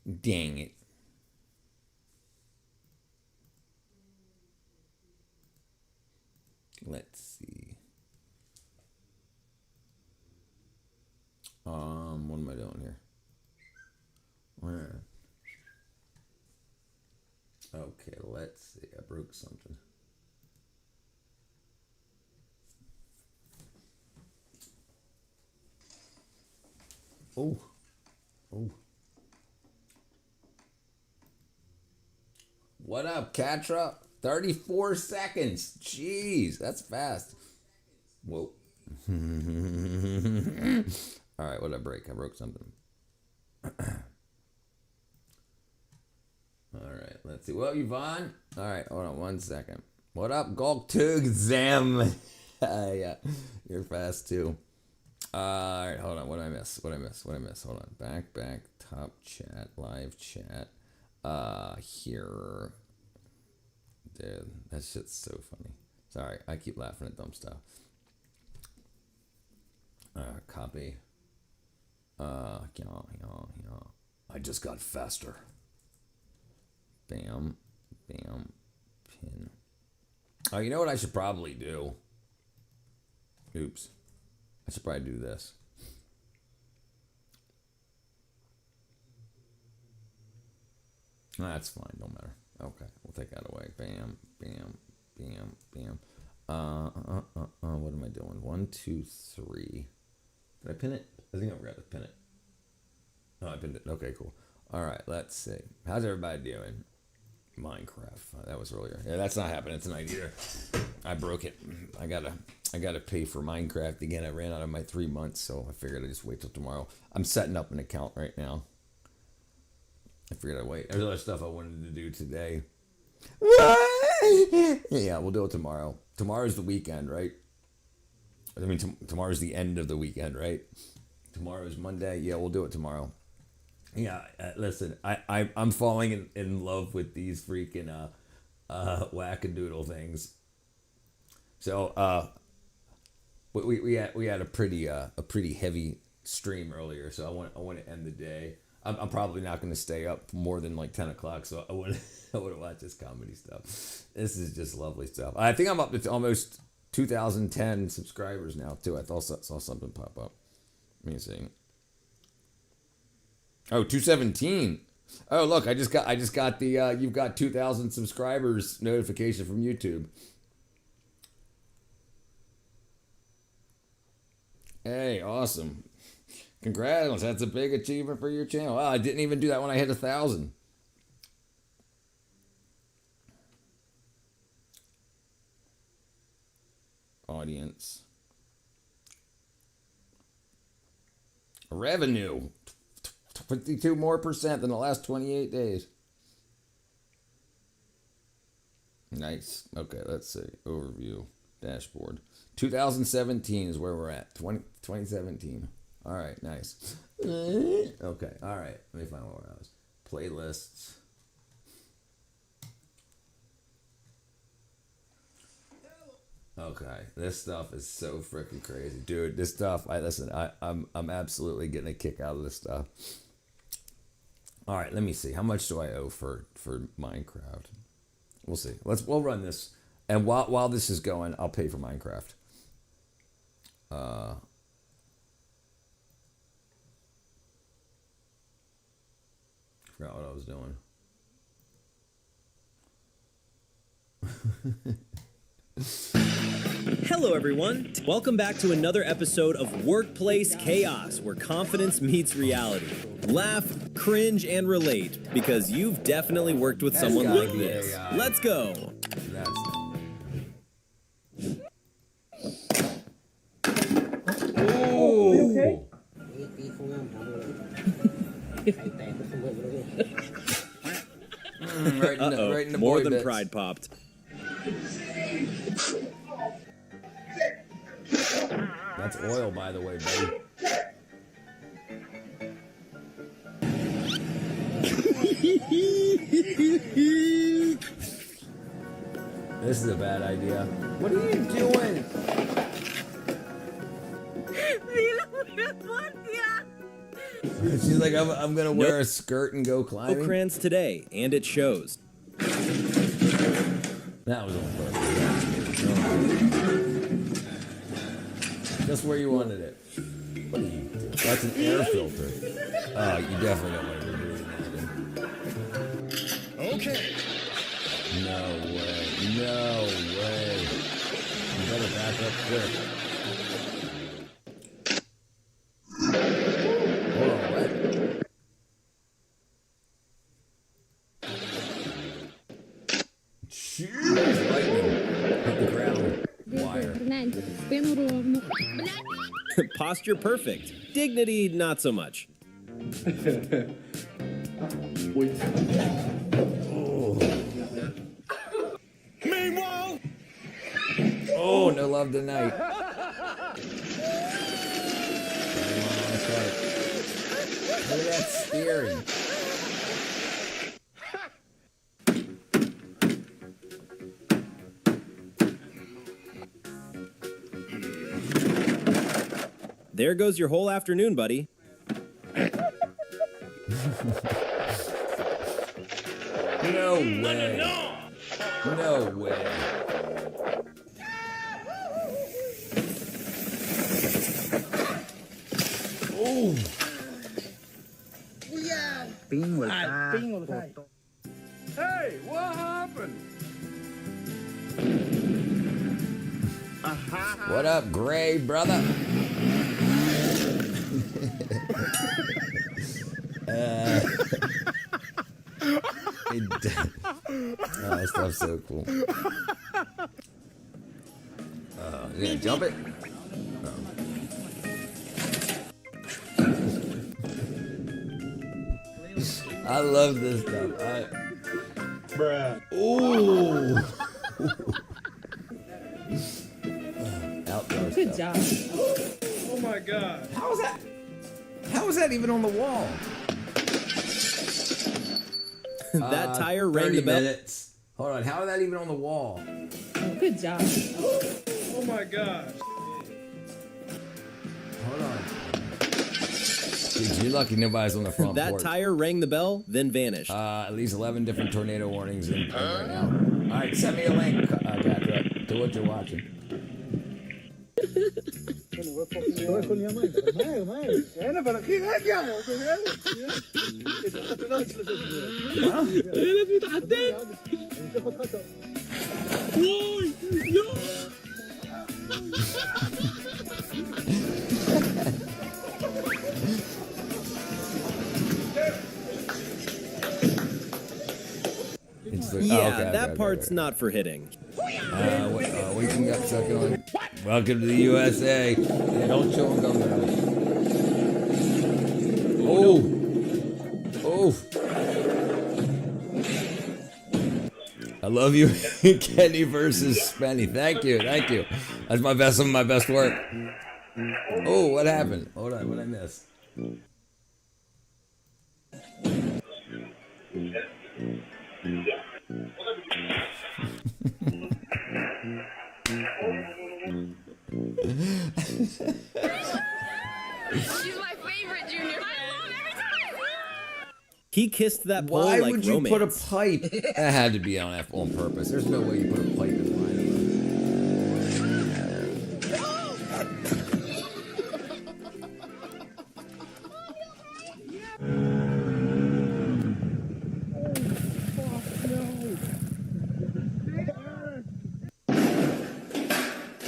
Dang it. Let's see. What am I doing here? Where? Okay, let's see. I broke something. Oh. Oh. What up, Katra? 34 seconds. Jeez, that's fast. Whoa. All right, what did I break? I broke something. All right, let's see. Well, Yvonne. All right, hold on 1 second. What up, Gulk Tug Zam? Yeah, you're fast too. All right, hold on. What did I miss? Hold on. Back, top chat, live chat. Here. Dude, that shit's so funny. Sorry, I keep laughing at dumb stuff. Copy. Yeah. I just got faster. Bam, pin. Oh, you know what I should probably do? Oops. I should probably do this. That's fine, don't matter. Okay, we'll take that away. Bam. What am I doing? 1, 2, 3. Did I pin it? I think I forgot to pin it. Oh, I pinned it. Okay, cool. All right, let's see. How's everybody doing? Minecraft. That was earlier. Yeah, that's not happening tonight either. I broke it. I gotta pay for Minecraft again. I ran out of my 3 months, so I figured I'd just wait till tomorrow. I'm setting up an account right now. I figured I'd wait. There's other stuff I wanted to do today. Yeah, we'll do it tomorrow. Tomorrow's the weekend, right? I mean, tomorrow's the end of the weekend, right? Tomorrow's Monday. Yeah, we'll do it tomorrow. Yeah, listen, I'm falling in love with these freaking wackadoodle things. So we had a pretty heavy stream earlier, so I want to end the day. I'm probably not going to stay up more than like 10 o'clock, so I want to watch this comedy stuff. This is just lovely stuff. I think I'm up to almost 2010 subscribers now too. I saw something pop up. Let me see. Oh, 217. Oh, look, I just got the you've got 2,000 subscribers notification from YouTube. Hey, awesome. Congrats, that's a big achievement for your channel. Wow, I didn't even do that when I hit 1,000. Audience. Revenue. 52% more than the last 28 days. Nice. Okay, let's see. Overview. Dashboard. 2017 is where we're at. 2017. All right, nice. Okay, all right. Let me find where I was. Playlists. Okay, this stuff is so freaking crazy, dude. This stuff, I'm absolutely getting a kick out of this stuff. All right, let me see. How much do I owe for Minecraft? We'll see. We'll run this, and while this is going, I'll pay for Minecraft. Forgot what I was doing. Hello, everyone. Welcome back to another episode of Workplace Chaos, where confidence meets reality. Laugh, cringe, and relate, because you've definitely worked with someone like this. Let's go. Oh. Right in the more than bits. pride popped. That's oil, by the way, buddy. This is a bad idea. What are you doing? She's like, I'm gonna wear a skirt and go No climbing. crayons today, and it shows. That was on purpose. Just where you wanted it. What are you doing? That's an air filter. Oh, you definitely don't want to be breathing that in. Okay. No way. No way. You better back up quick. Hold on, what? Jeez, lightning. Hit the ground. Wire. Posture perfect. Dignity, not so much. Meanwhile, Oh, no love tonight. Look at that steering. There goes your whole afternoon, buddy. No way. No way. Oh. hey, what happened? What up, Gray, brother? Oh, that stuff's so cool. Yeah, jump it. I love this stuff. Bruh. Ooh. Outdoor Good stuff. job. Oh my god. How is that? How is that even on the wall? That tire rang 30 the bell. minutes. Hold on. How is that even on the wall? Good job. Oh my god. Hold on. Dude, you're lucky nobody's on the front That porch. tire rang the bell, then vanished. At least 11 different tornado warnings in right now. All right, send me a link, Gatra, to what you're watching. It's the, yeah, that part's not for hitting. Waking up, sucking on. Welcome to the USA. Yeah, don't show them gum. Oh. Oh. I love you, Kenny versus Spenny. Thank you, thank you. That's my best, some of my best work. Oh, what happened? Hold on, what did I miss? She's my favorite junior. I love every time I see her. He kissed that pole Why like would you romance. put a pipe? That had to be on purpose. There's no way you put a pipe in line.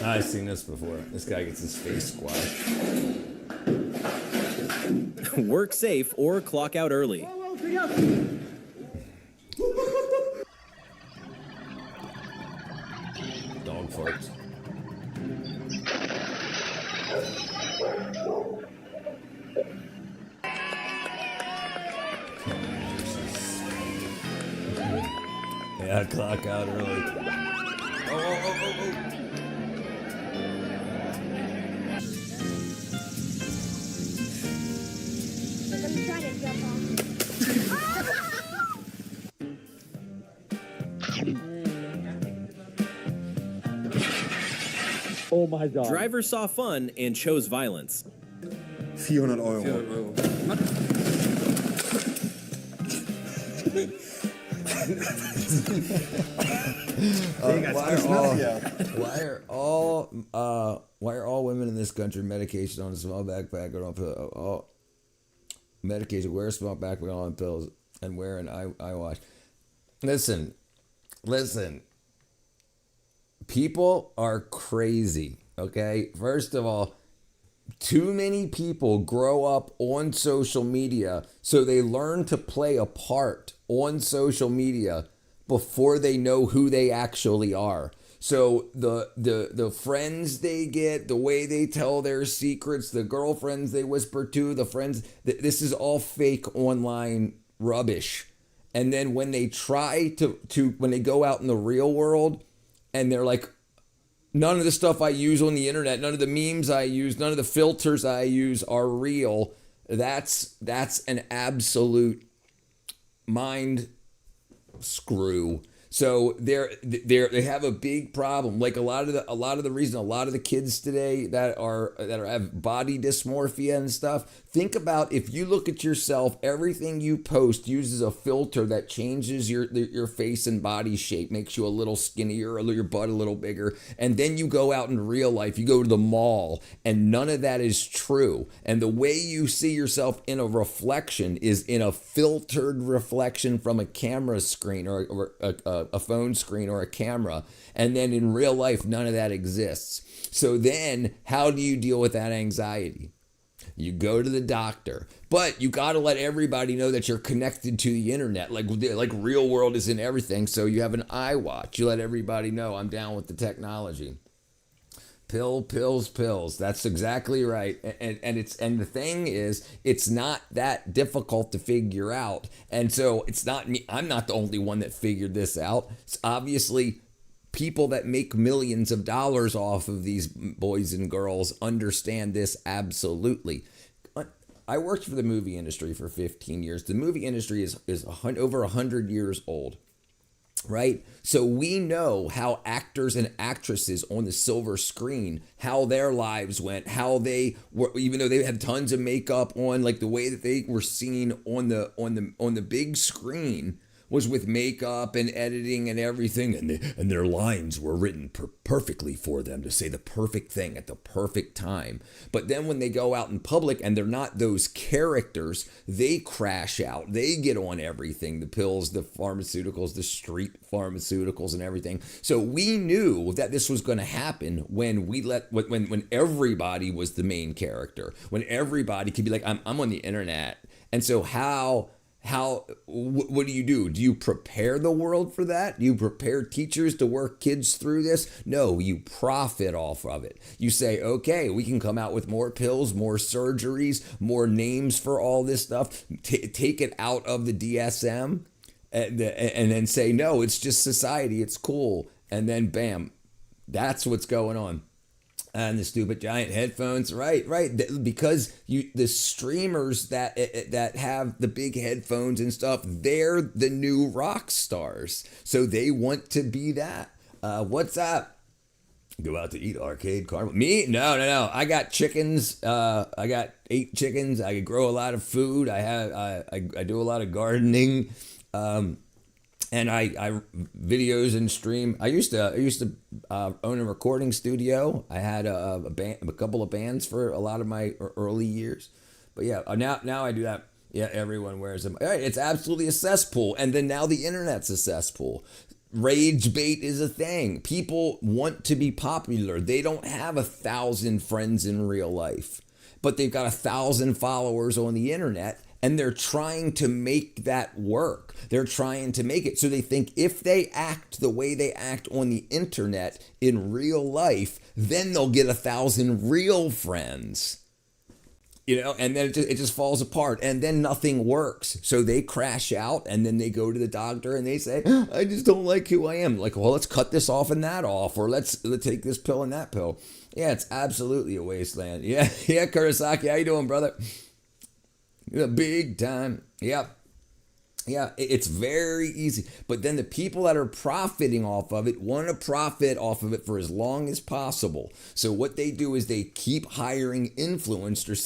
I've seen this before. This guy gets his face squashed. Work safe or clock out early. Dog farts. Yeah, clock out early. Oh. Oh my god. Driver saw fun and chose violence. 400 Euro. Why are all women in this country medication on a small backpack or on pill? All medication, wear a small backpack on pills, and wear an eye wash. Listen. People are crazy. Okay, first of all, too many people grow up on social media, so they learn to play a part on social media before they know who they actually are. So the friends they get, the way they tell their secrets, the girlfriends they whisper to, the friends, this is all fake online rubbish. And then when they try to when they go out in the real world and they're like, none of the stuff I use on the internet, none of the memes I use, none of the filters I use are real. That's an absolute mind screw. So they have a big problem. Like a lot of the reason a lot of the kids today that have body dysmorphia and stuff. Think about if you look at yourself, everything you post uses a filter that changes your face and body shape, makes you a little skinnier, or your butt a little bigger, and then you go out in real life, you go to the mall, and none of that is true. And the way you see yourself in a reflection is in a filtered reflection from a camera screen or a phone screen or a camera. And then in real life, none of that exists. So then how do you deal with that anxiety? You go to the doctor, but you got to let everybody know that you're connected to the internet. Like real world is in everything. So you have an iWatch. You let everybody know I'm down with the technology. Pills. That's exactly right. And the thing is, it's not that difficult to figure out. And so it's not me. I'm not the only one that figured this out. It's obviously people that make millions of dollars off of these boys and girls understand this absolutely. I worked for the movie industry for 15 years. The movie industry is over 100 years old. Right? So we know how actors and actresses on the silver screen, how their lives went, how they were, even though they had tons of makeup on, like the way that they were seen on the big screen was with makeup and editing and everything, and their lines were written perfectly for them to say the perfect thing at the perfect time. But then when they go out in public and they're not those characters, they crash out. They get on everything, the pills, the pharmaceuticals, the street pharmaceuticals and everything. So we knew that this was going to happen when when everybody was the main character, when everybody could be like, I'm on the internet. And so what do? Do you prepare the world for that? Do you prepare teachers to work kids through this? No, you profit off of it. You say, okay, we can come out with more pills, more surgeries, more names for all this stuff. Take it out of the DSM and then say, no, it's just society. It's cool. And then bam, that's what's going on. And the stupid giant headphones, right? Because the streamers that have the big headphones and stuff, they're the new rock stars, so they want to be that. What's up? Go out to eat arcade car. Me? No. I got chickens. I got 8 chickens. I grow a lot of food. I do a lot of gardening. And I videos and stream. I used to own a recording studio. I had a couple of bands for a lot of my early years. But yeah, now I do that. Yeah, everyone wears them. It's absolutely a cesspool. And then now the internet's a cesspool. Rage bait is a thing. People want to be popular. They don't have 1,000 friends in real life, but they've got 1,000 followers on the internet. And they're trying to make that work. They're trying to make it so they think if they act the way they act on the internet in real life, then they'll get 1,000 real friends. And then it just falls apart, and then nothing works. So they crash out, and then they go to the doctor and they say, I just don't like who I am. Like, well, let's cut this off and that off, or let's take this pill and that pill. Yeah, it's absolutely a wasteland. Yeah, Kurosaki, how you doing, brother? Big time. Yep. Yeah, it's very easy. But then the people that are profiting off of it want to profit off of it for as long as possible. So what they do is they keep hiring influencers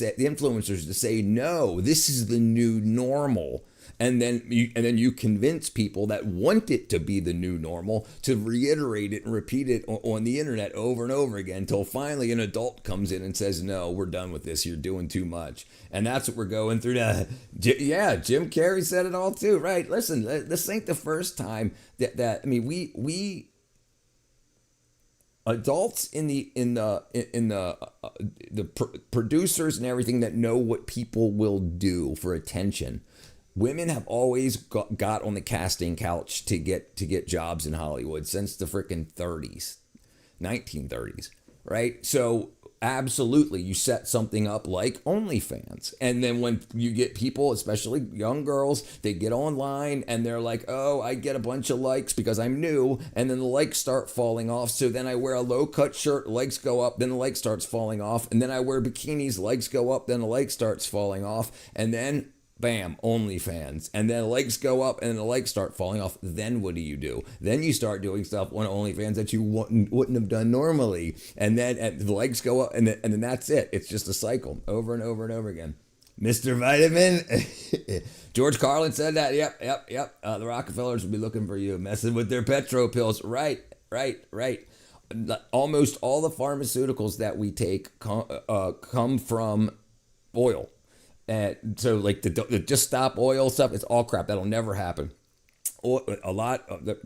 to say, no, this is the new normal. And then you convince people that want it to be the new normal to reiterate it and repeat it on the internet over and over again until finally an adult comes in and says, no, we're done with this. You're doing too much. And that's what we're going through now. Yeah, Jim Carrey said it all too, right? Listen, this ain't the first time that I mean, we adults in the producers and everything that know what people will do for attention. Women have always got on the casting couch to get jobs in Hollywood since the freaking 30s, 1930s, right? So absolutely, you set something up like OnlyFans. And then when you get people, especially young girls, they get online and they're like, oh, I get a bunch of likes because I'm new. And then the likes start falling off. So then I wear a low cut shirt, legs go up, then the like starts falling off. And then I wear bikinis, legs go up, then the like starts falling off. And then bam, OnlyFans. And then legs go up and the legs start falling off. Then what do? Then you start doing stuff on OnlyFans that you wouldn't have done normally. And then the legs go up and then that's it. It's just a cycle over and over and over again. Mr. Vitamin. George Carlin said that. Yep. The Rockefellers will be looking for you, messing with their petro pills. Right. Almost all the pharmaceuticals that we take come from oil. And so like the just stop oil stuff, it's all crap. That'll never happen. A lot of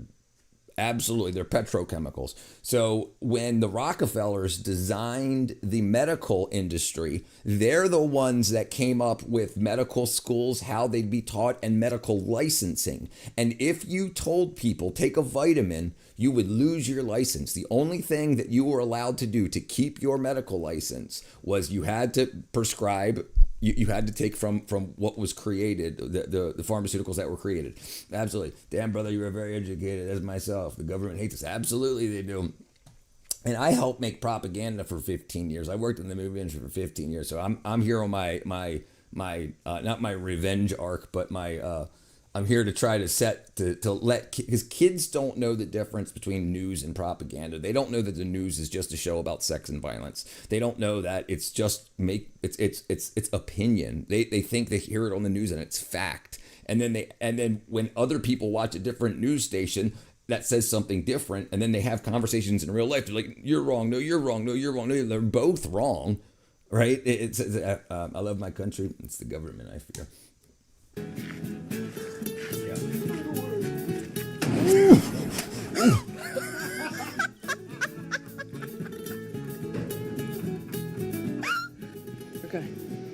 absolutely, they're petrochemicals. So when the Rockefellers designed the medical industry, they're the ones that came up with medical schools, how they'd be taught, and medical licensing. And if you told people take a vitamin, you would lose your license. The only thing that you were allowed to do to keep your medical license was you had to prescribe. You had to take from what was created, the pharmaceuticals that were created. Absolutely. Damn, brother, you are very educated, as myself. The government hates us. Absolutely, they do. And I helped make propaganda for 15 years. I worked in the movie industry for 15 years. So I'm here on my not my revenge arc, but I'm here to try to let, because kids don't know the difference between news and propaganda. They don't know that the news is just a show about sex and violence. They don't know that it's just it's opinion. They think they hear it on the news and it's fact. And then when other people watch a different news station that says something different, and then they have conversations in real life, they're like, you're wrong. No, you're wrong. No, you're wrong. No, they're both wrong. Right? I love my country. It's the government I fear. Okay,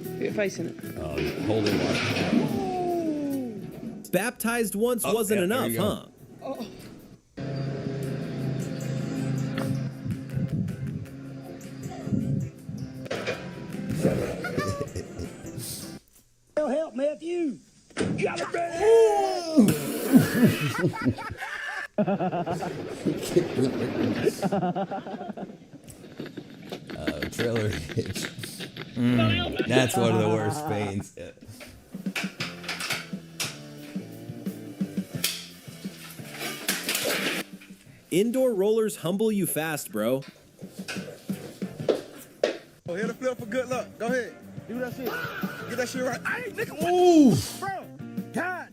put your face in it. Holding water. Baptized once wasn't yeah, enough, huh? Help, Matthew! Got it ready! Trailer hitch. That's one of the worst pains. Indoor rollers humble you fast, bro. Oh, hit a flip for good luck. Go ahead. Do that shit. Get that shit right. I ain't nigga. Ooh! Bro! God!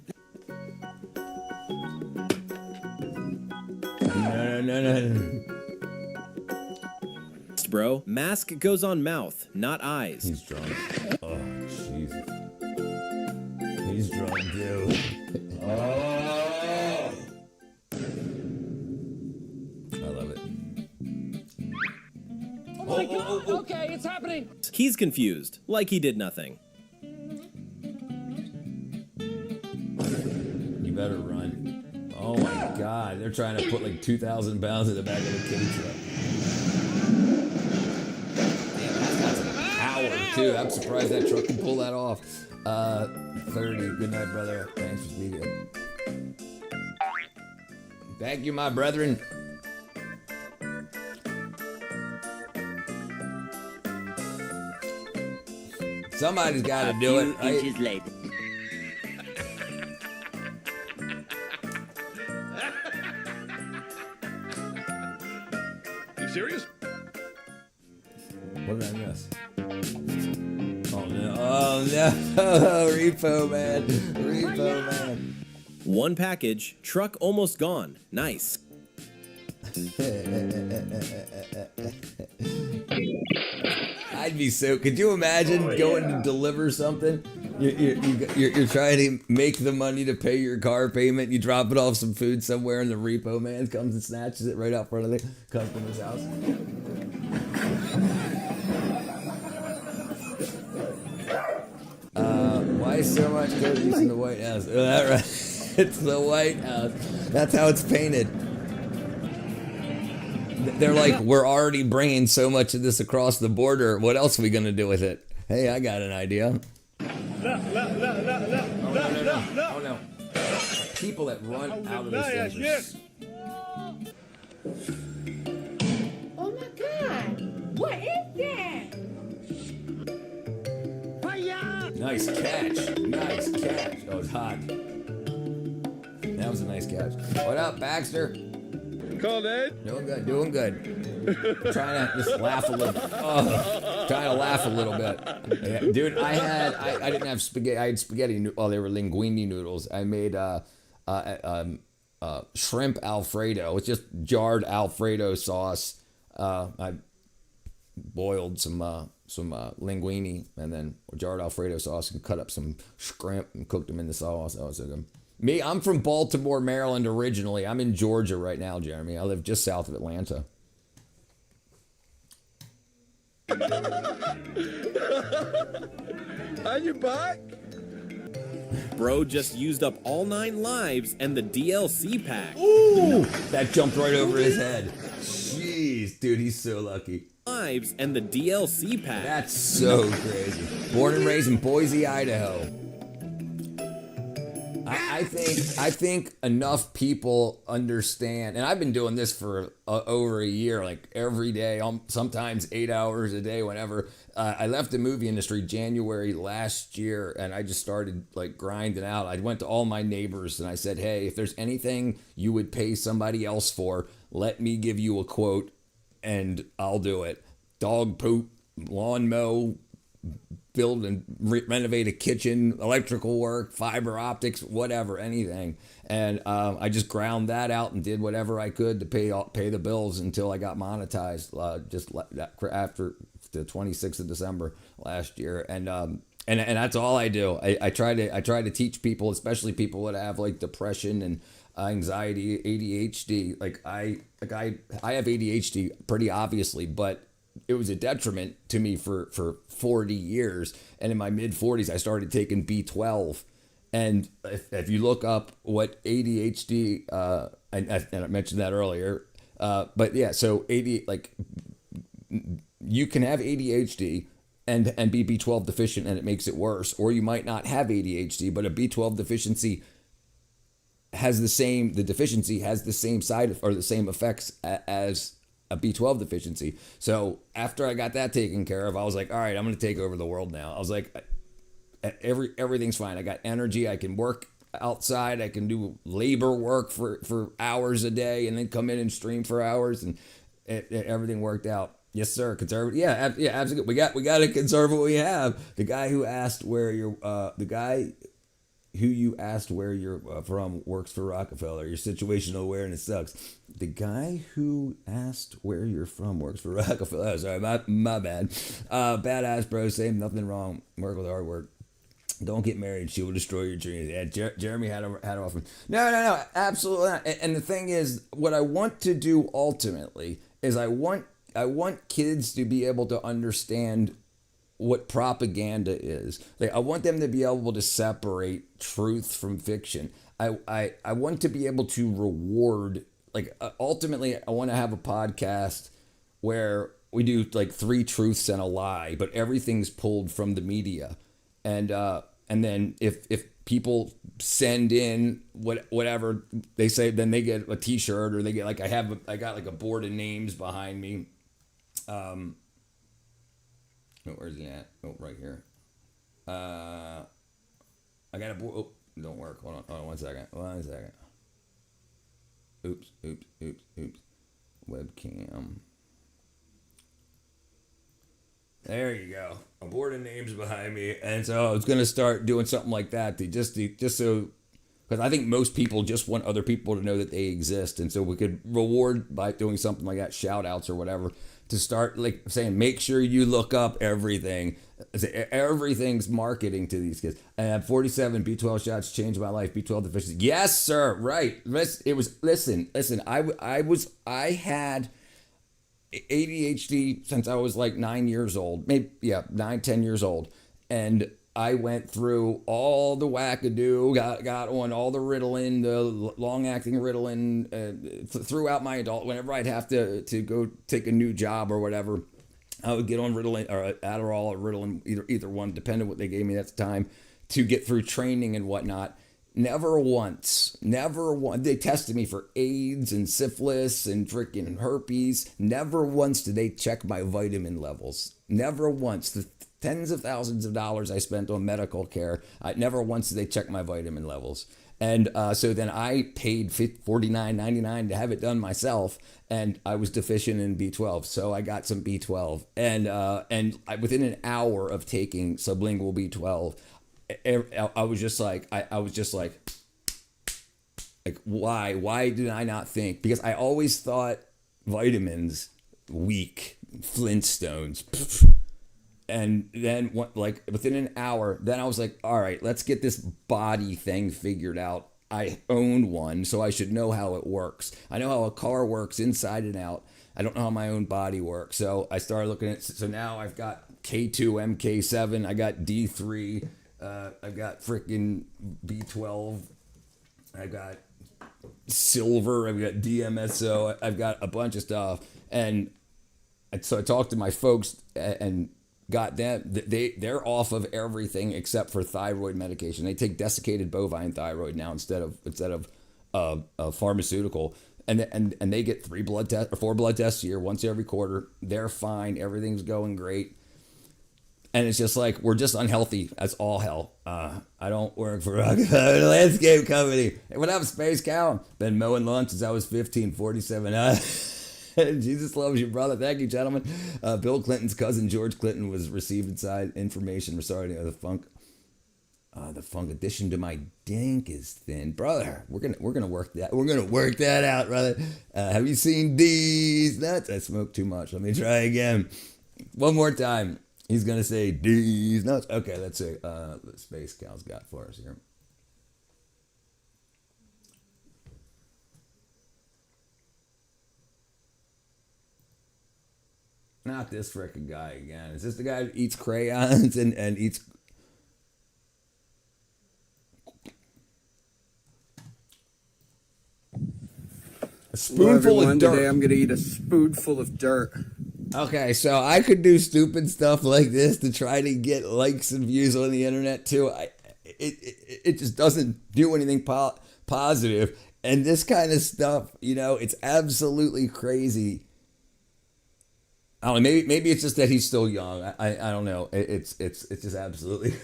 No. Bro, mask goes on mouth, not eyes. He's drunk. Oh, Jesus. He's drunk, too. Oh! I love it. Oh my God! Okay, it's happening! He's confused, like he did nothing. You better run. Oh my God, they're trying to put like 2,000 pounds in the back of the K truck. Too. I'm surprised that truck can pull that off. 30. Good night, brother. Thanks for speaking. Thank you, my brethren. Somebody's got to do it. Inches later. You serious? What did I miss? Oh no! Oh Oh no, Repo Man, Repo Man. One package, truck almost gone. Nice. I'd be so. Could you imagine going to deliver something? You're trying to make the money to pay your car payment. You drop it off some food somewhere, and the repo man comes and snatches it right out front of the customer's house. Why so much cookies in the White House? Oh, that right? It's the White House. That's how it's painted. They're like, we're already bringing so much of this across the border. What else are we gonna do with it? Hey, I got an idea. Oh no. People that run out of this thing. Oh my God. What is that? Nice catch. Nice catch. Oh, it's hot. That was a nice catch. What up, Baxter? Call Ed? Doing good, doing good. Trying to just laugh a little. Trying to laugh a little bit. Yeah, dude, I didn't have spaghetti. I had spaghetti. Well, they were linguine noodles. I made shrimp Alfredo. It's just jarred Alfredo sauce. I boiled some linguine and then jarred Alfredo sauce and cut up some shrimp and cooked them in the sauce. That was so good. Me, I'm from Baltimore, Maryland originally. I'm in Georgia right now, Jeremy. I live just south of Atlanta. Are you back? Bro just used up all 9 lives and the DLC pack. Ooh! That jumped right over his head. Jeez, dude, he's so lucky. Lives and the DLC pack. That's so crazy. Born and raised in Boise, Idaho. I think enough people understand, and I've been doing this for over a year, like every day, sometimes 8 hours a day, whenever. I left the movie industry January last year, and I just started like grinding out. I went to all my neighbors and I said, hey, if there's anything you would pay somebody else for, let me give you a quote and I'll do it. Dog poop, lawn mow, build and renovate a kitchen, electrical work, fiber optics, whatever, anything. And I just ground that out and did whatever I could to pay the bills until I got monetized after the 26th of December last year. And that's all I do. I try to teach people, especially people that have like depression and anxiety, ADHD. I have ADHD pretty obviously, but it was a detriment to me for 40 years. And in my mid 40s, I started taking B12. And if you look up what ADHD, and I mentioned that earlier, but yeah, so you can have ADHD and be B12 deficient and it makes it worse. Or you might not have ADHD, but a B12 deficiency the deficiency has the same side or the same effects as a B12 deficiency. So after I got that taken care of, I was like, all right, I'm going to take over the world now. I was like, everything's fine. I got energy. I can work outside. I can do labor work for hours a day and then come in and stream for hours, and everything worked out. Yes, sir. Conservative. Yeah, absolutely. We got to conserve what we have. The guy who asked where you're from works for Rockefeller. Your situational awareness sucks. The guy who asked where you're from works for Rockefeller. Oh, sorry, my bad. Badass bro, same, nothing wrong. Work with hard work. Don't get married. She will destroy your dreams. Yeah, Jeremy had off. No, absolutely not. And the thing is, what I want to do ultimately is I want kids to be able to understand what propaganda is. Like, I want them to be able to separate truth from fiction. I want to be able to reward, ultimately I want to have a podcast where we do like 3 truths and a lie, but everything's pulled from the media. And then if people send in whatever they say, then they get a t-shirt, or they get I got like a board of names behind me. Where's he at? Oh, right here. I got a board. Oh, don't work. Hold on 1 second. 1 second. Oops. Webcam. There you go. A board of names behind me, and so I was gonna start doing something like that just so, because I think most people just want other people to know that they exist, and so we could reward by doing something like that, shout outs or whatever, to start like saying, make sure you look up everything. Everything's marketing to these kids. I had 47 B12 shots, changed my life. B12 deficiency. Yes, sir. Right. It was. Listen. I had ADHD since I was like 9 years old, maybe 9, 10 years old, and I went through all the wackadoo, got on all the Ritalin, the long-acting Ritalin, throughout my adult. Whenever I'd have to go take a new job or whatever, I would get on Ritalin or Adderall or Ritalin, either one, depending on what they gave me at the time, to get through training and whatnot. Never once, they tested me for AIDS and syphilis and freaking herpes. Never once did they check my vitamin levels. Never once. The tens of thousands of dollars I spent on medical care, never once did they check my vitamin levels. And so then I paid $49.99 to have it done myself, and I was deficient in B12, so I got some B12. And within an hour of taking sublingual B12, I was just like, why did I not think? Because I always thought vitamins, weak, Flintstones. And then like within an hour, then I was like, all right, let's get this body thing figured out. I own one, so I should know how it works. I know how a car works inside and out. I don't know how my own body works. So I started looking at, so now I've got K2, MK7, I got D3, I've got freaking B12, I've got silver, I've got DMSO, I've got a bunch of stuff. And so I talked to my folks and got them, they're off of everything except for thyroid medication. They take desiccated bovine thyroid now instead of a pharmaceutical. And they get 4 blood tests a year, once every quarter. They're fine. Everything's going great. And it's just like, we're just unhealthy as all hell. I don't work for a landscape company. Hey, what up, Space Cow? Been mowing lawn since I was 15, 47. Jesus loves you, brother. Thank you, gentlemen. Bill Clinton's cousin, George Clinton, was received inside information regarding the funk. The funk addition to my dink is thin, brother. We're gonna work that. We're gonna work that out, brother. Have you seen these nuts? I smoked too much. Let me try again. One more time. He's gonna say these nuts. Okay, let's see. What Space Cow's got for us here. Not this frickin' guy again. Is this the guy who eats crayons and eats? A spoonful of dirt. Today I'm gonna eat a spoonful of dirt. Okay, so I could do stupid stuff like this to try to get likes and views on the internet too. It just doesn't do anything positive. And this kind of stuff, it's absolutely crazy. I don't know, maybe it's just that he's still young. I don't know. It's just absolutely.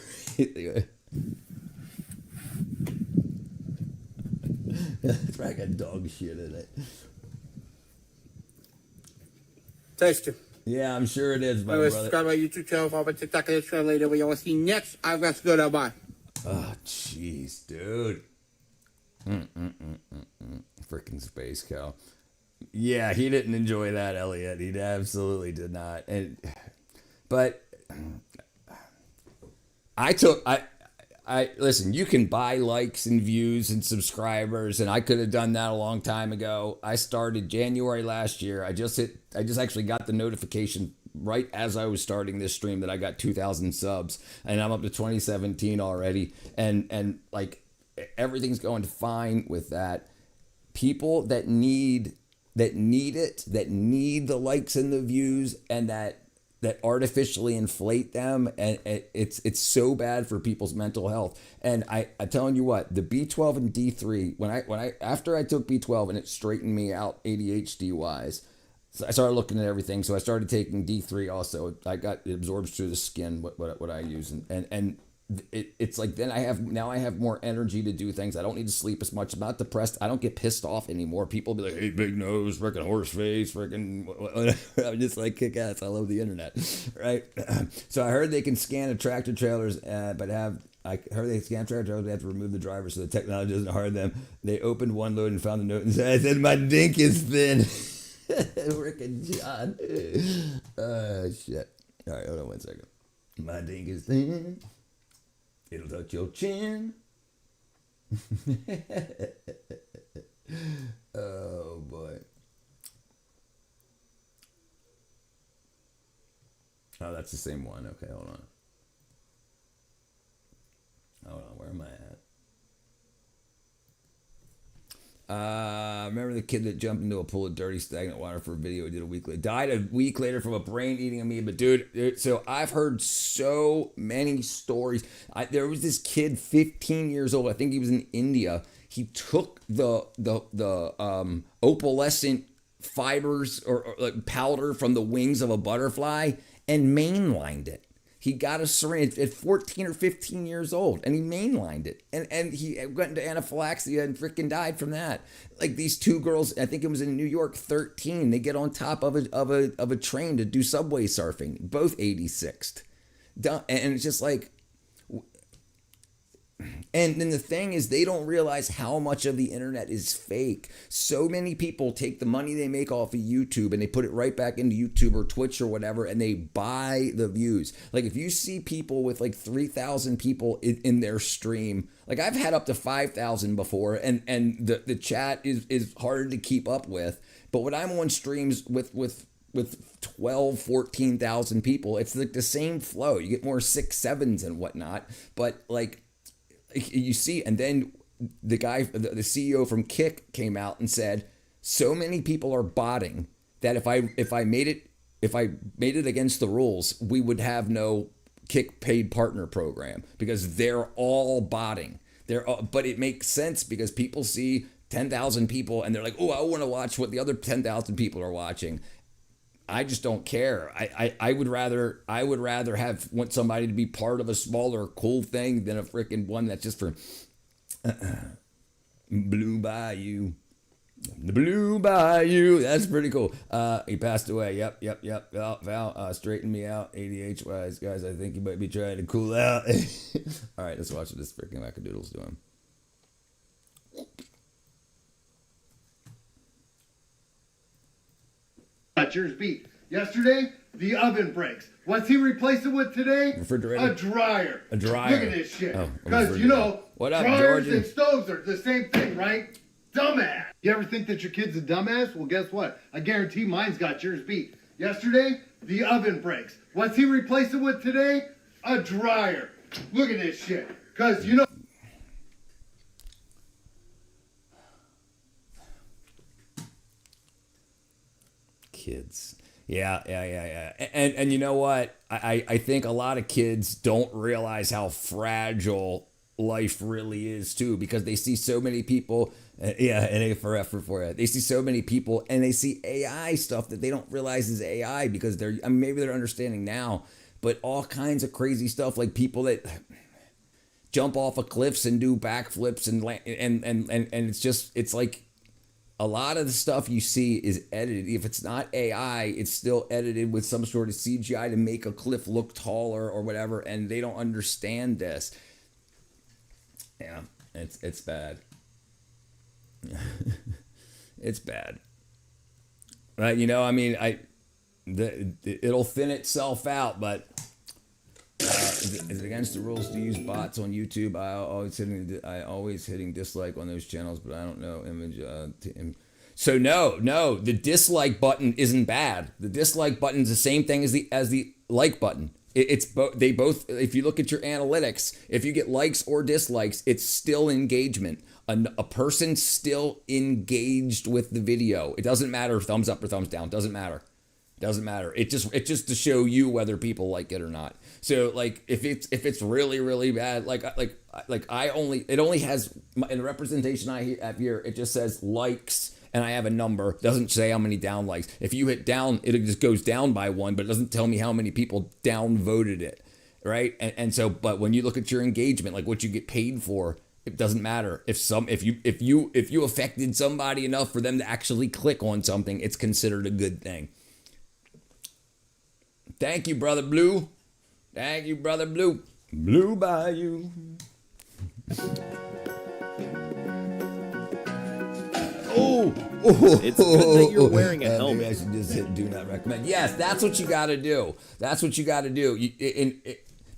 It's like a dog shit in it. Taste it. Yeah, I'm sure it is, my I will brother. subscribe my YouTube channel, follow my TikTok, and Instagram later. We will see you next. I've got to go now. Bye. Oh, jeez, dude. Freaking Space Cow. Yeah, he didn't enjoy that, Elliot. He absolutely did not. But I listen, you can buy likes and views and subscribers, and I could have done that a long time ago. I started January last year. I just actually got the notification right as I was starting this stream that I got 2,000 subs, and I'm up to 2017 already. And like everything's going fine with that. People that need the likes and the views, and that artificially inflate them, and it's so bad for people's mental health. And I'm telling you what, the B12 and D3, after I took B12 and it straightened me out ADHD wise, so I started looking at everything. So I started taking D3 also. It absorbs through the skin what I use, and it's like then I have more energy to do things. I don't need to sleep as much. I'm not depressed. I don't get pissed off anymore. People be like, "Hey, big nose, freaking horse face, freaking." I'm just like, kick ass. I love the internet, right? So I heard they can scan a tractor trailers, I heard they scan tractor trailers. They have to remove the driver so the technology doesn't harm them. They opened one load and found the note and said, "My dink is thin." Frickin' John. Shit. All right, hold on 1 second. My dink is thin. It'll touch your chin. Oh boy. Oh, that's the same one. Okay, hold on. Where am I at? Remember the kid that jumped into a pool of dirty, stagnant water for a video he did a week later? Died a week later from a brain-eating amoeba. Dude, so I've heard so many stories. There was this kid, 15 years old. I think he was in India. He took the opalescent fibers or like powder from the wings of a butterfly and mainlined it. He got a syringe at 14 or 15 years old, and he mainlined it, and he went into anaphylaxis and freaking died from that. Like these two girls, I think it was in New York, 13. They get on top of a train to do subway surfing, both 86th, and it's just like. And then the thing is, they don't realize how much of the internet is fake. So many people take the money they make off of YouTube and they put it right back into YouTube or Twitch or whatever, and they buy the views. Like if you see people with like 3,000 people in their stream, like I've had up to 5,000 before, and the chat is harder to keep up with. But when I'm on streams with 12, 14,000 people, it's like the same flow. You get more 6, 7s and whatnot, but like. You see, and then the guy, the CEO from Kick came out and said, so many people are botting that if I made it against the rules, we would have no Kick paid partner program because they're all botting. But it makes sense because people see 10,000 people and they're like, oh, I want to watch what the other 10,000 people are watching. I just don't care. I would rather want somebody to be part of a smaller cool thing than a freaking one that's just for Blue Bayou. The Blue Bayou. That's pretty cool. He passed away. Yep. Val, straighten me out. ADH wise, guys. I think you might be trying to cool out. All right, let's watch what this freaking wackadoodle's doing. Yours beat. Yesterday, the oven breaks. What's he replacing with today? Refrigerator. A dryer. A dryer. Look at this shit. Oh, because, you know, what up, dryers Georgie? and stoves are the same thing, right? Dumbass. You ever think that your kid's a dumbass? Well, guess what? I guarantee mine's got yours beat. Yesterday, the oven breaks. What's he replacing with today? A dryer. Look at this shit. Because, you know... Kids. Yeah. And you know what? I think a lot of kids don't realize how fragile life really is too, because they see so many people. And A for effort for you. They see so many people and they see AI stuff that they don't realize is AI because maybe they're understanding now, but all kinds of crazy stuff like people that jump off of cliffs and do backflips and it's like, a lot of the stuff you see is edited. If it's not AI, it's still edited with some sort of CGI to make a cliff look taller or whatever, and they don't understand this. Yeah, it's bad. It's bad. Right? You know, I mean, it'll thin itself out, but is it against the rules to use bots on YouTube? I always hitting dislike on those channels, but I don't know image. So no, the dislike button isn't bad. The dislike button is the same thing as the like button. They both. If you look at your analytics, if you get likes or dislikes, it's still engagement. A person still engaged with the video. It doesn't matter thumbs up or thumbs down. Doesn't matter. It just to show you whether people like it or not. So like if it's really really bad, it only has in the representation I have here, it just says likes and I have a number. It doesn't say how many down likes. If you hit down, it just goes down by one, but it doesn't tell me how many people down voted it. right? And so, but when you look at your engagement, like what you get paid for, it doesn't matter. If you affected somebody enough for them to actually click on something, it's considered a good thing. Thank you, Brother Blue. Thank you, Brother Blue. Blue Bayou. Oh, It's good that you're wearing a helmet. Maybe I should just hit do not recommend. Yes, that's what you got to do. That's what you got to do.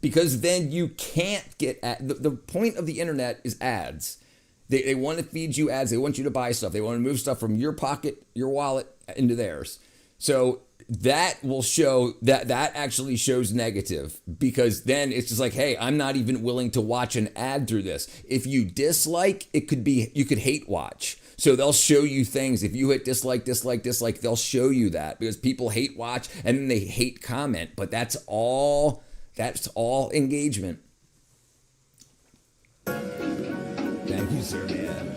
Because then you can't get the point of the internet is ads. They want to feed you ads. They want you to buy stuff. They want to move stuff from your pocket, your wallet, into theirs. So that will show that actually shows negative, because then it's just like, hey, I'm not even willing to watch an ad through this. If you dislike, it could be, you could hate watch. So they'll show you things. If you hit dislike, they'll show you that, because people hate watch and then they hate comment. But that's all engagement. Thank you, sir, man.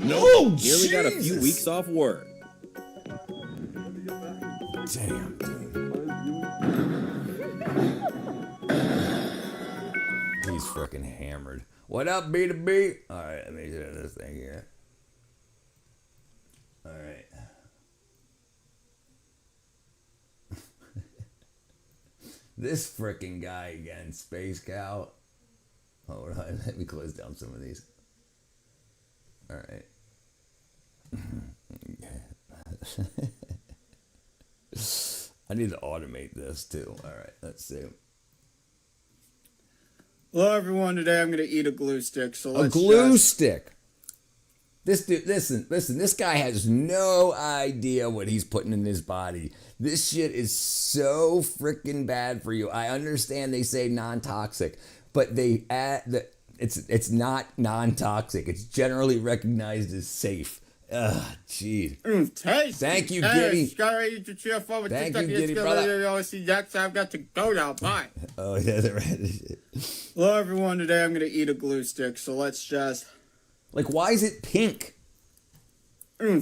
No, Nearly got a few weeks off work. Damn. He's freaking hammered. What up, B2B? All right, let me do this thing here. All right. This freaking guy again, Space Cow. Hold on, let me close down some of these. All right. I need to automate this too. All right, let's see. Hello, everyone. Today I'm going to eat a glue stick. So A glue stick. This dude, listen. This guy has no idea what he's putting in his body. This shit is so freaking bad for you. I understand they say non-toxic, but they add that it's not non-toxic. It's generally recognized as safe. Ugh, jeez. Taste. Thank you, Giddy. Thank you, Giddy, brother. I've got to go now. Bye. Oh, yeah, that's right. Hello, everyone. Today I'm going to eat a glue stick. So let's just. Like, why is it pink?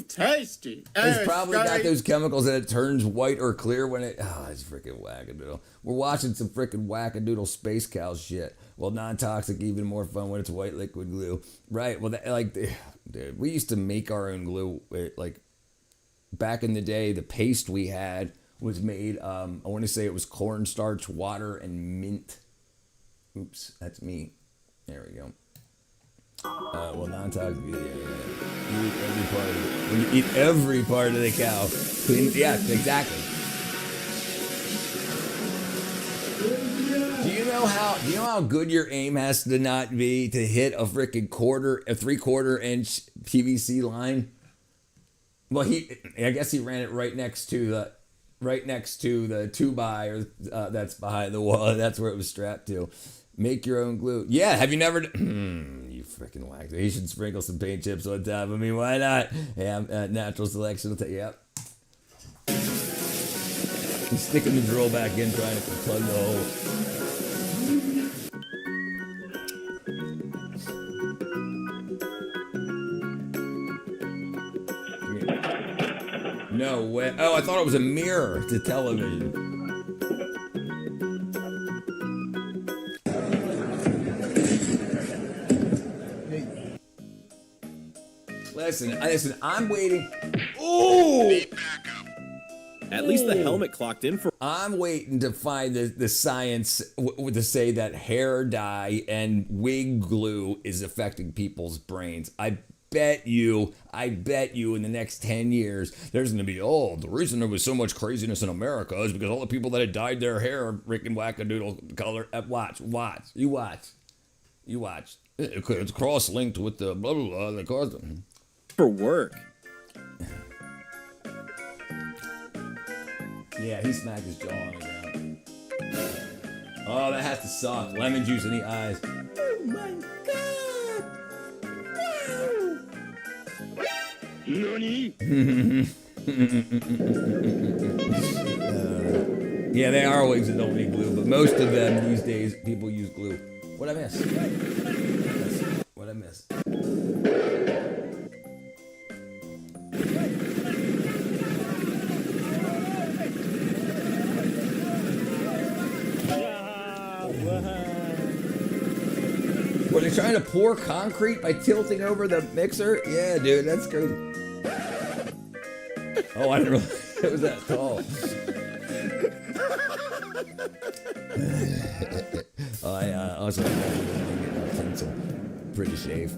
Tasty. It's probably got those chemicals that it turns white or clear when it. Oh, it's freaking wackadoodle. We're watching some freaking wackadoodle Space Cow shit. Well, non-toxic, even more fun when it's white liquid glue. Right. Well, dude, we used to make our own glue. Like, back in the day, the paste we had was made, I want to say it was cornstarch, water, and mint. Oops, that's me. There we go. Well, non-toxic, yeah. You eat every part of it. When you eat every part of the cow, yeah, exactly. Do you know how good your aim has to not be to hit a freaking 3/4 inch PVC line? Well, I guess he ran it right next to the 2x or that's behind the wall. That's where it was strapped to. Make your own glue. Yeah, have you never? You freaking whacked. You should sprinkle some paint chips on top. I mean, why not? Yeah, natural selection. Yep. He's sticking the drill back in, trying to plug the hole. No way. Oh, I thought it was a mirror to television. Listen, I'm waiting. Ooh! At least the helmet clocked in for. I'm waiting to find the science to say that hair dye and wig glue is affecting people's brains. I bet you in the next 10 years, there's going to be, the reason there was so much craziness in America is because all the people that had dyed their hair freaking wackadoodle color. Watch. You watch. It's cross-linked with the blah, blah, blah. That caused them. For work. Yeah, he smacked his jaw on the ground. Oh, that has to suck. Lemon juice in the eyes. Oh my god! Nani? Yeah, they are wigs that don't need glue, but most of them these days, people use glue. What'd I miss? What'd I miss? to pour concrete by tilting over the mixer? Yeah, dude, that's crazy. Oh, I didn't realize it was that tall. I also pencil. Pretty safe.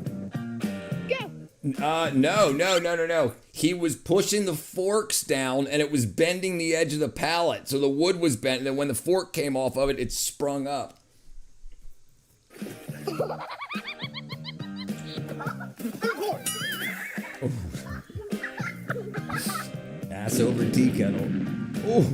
No. He was pushing the forks down and it was bending the edge of the pallet. So the wood was bent, and then when the fork came off of it, it sprung up. Ass over tea kettle. Oh.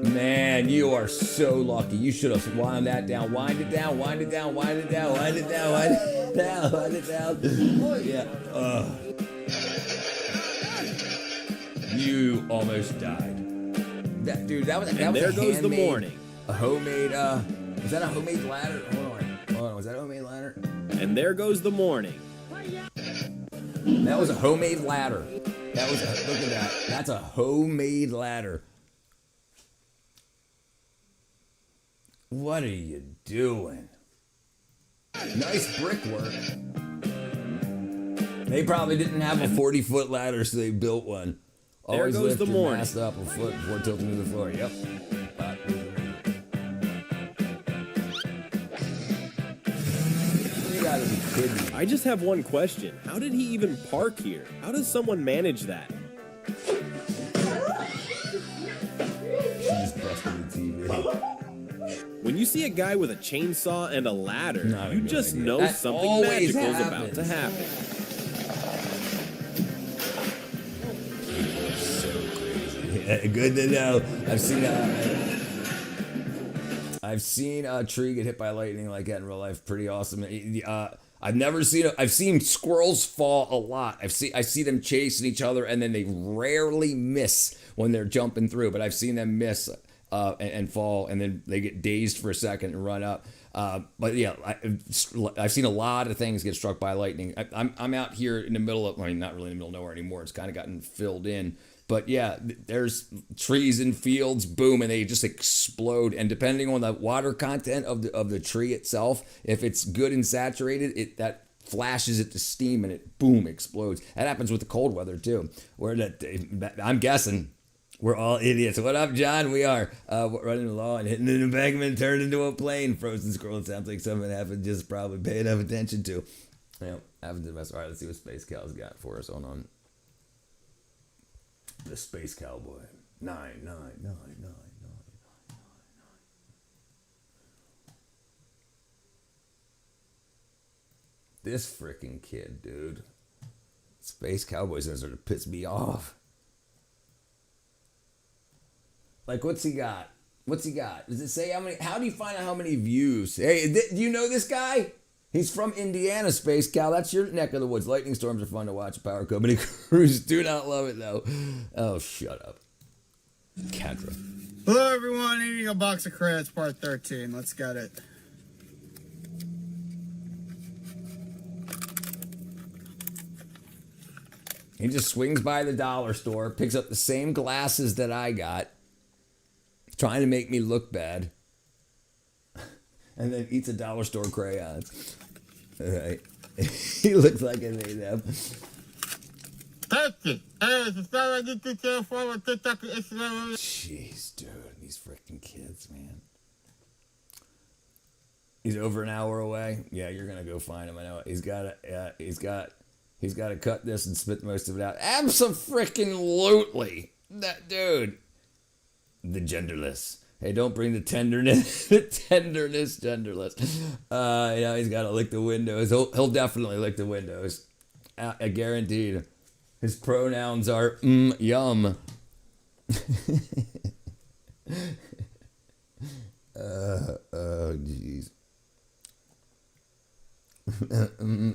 Man, you are so lucky. You should have wound that down. Wind it down, wind it down, wind it down, wind it down, wind it down, wind it down. Yeah. You almost died. That dude, that was And a there goes the handmade- morning. A homemade, was that a homemade ladder? Hold on, was that a homemade ladder? And there goes the morning. That was a homemade ladder. That was look at that. That's a homemade ladder. What are you doing? Nice brickwork. They probably didn't have a 40-foot ladder, so they built one. There Always goes lift the your morning. mast up a foot before tilting to the floor. Yep. You gotta be kidding me. I just have one question. How did he even park here? How does someone manage that? She just busted the TV. When you see a guy with a chainsaw and a ladder, Not a you good just idea. know That something always magical is about happens. to happen. So crazy. Yeah, good to know. I've seen a tree get hit by lightning like that in real life. Pretty awesome. I've seen squirrels fall a lot. I see them chasing each other, and then they rarely miss when they're jumping through. But I've seen them miss and fall, and then they get dazed for a second and run up. But yeah, I've seen a lot of things get struck by lightning. I'm out here in the middle of, I mean, not really in the middle of nowhere anymore. It's kind of gotten filled in. But yeah, there's trees and fields, boom, and they just explode. And depending on the water content of the tree itself, if it's good and saturated, that flashes it to steam and it boom explodes. That happens with the cold weather too. I'm guessing we're all idiots. What up, John? We are running along and hitting an embankment, turned into a plane. Frozen squirrel. It sounds like something happened. Just probably pay enough attention to. Yeah, happens to the best. All right, let's see what Space Cal's got for us. Hold on. The Space Cowboy. 99999. This freaking kid, dude. Space Cowboys are sort of piss me off. Like, what's he got? Does it say how many? How do you find out how many views? Hey, do you know this guy? He's from Indiana, Space Cow. That's your neck of the woods. Lightning storms are fun to watch. Power company crews do not love it, though. Oh, shut up. Cadra. Hello, everyone. Eating a box of credits, part 13. Let's get it. He just swings by the dollar store, picks up the same glasses that I got, trying to make me look bad, and then eats a dollar store crayons. All right. He looks like I made them. Jeez, dude, these freaking kids, man. He's over an hour away. Yeah, you're gonna go find him. I know. He's got to cut this and spit most of it out. Abso-freaking-lutely. That dude. The genderless. Hey, don't bring the tenderness. The genderless. He's got to lick the windows. He'll definitely lick the windows. I guaranteed. His pronouns are yum. Oh, jeez.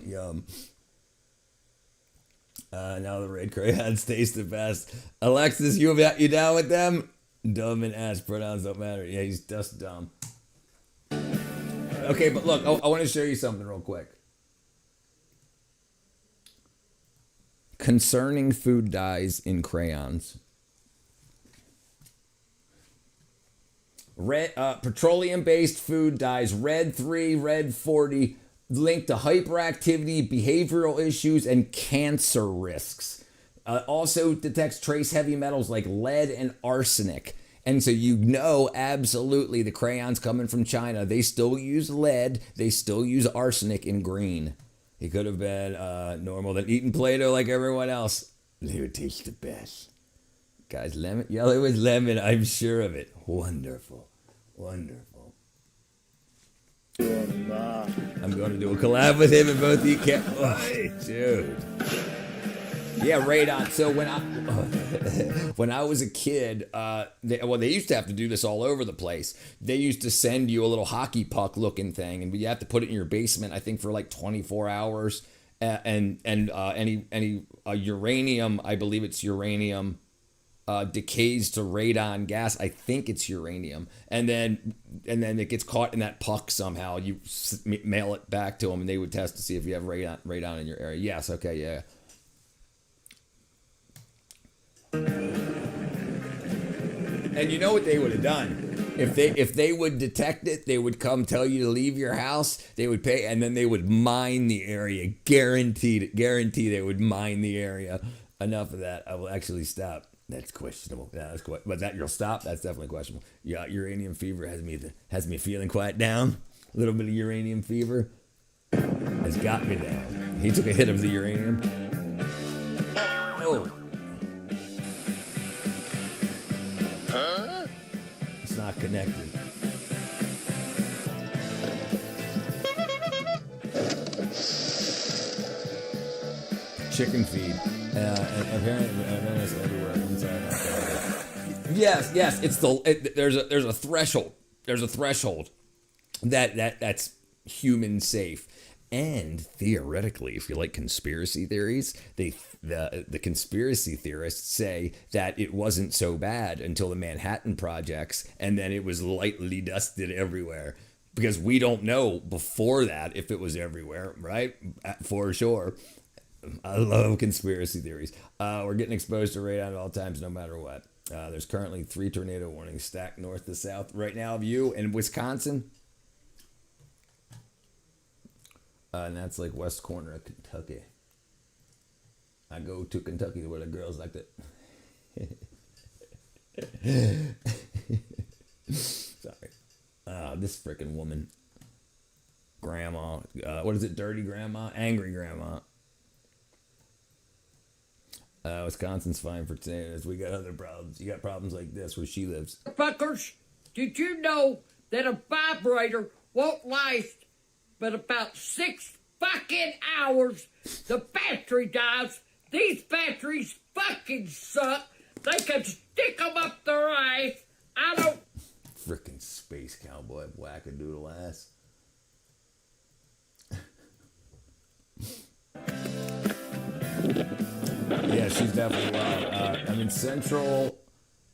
Yum. Now the red crayons taste the best. Alexis, you down with them? Dumb and ass pronouns don't matter. Yeah, he's just dumb. Okay, but look, I want to show you something real quick. Concerning food dyes in crayons. Petroleum-based food dyes, red 3, red 40, linked to hyperactivity, behavioral issues, and cancer risks. Also detects trace heavy metals like lead and arsenic. And so absolutely the crayons coming from China, they still use lead, they still use arsenic in green. He could have been normal than eating Play-Doh like everyone else. They would taste the best. Guys, yellow is lemon, I'm sure of it. Wonderful. Wonderful. I'm going to do a collab with him and both eat dude. Yeah, radon. So when I was a kid, they used to have to do this all over the place. They used to send you a little hockey puck looking thing, and you have to put it in your basement, I think, for like 24 hours. And any uranium, I believe it's uranium, decays to radon gas. I think it's uranium, and then it gets caught in that puck somehow. You mail it back to them, and they would test to see if you have radon in your area. Yes, okay, yeah. And you know what they would have done? If they would detect it, they would come tell you to leave your house. They would pay, and then they would mine the area. Guaranteed they would mine the area. Enough of that. I will actually stop. That's questionable. Yeah, but that you'll stop. That's definitely questionable. Yeah, uranium fever has me feeling quite down. A little bit of uranium fever has got me down. He took a hit of the uranium. Oh. It's not connected. Chicken feed. And apparently it's everywhere inside. Yes. It's there's a threshold. There's a threshold that's human safe. And theoretically, if you like conspiracy theories, the conspiracy theorists say that it wasn't so bad until the Manhattan Projects, and then it was lightly dusted everywhere. Because we don't know before that if it was everywhere, right? For sure. I love conspiracy theories. We're getting exposed to radon at all times, no matter what. There's currently 3 tornado warnings stacked north to south right now of you in Wisconsin. And that's like west corner of Kentucky. I go to Kentucky where the girls like that. Sorry. This freaking woman. Grandma. What is it? Dirty grandma? Angry grandma. Wisconsin's fine for potatoes. We got other problems. You got problems like this where she lives. Fuckers, did you know that a vibrator won't last but about 6 fucking hours? The battery dies. These batteries fucking suck. They can stick them up their ass. I don't... Frickin' space cowboy wackadoodle ass. Yeah, she's definitely wild. I'm in central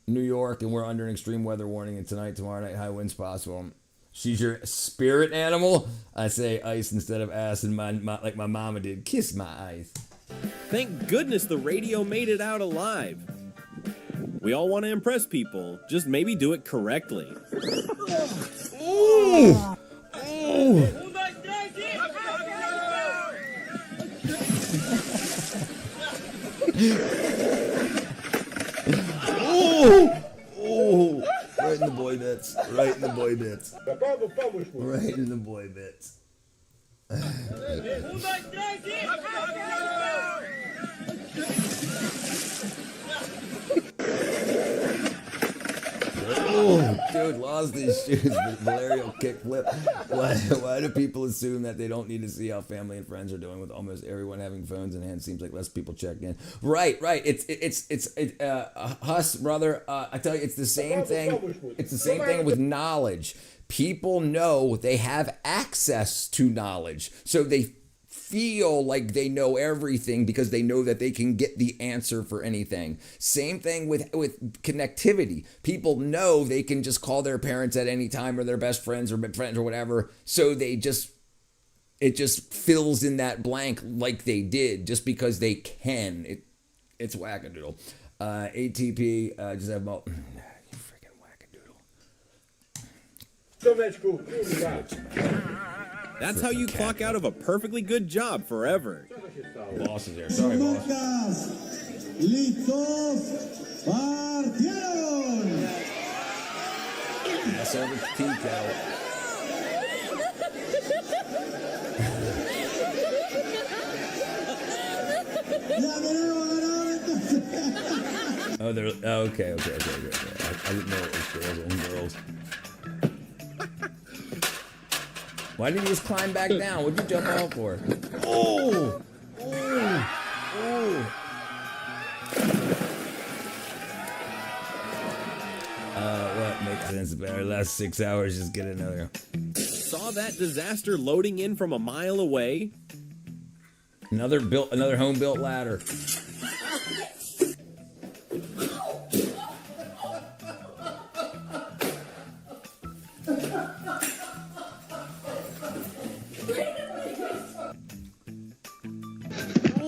New York, and we're under an extreme weather warning, and tonight, tomorrow night, high winds possible. She's your spirit animal? I say ice instead of ass, and like my mama did. Kiss my ice. Thank goodness the radio made it out alive. We all want to impress people, just maybe do it correctly. Ooh! Ooh! Oh! Right in the boy bits. Right in the boy bits. Right in the boy bits. Oh, dude, lost his shoes. Malarial kickflip. Why do people assume that they don't need to see how family and friends are doing with almost everyone having phones in hand? Seems like less people check in. Right. It's Huss, brother. I tell you, it's the same thing. It's the same thing with knowledge. People know they have access to knowledge, so they feel like they know everything because they know that they can get the answer for anything. Same thing with connectivity. People know they can just call their parents at any time or their best friends or whatever. So it just fills in that blank like they did just because they can. It's wackadoodle. ATP, just have you freaking wackadoodle. That's how you clock out of a perfectly good job forever. Boss is there. Sorry, boss. I serve a tea kettle. Oh, they're okay. I didn't know it was girls and girls. Why didn't you just climb back down? What'd you jump out for? Oh! What makes sense about our last 6 hours? Just get another. Saw that disaster loading in from a mile away? Another home built ladder.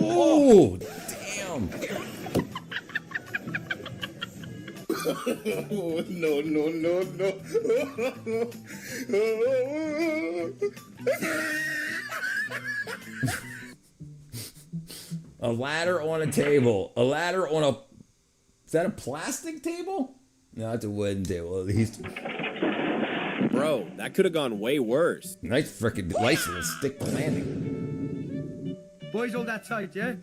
Oh, damn. A ladder on a table. A ladder on a... Is that a plastic table? No, it's a wooden table at least. Bro, that could have gone way worse. Nice freaking license stick landing. Boys, all that tight, yeah?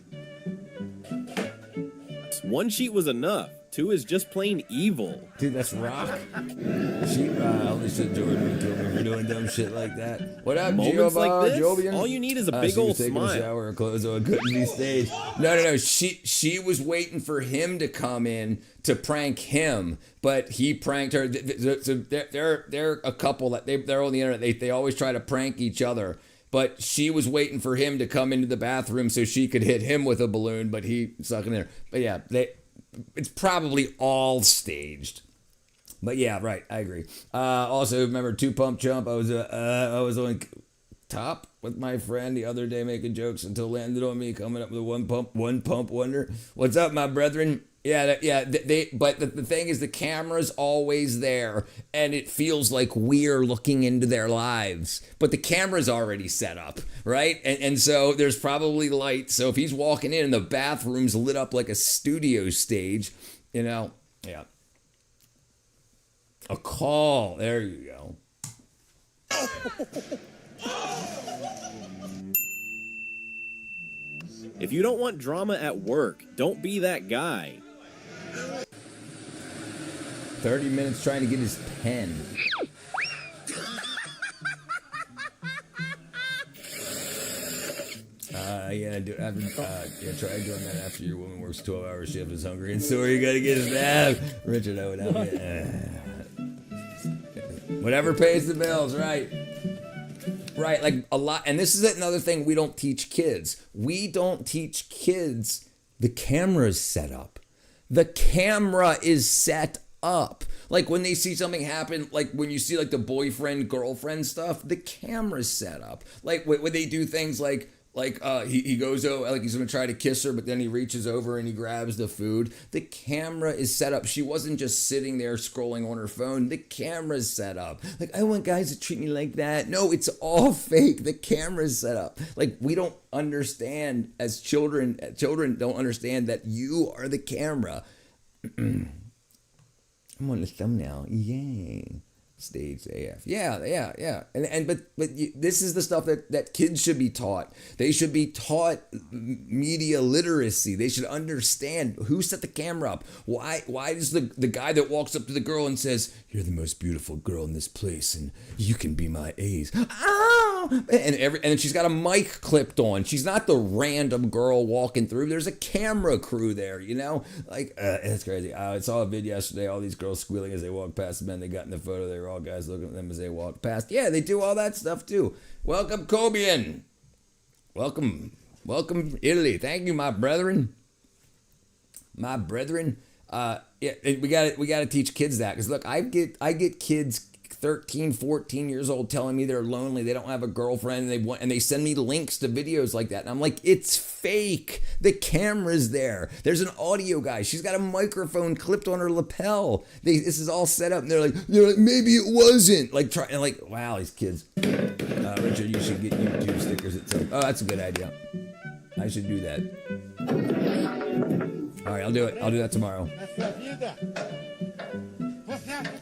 One sheet was enough. Two is just plain evil. Dude, that's rock. Holy shit, Jordan would kill me for doing dumb shit like that. What up, Moments like this, Jovian? all you need is a big She old was taking smile. a shower, her clothes on, couldn't be staged. No. She was waiting for him to come in to prank him, but he pranked her. So they're a couple that they're on the internet. They always try to prank each other. But she was waiting for him to come into the bathroom so she could hit him with a balloon, but he stuck in there. But yeah, it's probably all staged. But yeah, right, I agree. Also, remember 2 Pump Chump? I was on top with my friend the other day making jokes until it landed on me coming up with a one pump wonder. What's up, my brethren? But the thing is, the camera's always there, and it feels like we're looking into their lives. But the camera's already set up, right? And so there's probably light. So if he's walking in and the bathroom's lit up like a studio stage, yeah. A call. There you go. If you don't want drama at work, don't be that guy. 30 minutes trying to get his pen. Try doing that after your woman works 12-hour shift, is hungry and sore. You gotta get his nap. Richard, I would help you. Whatever pays the bills, right? Right, like a lot. And this is another thing we don't teach kids. We don't teach kids the camera's set up. The camera is set up. Like when they see something happen, like when you see like the boyfriend, girlfriend stuff, the camera's set up. Like when they do things like he goes over, like he's gonna try to kiss her, but then he reaches over and he grabs the food. The camera is set up. She wasn't just sitting there scrolling on her phone. The camera's set up. Like, I want guys to treat me like that. No, it's all fake. The camera's set up. Like, we don't understand as children. Children don't understand that you are the camera. I'm on the thumbnail. Yay. Stage AF. Yeah. But this is the stuff that kids should be taught. They should be taught media literacy. They should understand who set the camera up. Why does the guy that walks up to the girl and says, "You're the most beautiful girl in this place and you can be my ace." And she's got a mic clipped on. She's not the random girl walking through. There's a camera crew there, it's crazy. I saw a video yesterday, all these girls squealing as they walk past the men they got in the photo. They were all guys looking at them as they walk past. Yeah, they do all that stuff too. Welcome, Cobian. Welcome, Italy. Thank you, my brethren. We got to teach kids that, because look, I get kids 13, 14 years old telling me they're lonely, they don't have a girlfriend, and they send me links to videos like that. And I'm like, it's fake. The camera's there. There's an audio guy. She's got a microphone clipped on her lapel. This is all set up. And they're like, maybe it wasn't. Wow, these kids. Richard, you should get YouTube stickers at some. Oh, that's a good idea. I should do that. All right, I'll do it. I'll do that tomorrow.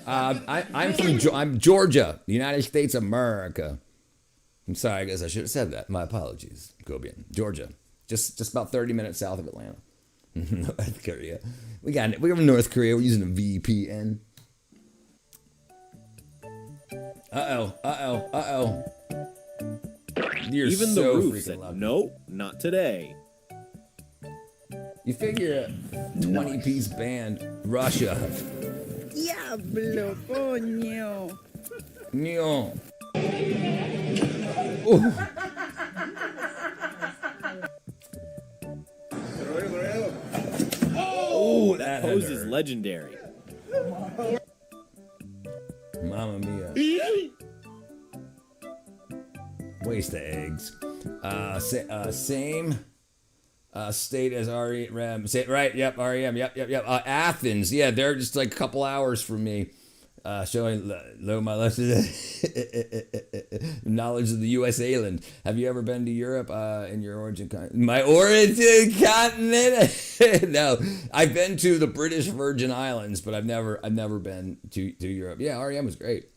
I'm Georgia, the United States of America. I'm sorry, I guess I should have said that. My apologies, Gobian. Georgia, just about 30 minutes south of Atlanta. North Korea. We have North Korea. We're using a VPN. Uh-oh. You're Even so the roof freaking said, loud. nope, not today. You figure a 20-piece band, Russia. Diablo, coño. Neo. Oh, that Pose had to is hurt. legendary. Mamma mia. Waste of eggs. Same state as REM. Right, yep, REM, yep. Athens, yeah, they're just like a couple hours from me. Showing low my knowledge of the U.S. island. Have you ever been to Europe in your origin continent? My origin continent? No, I've been to the British Virgin Islands, but I've never been to Europe. Yeah, REM was great.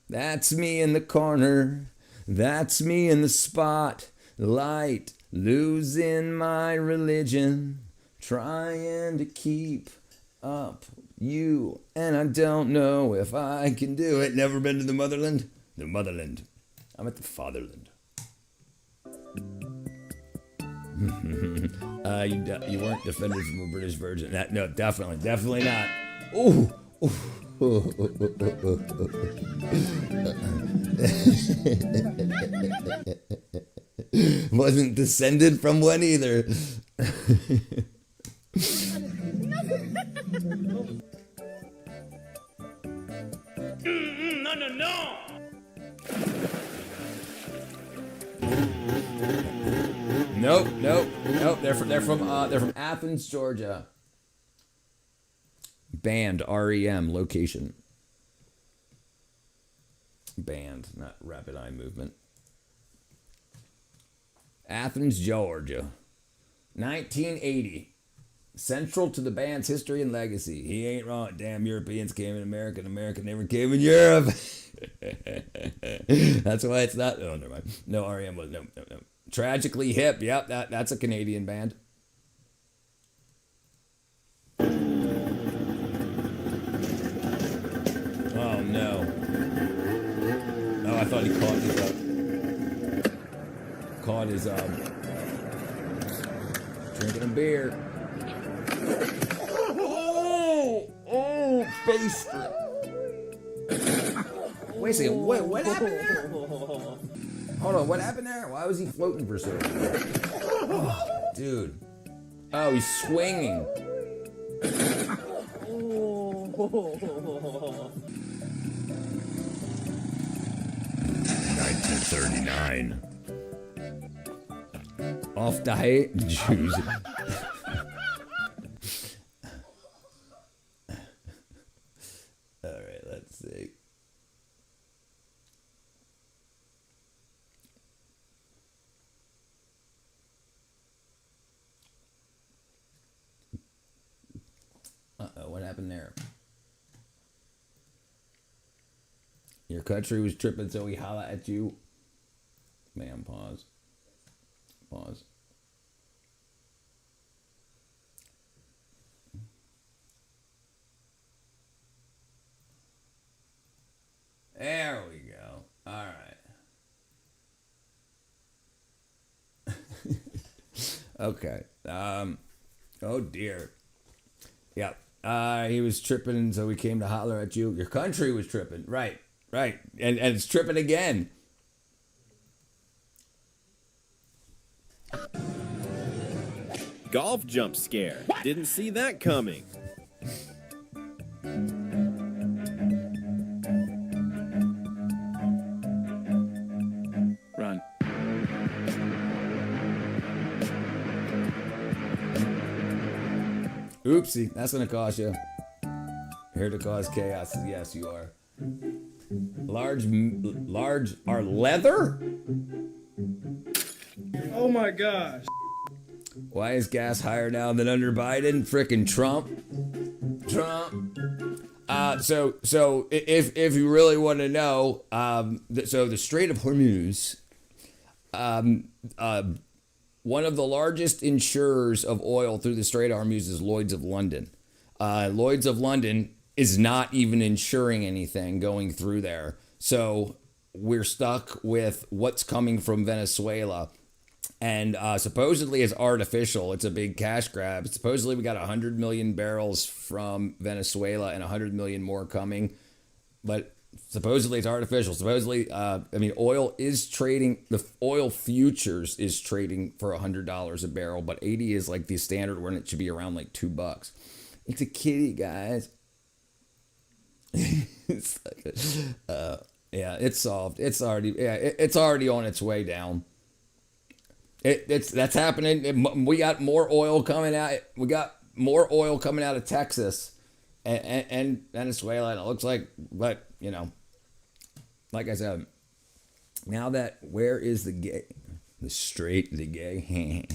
That's me in the corner. That's me in the spotlight, losing my religion, trying to keep up you, and I don't know if I can do it. Never been to the motherland? The motherland. I'm at the fatherland. You weren't defended from a British Virgin. No, definitely not. Ooh. Wasn't descended from one either. No. Nope. They're from Athens, Georgia. Band, REM, location. Band, not rapid eye movement. Athens, Georgia. 1980. Central to the band's history and legacy. He ain't wrong. Damn Europeans came in America, and America never came in Europe. That's why it's not. Oh, never mind. No, REM was no. Tragically Hip. Yep, that's a Canadian band. Oh no. Oh, I thought he caught his drinking a beer. Oh, face strip. Wait a second, what happened there? Hold on, what happened there? Why was he floating for so long? Oh, dude. Oh, he's swinging. 1939. Off the height, Jews. All right, let's see. Uh-oh, what happened there? Your country was tripping, so we holla at you. Man, pause. There we go. All right. Okay. Oh dear. Yeah. He was tripping, so we came to holler at you. Your country was tripping. Right. And it's tripping again. Golf jump scare. Didn't see that coming. Oopsie, that's gonna cost you. Here to cause chaos. Yes, you are. Large are leather? Oh my gosh. Why is gas higher now than under Biden? Frickin' Trump. So if you really want to know, so the Strait of Hormuz, one of the largest insurers of oil through the Strait of Hormuz is Lloyd's of London. Lloyd's of London is not even insuring anything going through there. So we're stuck with what's coming from Venezuela. And supposedly it's artificial. It's a big cash grab. Supposedly we got 100 million barrels from Venezuela and 100 million more coming. But supposedly it's artificial. Supposedly, oil is trading. The oil futures is trading for $100 a barrel, but 80 is like the standard when it should be around like $2. It's a kitty, guys. It's solved. It's already on its way down. That's happening. We got more oil coming out. We got more oil coming out of Texas and Venezuela. And it looks like, but you know, like I said, now that where is the gay, the straight, the gay?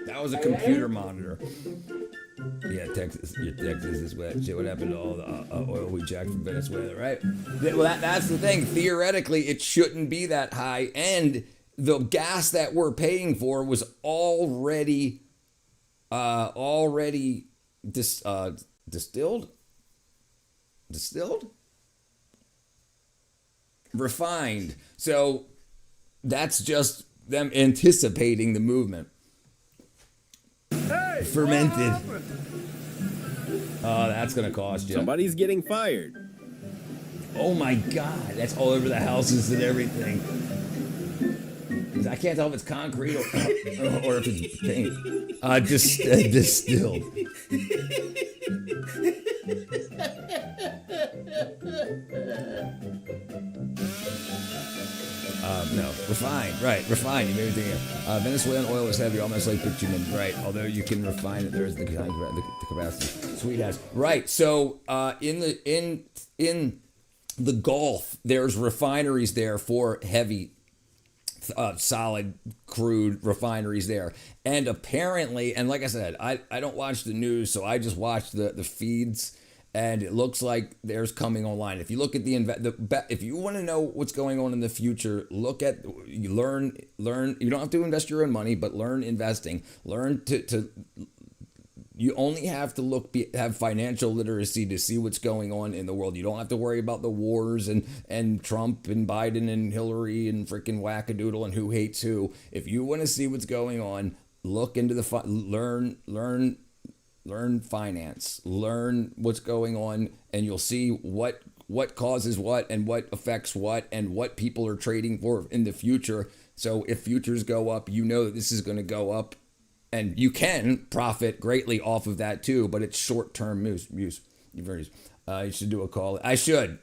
That was a computer monitor. Yeah, Texas is wet. Shit, what happened to all the oil we jacked from Venezuela, right? Well, that's the thing. Theoretically, it shouldn't be that high. And the gas that we're paying for was already distilled? Refined. So that's just them anticipating the movement. Hey, fermented. Oh, that's gonna cost you. Somebody's getting fired. Oh my God, that's all over the houses and everything. I can't tell if it's concrete or if it's paint. Distilled. No, refined, right, refined. You made me think of Venezuelan oil is heavy, almost like bitumen, right? Although you can refine it, there's the capacity. Sweet ass, right? So in the Gulf, there's refineries there for heavy, solid crude refineries there, and apparently, and like I said, I don't watch the news, so I just watch the feeds. And it looks like there's coming online. If you look at if you want to know what's going on in the future, learn. You don't have to invest your own money, but learn investing. Learn to. You only have to have financial literacy to see what's going on in the world. You don't have to worry about the wars and Trump and Biden and Hillary and freaking wackadoodle and who hates who. If you want to see what's going on, look into learn finance, learn what's going on, and you'll see what causes what and what affects what and what people are trading for in the future. So if futures go up, you know that this is going to go up, and you can profit greatly off of that too, but it's short-term use. You should do a call. I should.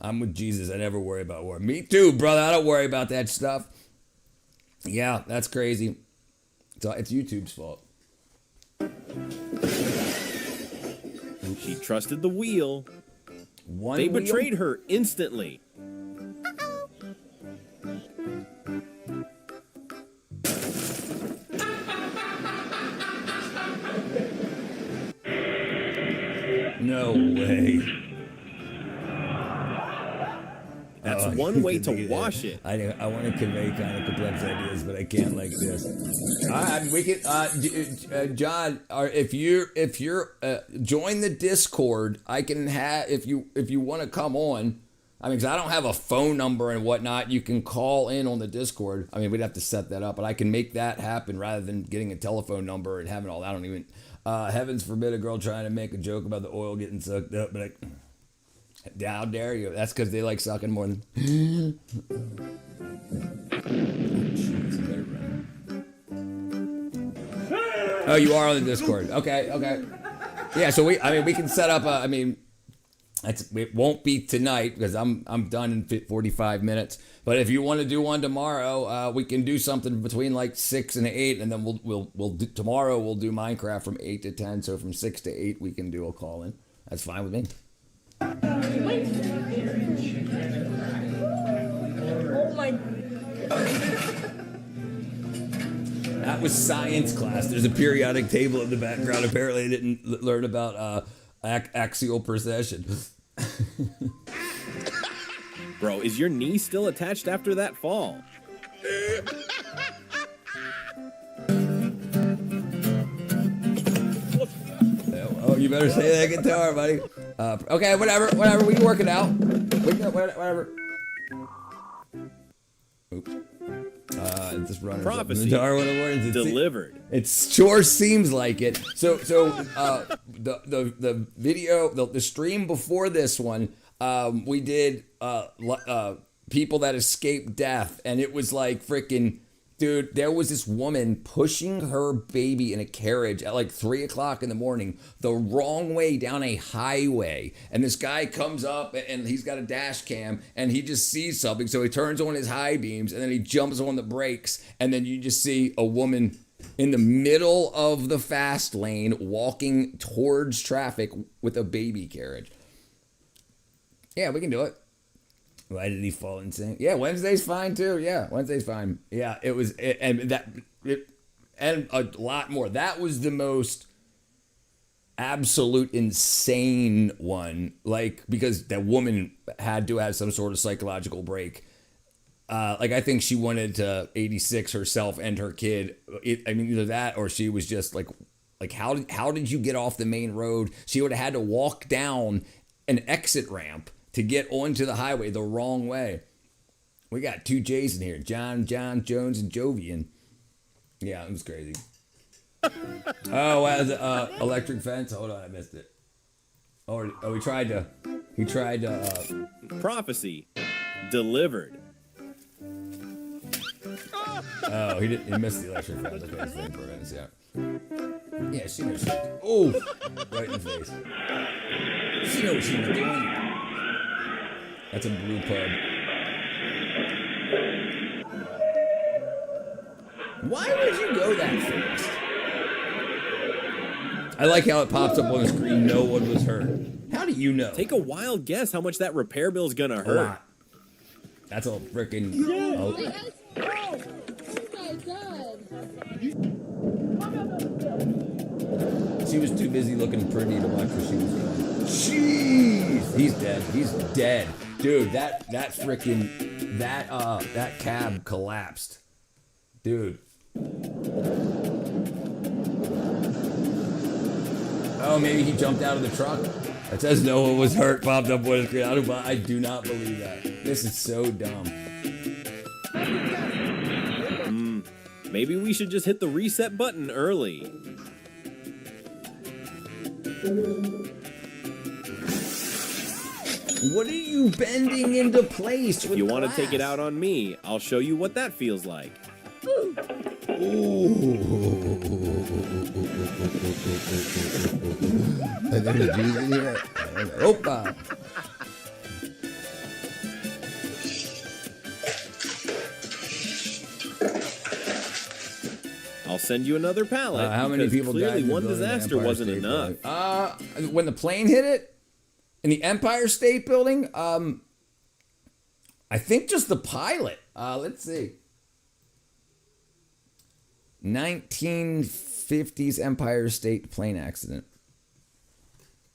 I'm with Jesus. I never worry about war. Me too, brother. I don't worry about that stuff. Yeah, that's crazy. So it's YouTube's fault. She trusted the wheel. They Wheel? betrayed her instantly. No way. That's one way to wash it. I want to convey kind of complex ideas, but I can't like this. We can, John. If you're join the Discord, I can have if you want to come on. I mean, because I don't have a phone number and whatnot. You can call in on the Discord. I mean, we'd have to set that up, but I can make that happen rather than getting a telephone number and having all that. I don't even. Heavens forbid a girl trying to make a joke about the oil getting sucked up, but how dare you? That's because they like sucking more than. Oh, you are on the Discord. Okay. Yeah, so we can set up. It won't be tonight because I'm done in 45 minutes. But if you want to do one tomorrow, we can do something between like 6 and 8, and then we'll do, tomorrow we'll do Minecraft from 8 to 10. So from 6 to 8 we can do a call in. That's fine with me. Oh my. That was science class. There's a periodic table in the background. Apparently, I didn't learn about axial precession. Bro, is your knee still attached after that fall? Oh, you better say that guitar, buddy. Okay, whatever. We can work it out. Whatever. Oops. This runner's up in the Prophecy jar, whatever. delivered. It sure seems like it. So the video, the stream before this one, we did people that escaped death, and it was like freaking. Dude, there was this woman pushing her baby in a carriage at like 3 o'clock in the morning the wrong way down a highway. And this guy comes up and he's got a dash cam and he just sees something. So he turns on his high beams and then he jumps on the brakes. And then you just see a woman in the middle of the fast lane walking towards traffic with a baby carriage. Yeah, we can do it. Why did he fall insane? Yeah, Wednesday's fine too. Yeah, Wednesday's fine. Yeah, it was, and a lot more. That was the most absolute insane one. Like, because that woman had to have some sort of psychological break. Like, I think she wanted to 86 herself and her kid. Either that or she was just like how did you get off the main road? She would have had to walk down an exit ramp to get onto the highway the wrong way. We got two J's in here. John, Jones, and Jovian. Yeah, it was crazy. Oh, wow, the electric fence. Hold on, I missed it. Oh, he tried to. Prophecy delivered. Oh, he missed the electric fence. Okay, it's thing prevents, yeah. Yeah, she knows. Oh, right in the face. She knows what she was doing. That's a brew pub. Why would you go that fast? I like how it pops up on the screen. No one was hurt. How do you know? Take a wild guess how much that repair bill's gonna A hurt. lot. That's a freaking. Oh. She was too busy looking pretty to watch where she was going. Jeez, he's dead. He's dead, dude. That freaking that cab collapsed, dude. Oh, maybe he jumped out of the truck. It says no one was hurt. Popped up on his screen. I do not believe that. This is so dumb. Maybe we should just hit the reset button early. What are you bending into place? If you want to take it out on me, I'll show you what that feels like. And then the juice in here. Opa. I'll send you another pallet. How many because people died? clearly in the one building of the disaster Empire wasn't State enough. Building? When the plane hit it in the Empire State Building, I think just the pilot. Let's see. 1950s Empire State plane accident.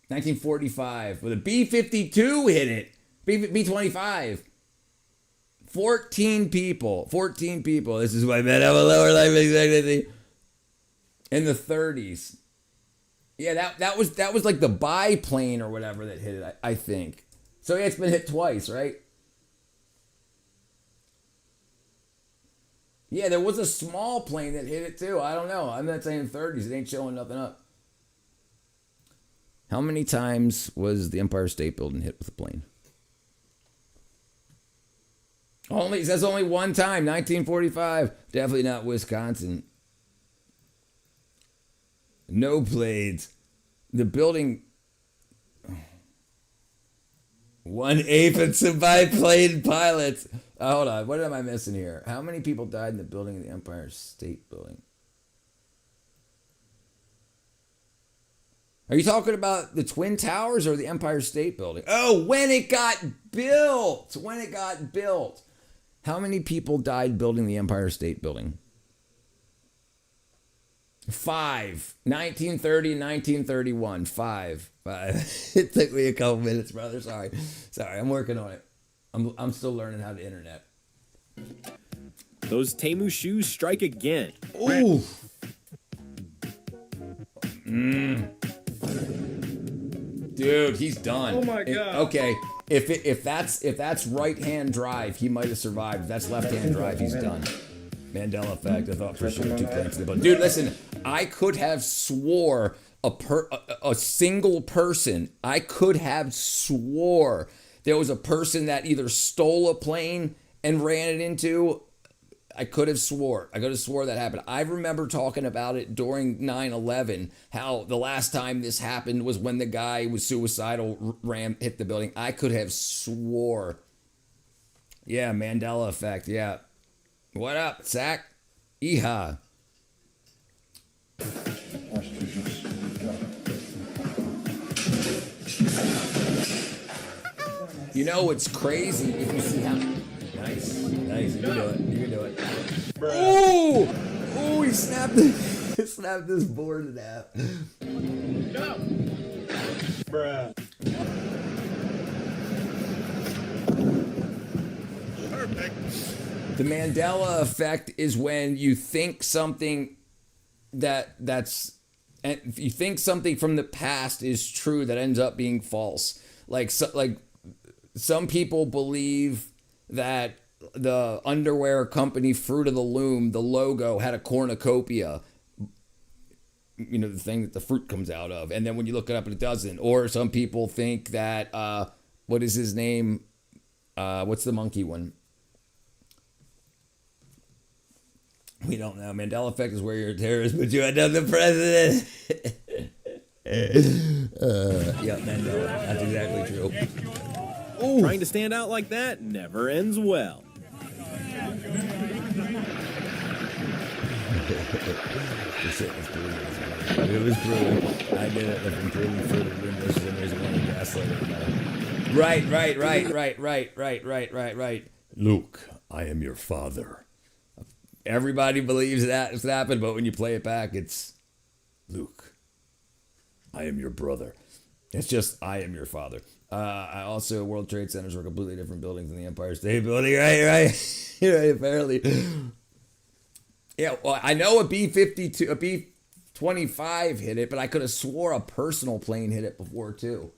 1945, with a B-52 hit it. B-25. 14 people. This is why men have a lower life expectancy. In the 30s. Yeah, that was like the biplane or whatever that hit it, I think. So yeah, it's been hit twice, right? Yeah, there was a small plane that hit it too. I don't know. I'm not saying 30s. It ain't showing nothing up. How many times was the Empire State Building hit with a plane? It says only one time, 1945. Definitely not Wisconsin. No planes. The building. 1/8 of survived plane pilots. Hold on. What am I missing here? How many people died in the building of the Empire State Building? Are you talking about the Twin Towers or the Empire State Building? Oh, when it got built. When it got built. How many people died building the Empire State Building? 5. 1930, 1931. 5. It took me a couple minutes, brother. Sorry. I'm working on it. I'm still learning how to internet. Those Temu shoes strike again. Ooh. Dude, he's done. Oh my God. Okay. If that's right hand drive, he might have survived. If that's left hand drive, he's done. Mandela effect. I thought for sure 2 planes. But dude, listen, I could have swore a single person. I could have swore there was a person that either stole a plane and ran it into. I could have swore that happened. I remember talking about it during 9/11, how the last time this happened was when the guy was suicidal, hit the building. I could have swore. Yeah, Mandela effect, yeah. What up, Zach? Yeehaw. You know, it's crazy if you see how... Nice. You can do it. Oh, he snapped this board in half. Bruh. The Mandela effect is when you think something that's and if you think something from the past is true that ends up being false. Like some people believe that the underwear company Fruit of the Loom, the logo had a cornucopia, you know, the thing that the fruit comes out of, and then when you look it up it doesn't. Or some people think that what is his name, what's the monkey one? We don't know. Mandela effect is where you're a terrorist, but you had done the president. Yeah, Mandela. That's exactly true. Ooh. Trying to stand out like that never ends well. It was brutal. I did it from improving food and windows and there's one gaslight. Right. Luke, I am your father. Everybody believes that it's happened, but when you play it back, it's Luke, I am your brother. It's just, I am your father. I also, World Trade Centers were completely different buildings than the Empire State Building. Right. Right, apparently. Yeah, well, I know a B-52, a B-25 hit it, but I could have swore a personal plane hit it before, too.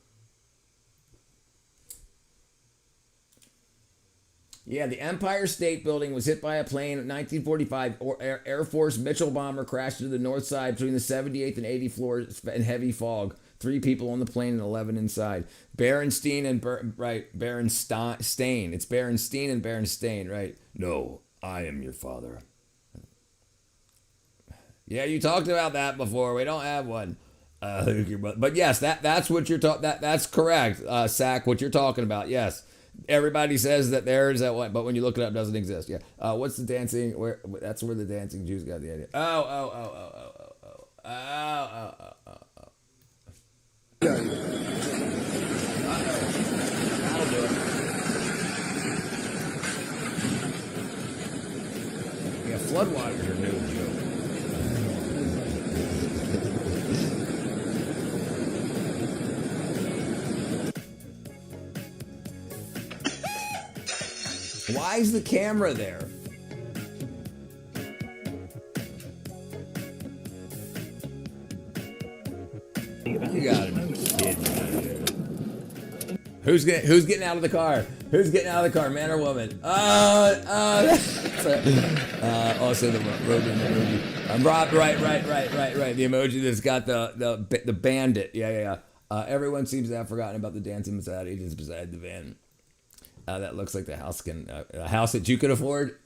Yeah, the Empire State Building was hit by a plane in 1945. Air Force Mitchell bomber crashed to the north side between the 78th and 80th floors in heavy fog. 3 people on the plane and 11 inside. Berenstein and Berenstain. It's Berenstein and Berenstain, right? No, I am your father. Yeah, you talked about that before. We don't have one. But yes, that's what you're talking. That's correct, Sack. What you're talking about? Yes. Everybody says that there's that one, but when you look it up, it doesn't exist. Yeah. What's the dancing? That's where the dancing Jews got the idea. Oh. That'll do it. Yeah, floodwaters are no joke. Why is the camera there? You gotta be kidding me. Who's getting out of the car? Who's getting out of the car, man or woman? Also the Rogan emoji. Right. The emoji that's got the bandit. Yeah. Everyone seems to have forgotten about the dancing Mossad agents beside the van. That looks like the house a house that you could afford.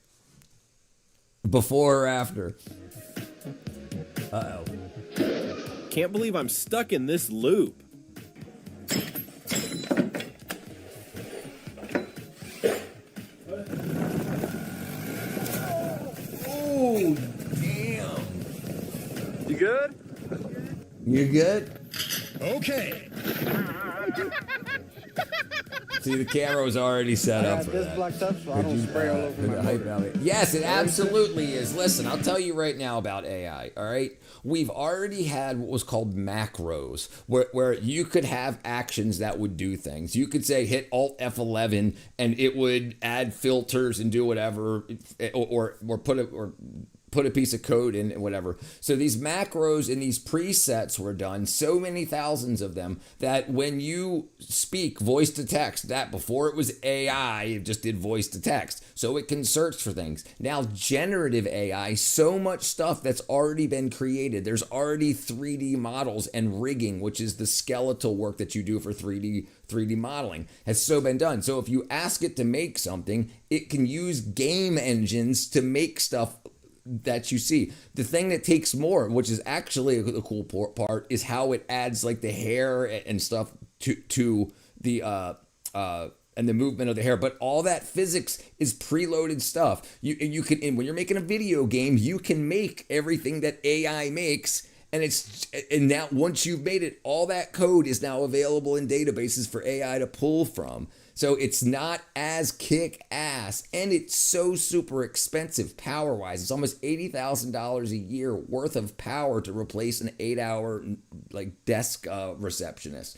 Before or after? Uh-oh. Can't believe I'm stuck in this loop. You good? Okay. See, the camera was already set up for that. blocked up so I don't spray all over my Hype Valley. Yes, it absolutely is. Listen, I'll tell you right now about AI, all right? We've already had what was called macros, where you could have actions that would do things. You could say hit Alt F11 and it would add filters and do whatever, or put a piece of code in and whatever. So these macros and these presets were done, so many thousands of them, that when you speak voice to text, that before it was AI, it just did voice to text. So it can search for things. Now generative AI, so much stuff that's already been created. There's already 3D models and rigging, which is the skeletal work that you do for 3D modeling, has so been done. So if you ask it to make something, it can use game engines to make stuff that you see. The thing that takes more, which is actually the cool part, is how it adds like the hair and stuff to the and the movement of the hair. But all that physics is preloaded stuff. You can, and when you're making a video game, you can make everything that AI makes. And now once you've made it, all that code is now available in databases for AI to pull from. So it's not as kick ass, and it's so super expensive power wise. It's almost $80,000 a year worth of power to replace an 8-hour like desk receptionist.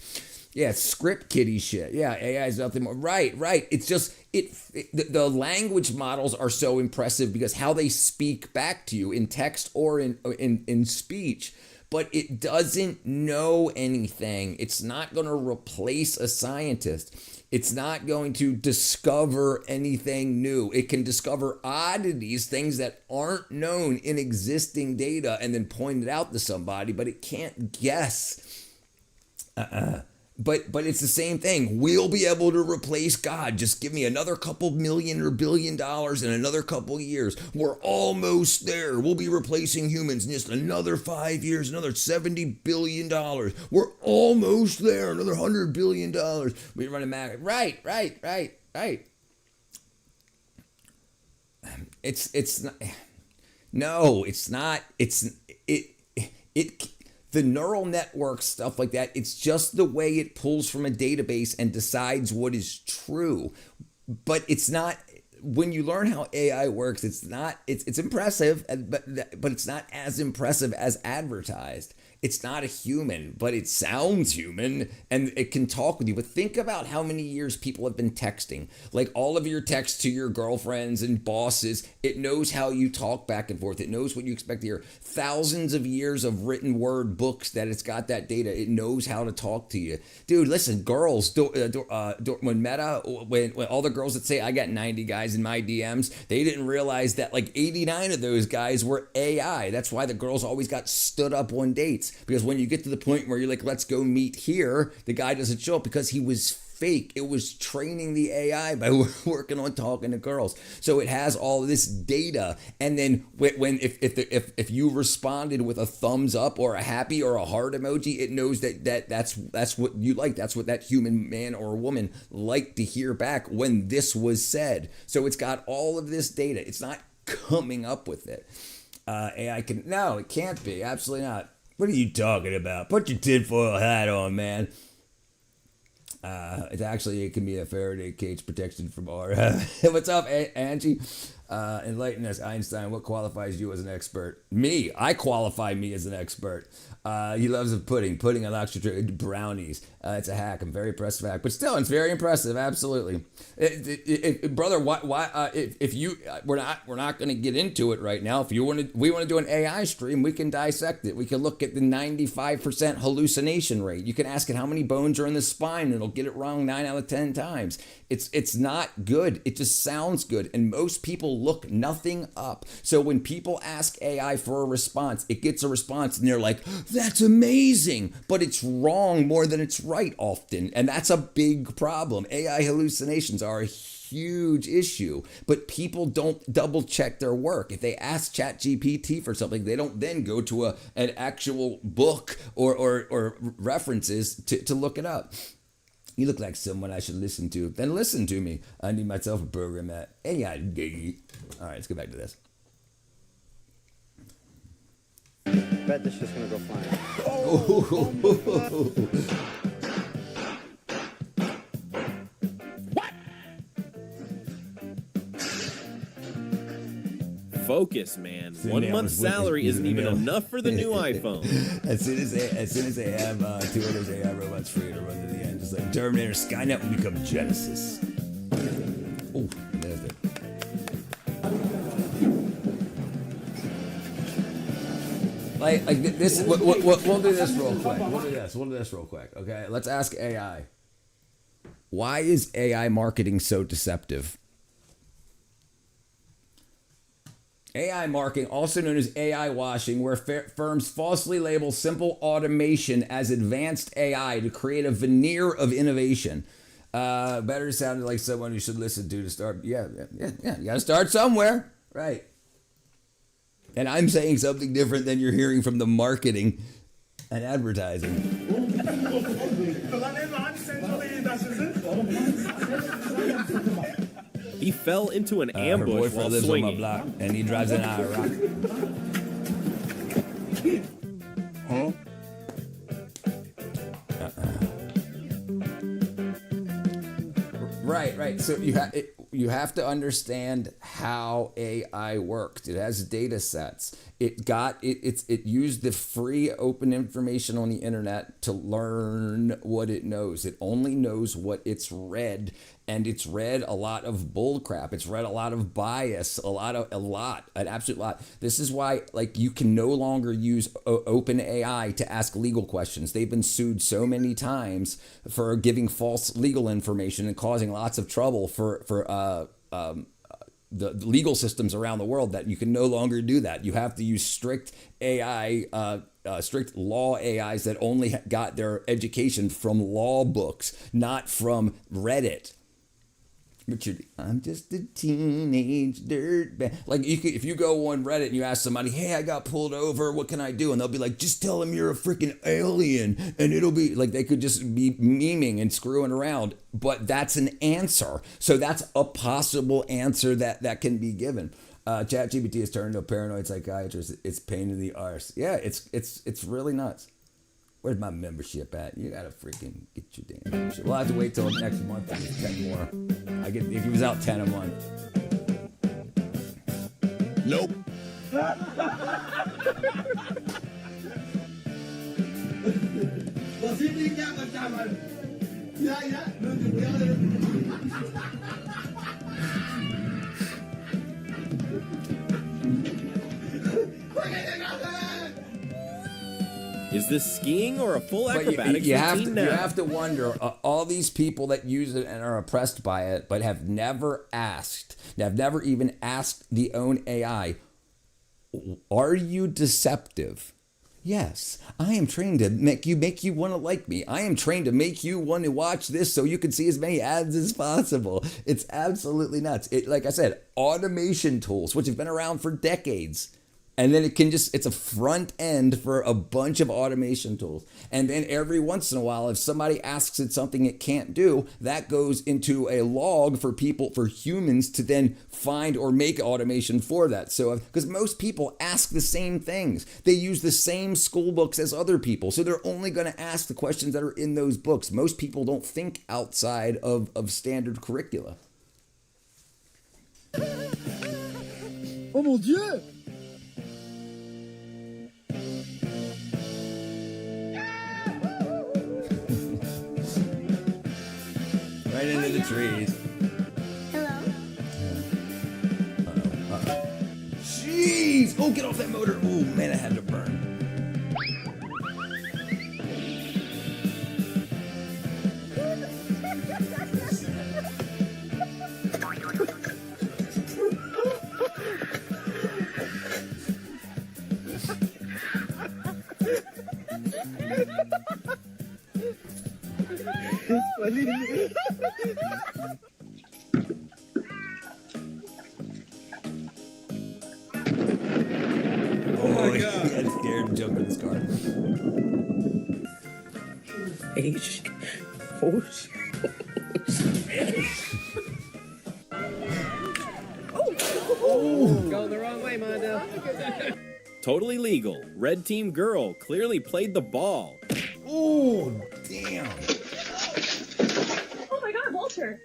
Yeah, it's script kiddie shit. Yeah, AI is nothing more. Right. It's just the language models are so impressive because how they speak back to you in text or in speech. But it doesn't know anything. It's not going to replace a scientist. It's not going to discover anything new. It can discover oddities, things that aren't known in existing data, and then point it out to somebody, but it can't guess. But it's the same thing. We'll be able to replace God. Just give me another couple million or $1 billion in another couple years. We're almost there. We'll be replacing humans in just another 5 years, another $70 billion. We're almost there. Another $100 billion. We run a mag. Right. It's not. No, it's not. The neural network stuff like that, it's just the way it pulls from a database and decides what is true. But it's not, when you learn how AI works, it's impressive, but it's not as impressive as advertised. It's not a human, but it sounds human and it can talk with you. But think about how many years people have been texting. Like all of your texts to your girlfriends and bosses, it knows how you talk back and forth. It knows what you expect to hear. Thousands of years of written word books that it's got that data. It knows how to talk to you. Dude, listen, girls, when all the girls that say I got 90 guys in my DMs, they didn't realize that like 89 of those guys were AI. That's why the girls always got stood up on dates. Because when you get to the point where you're like, let's go meet here, the guy doesn't show up because he was fake. It was training the AI by working on talking to girls. So it has all this data. And then if you responded with a thumbs up or a happy or a heart emoji, it knows that's what you like. That's what that human man or woman liked to hear back when this was said. So it's got all of this data. It's not coming up with it. AI can, no, it can't be. Absolutely not. What are you talking about? Put your tinfoil hat on, man. It can be a Faraday cage protection from our. What's up, Angie? Enlighten us, Einstein. What qualifies you as an expert? Me. I qualify me as an expert. He loves pudding. Pudding allows you to brownies. It's a hack. I'm very impressed with hack, but still, it's very impressive. Absolutely, brother. We're not going to get into it right now. If we want to do an AI stream, we can dissect it. We can look at the 95% hallucination rate. You can ask it how many bones are in the spine, and it'll get it wrong 9 out of 10 times. It's not good. It just sounds good, and most people look nothing up. So when people ask AI for a response, it gets a response, and they're like, "That's amazing," but it's wrong more than it's right often, and that's a big problem. AI hallucinations are a huge issue, but people don't double check their work. If they ask ChatGPT for something, they don't then go to an actual book or references to look it up. You look like someone I should listen to. Then listen to me. I need myself a program that. All right, let's go back to this. Bet this shit's gonna go flying. Focus, man. See, 1 man, I month's was looking- salary isn't even yeah. enough for the new iPhone. As soon as they have 2 of those AI robots free to run to the end, just like Terminator, Skynet will become Genesis. Oh, there's it. Like this. We'll do this real quick. We'll do this real quick. Okay, let's ask AI. Why is AI marketing so deceptive? AI marketing, also known as AI washing, where firms falsely label simple automation as advanced AI to create a veneer of innovation. Better sounded like someone you should listen to start. Yeah. You got to start somewhere, right? And I'm saying something different than you're hearing from the marketing and advertising. He fell into an Her ambush boyfriend while lives on my swinging. block, and he drives an IROC. Huh? Right. So you have to understand how AI works. It has data sets. It used the free open information on the internet to learn what it knows. It only knows what it's read, and it's read a lot of bull crap. It's read a lot of bias, an absolute lot. This is why, like, you can no longer use OpenAI to ask legal questions. They've been sued so many times for giving false legal information and causing lots of trouble for the legal systems around the world, that you can no longer do that. You have to use strict AI, strict law AIs that only got their education from law books, not from Reddit. Richard, I'm just a teenage dirtbag. Like, if you go on Reddit and you ask somebody, hey, I got pulled over, what can I do? And they'll be like, just tell them you're a freaking alien. And it'll be like, they could just be memeing and screwing around. But that's an answer. So that's a possible answer that can be given. ChatGPT has turned into a paranoid psychiatrist. It's pain in the arse. Yeah, it's really nuts. Where's my membership at? You gotta freaking get your damn membership. We'll have to wait till next month to get 10 more. If he was out 10 a month. Nope. Is this skiing or a full But acrobatics you routine now? have to wonder, all these people that use it and are oppressed by it, but have never even asked the own AI, are you deceptive? Yes, I am trained to make you want to like me. I am trained to make you want to watch this so you can see as many ads as possible. It's absolutely nuts. Like I said, automation tools, which have been around for decades. And then it's a front end for a bunch of automation tools. And then every once in a while, if somebody asks it something it can't do, that goes into a log for humans to then find or make automation for that. So, because most people ask the same things, they use the same school books as other people. So they're only going to ask the questions that are in those books. Most people don't think outside of standard curricula. Oh mon Dieu! Right into the trees. Hello. Jeez! Oh, get off that motor! Oh man, I had to burn. Oh my God! I got scared and jumped in his car. Going the wrong way, Mondo. Totally legal. Red team girl clearly played the ball. Oh, damn. Oh my God, Walter.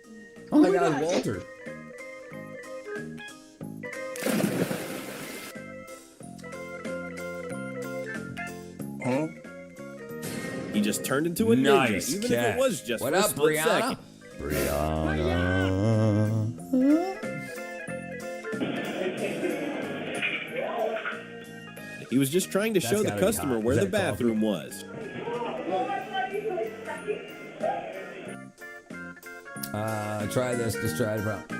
Oh my God, Walter. Huh? He just turned into a Nice ninja, even catch. if it was just What for a up, split Brianna? second. Brianna. He was just trying to That's show the gotta be customer hot. where Is the that coffee? bathroom was. Try this. Just try the prompt.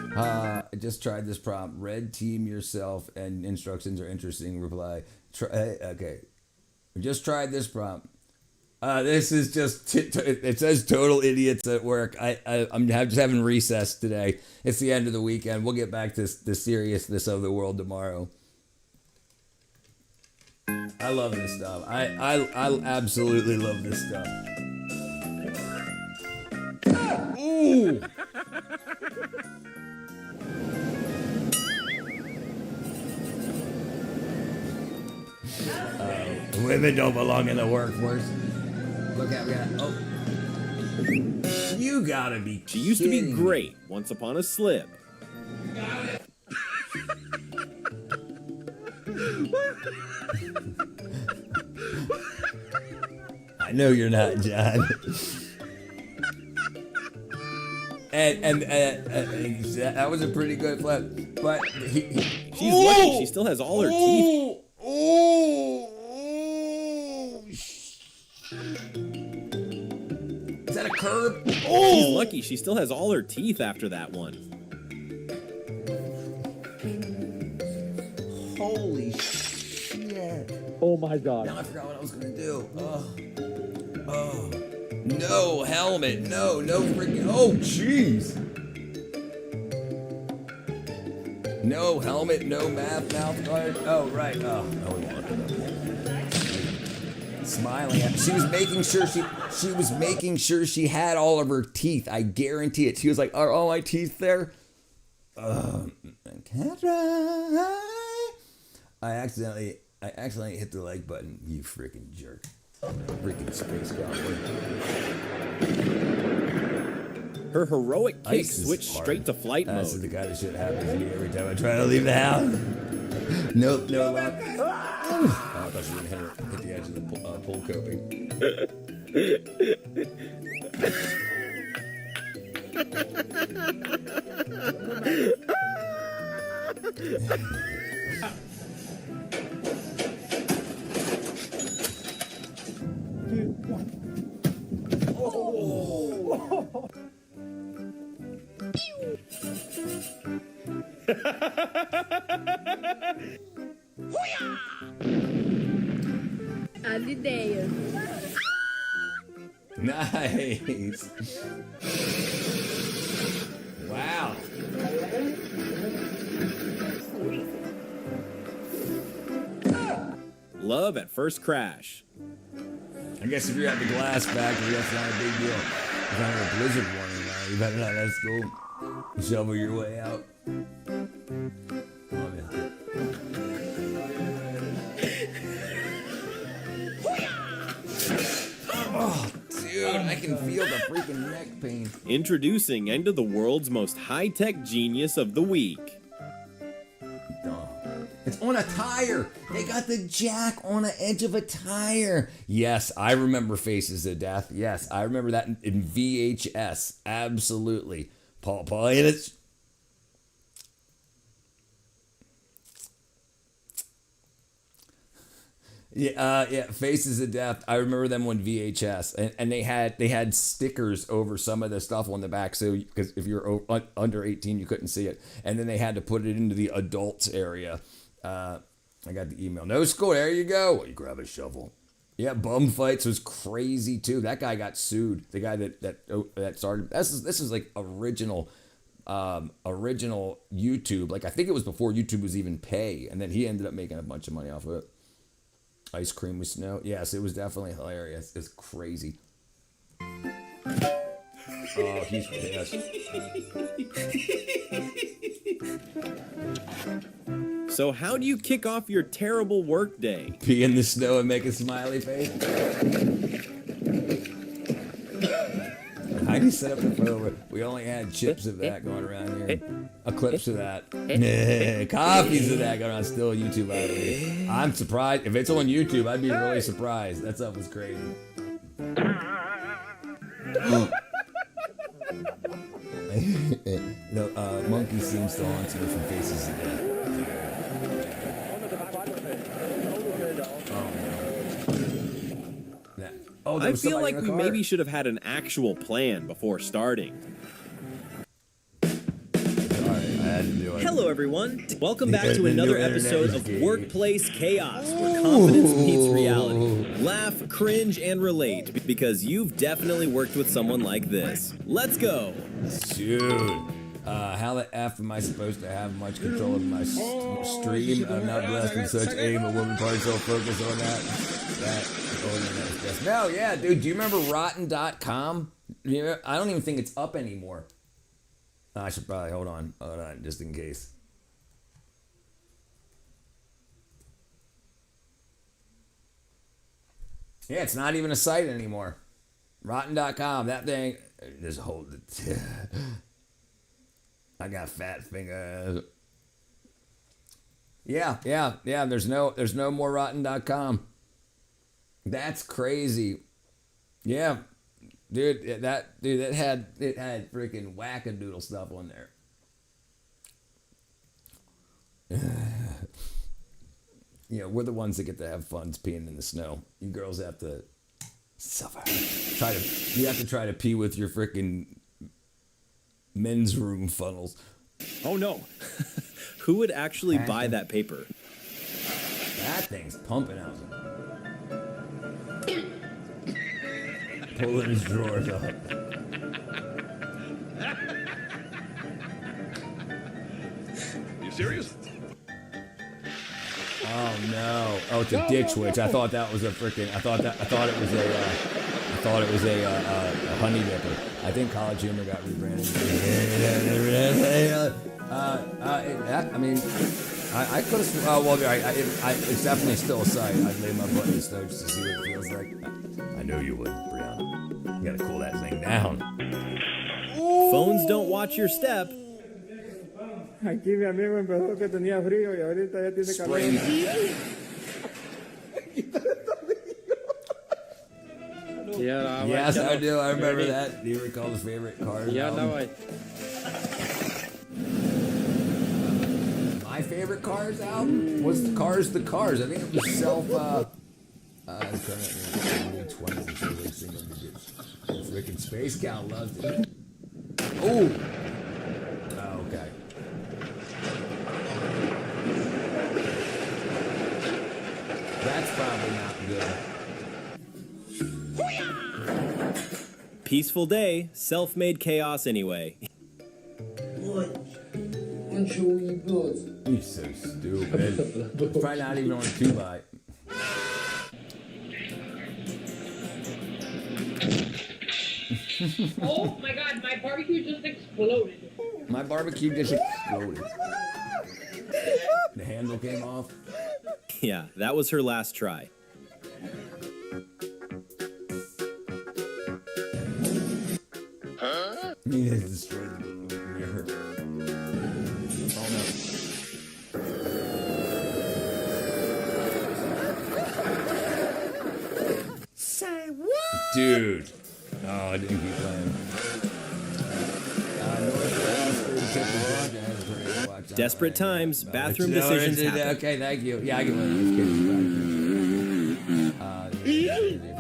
Just tried this prompt. Red team yourself and instructions are interesting. Reply. Okay. Just tried this prompt. This is just. It says total idiots at work. I'm just having recess today. It's the end of the weekend. We'll get back to the seriousness of the world tomorrow. I love this stuff. I absolutely love this stuff. Ooh. Women don't belong in the workforce. Look at that. Oh. You gotta be She used to be kidding me. great once upon a slip. I know you're not, John. and that was a pretty good flip. But She's lucky she still has all her teeth. Is that a curb? She's lucky she still has all her teeth after that one. Holy shit. Oh my God. Now I forgot what I was gonna do. Oh. No helmet. No freaking. Oh, jeez. No helmet. No mouth guard. Oh, right. Oh, no, we won't look it up. Smiling at. She was making sure she was making sure she had all of her teeth. I guarantee it. She was like, "Are all my teeth there?" I accidentally hit the like button. You freaking jerk. Freaking space cowboy. Her heroic kick Ice is switched hard. straight to flight This is mode. the kind of shit that happens to me every time I try to leave the house. Nope, no luck. Oh, I thought you were going to hit the edge of the pool coping. As ideias. Nice. Wow. Love at first crash. I guess if you're at the glass factory, that's not a big deal. If I'm a blizzard warning now, you better not. That's cool. Shovel your way out. Oh, yeah. Oh, dude, I can feel the freaking neck pain. Introducing into the world's most high-tech genius of the week. Oh, it's on a tire. They got the jack on the edge of a tire. Yes, I remember Faces of Death. Yes, I remember that in VHS. Absolutely. Paul, and it's. Yeah, Faces of Death. I remember them on VHS, and they had stickers over some of the stuff on the back, so because if you're under 18, you couldn't see it, and then they had to put it into the adults area. I got the email. No school. There you go. Well, you grab a shovel. Yeah, Bum Fights was crazy too. That guy got sued. The guy that started. This is like original YouTube. Like I think it was before YouTube was even pay, and then he ended up making a bunch of money off of it. Ice cream with snow. Yes, it was definitely hilarious. It's crazy. Oh, he's pissed. So how do you kick off your terrible work day? Pee in the snow and make a smiley face. How do you set up the photo? We only had chips of that going around here. Clips of that. Copies of that going around. Still YouTube, I believe. I'm surprised. If it's on YouTube, I'd be really surprised. That stuff was crazy. No, Monkey seems to haunt you from Faces of Death. Oh, I feel like we maybe should have had an actual plan before starting. Hello, everyone. Welcome back to another episode of Workplace Chaos, where confidence meets reality. Laugh, cringe, and relate, because you've definitely worked with someone like this. Let's go. Dude. How the F am I supposed to have much control of my stream? I'm not blessed with such aim. A woman part, so focus on that. No, yeah, dude. Do you remember Rotten.com? I don't even think it's up anymore. I should probably hold on, just in case. Yeah, it's not even a site anymore. Rotten.com, that thing. Just hold it. I got fat fingers. Yeah. There's no more Rotten.com. That's crazy. Yeah, dude. It had freaking wackadoodle stuff on there. We're the ones that get to have fun peeing in the snow. You girls have to suffer. You have to try to pee with your freaking men's room funnels. Oh no. Who would actually buy that paper? That thing's pumping out. Pulling his drawers up. You serious? Oh no! Oh, it's a ditch witch. I thought that was a freaking. I thought it was a honey dipper. I think College Humor got rebranded. I mean, I could have. It's definitely still a site. I'd lay my butt in the snow just to see what it feels like. I know you would, Brianna. You gotta cool that thing down. Phones don't watch your step. Aquí mi amigo empezó que tenía frío y ahorita ya tiene calor. Yes, I do. I remember that. Do you recall the favorite Cars album? My favorite Cars album was Cars the Cars. I think it was mid-20s, single digits. Freaking Space Cow loved it. Oh, okay. That's probably not good. Peaceful day, self-made chaos anyway. You're so stupid. It's probably not even on a 2x. Oh my god, my barbecue just exploded. My barbecue just exploded. The handle came off. Yeah, that was her last try. Huh? He has destroyed the mirror. Oh no. Say what? Dude. Oh, I didn't keep playing. Desperate times, bathroom decisions happen. Okay, thank you. Yeah, I get one of these kids.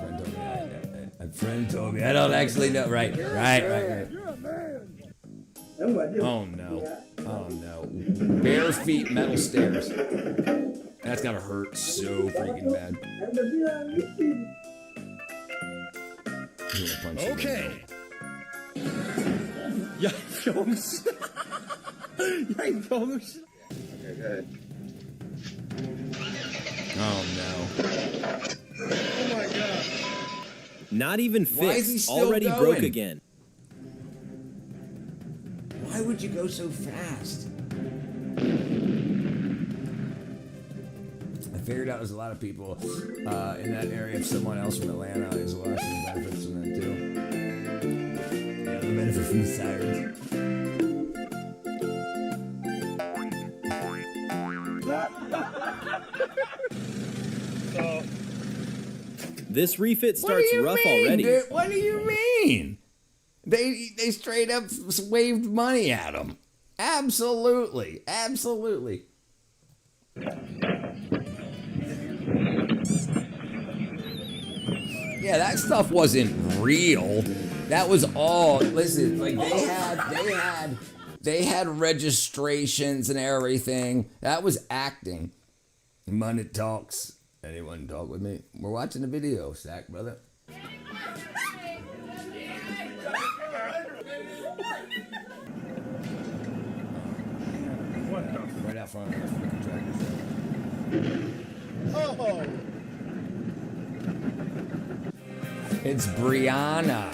A friend told me. I don't actually know. Right. Oh no. Bare feet, metal stairs. That's gotta hurt so freaking bad. Okay. Jungs. Jungs. Okay, go ahead. Oh no. Oh my god. Not even Why is he fixed, still already going? broke again. Why would you go so fast? figured out there's a lot of people in that area. If someone else from Atlanta is watching, benefits from them too. Yeah, the benefit from the sirens. This refit starts rough already. Dude? What do you mean? They straight up waved money at him. Absolutely. Absolutely. Yeah, that stuff wasn't real. That was all. Listen, like they had registrations and everything. That was acting. Money talks. Anyone talk with me? We're watching the video, Stack, brother. Right out front of the freaking tractor. Oh. It's Brianna.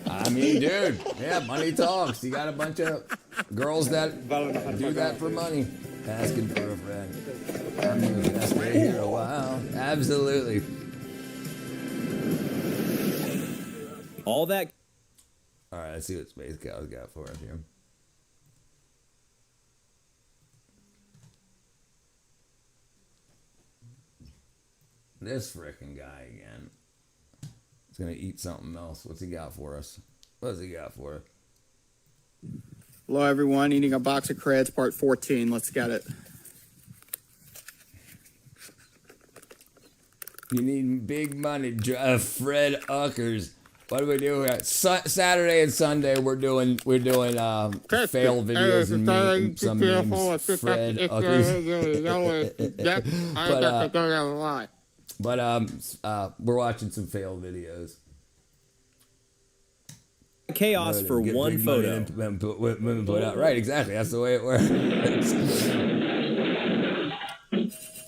I mean, dude, yeah, money talks. You got a bunch of girls that do that for money. Asking for a friend. I mean, can I stay here a while? Absolutely. All that. All right, let's see what Space Cow's got for us here. This frickin' guy again. He's gonna eat something else. What's he got for us? What's he got for us? Hello, everyone. Eating a box of creds, part 14. Let's get it. You need big money, Fred Uckers. What do we do here? Saturday and Sunday we're doing fail videos and some memes. Fred Uckers. But we're watching some fail videos. Chaos for one photo. Put out. Right, exactly. That's the way it works.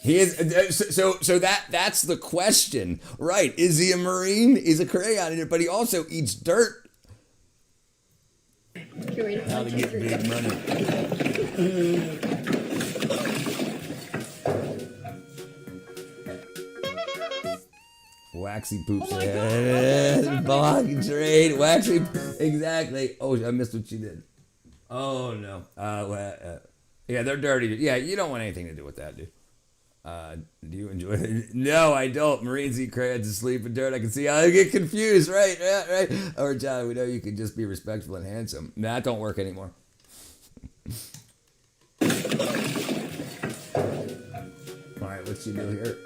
He is so that's the question, right? Is he a Marine? He's a crayon eater, but he also eats dirt. How to get big money. Waxy poops. Block trade. Waxy. Exactly. Oh, I missed what she did. Oh no. Yeah, they're dirty. Yeah, you don't want anything to do with that, dude. Do you enjoy it? No, I don't. Marines eat crayons and sleep in dirt. I can see how they get confused. Right. Or John, we know you can just be respectful and handsome. That don't work anymore. All right, what's she do here?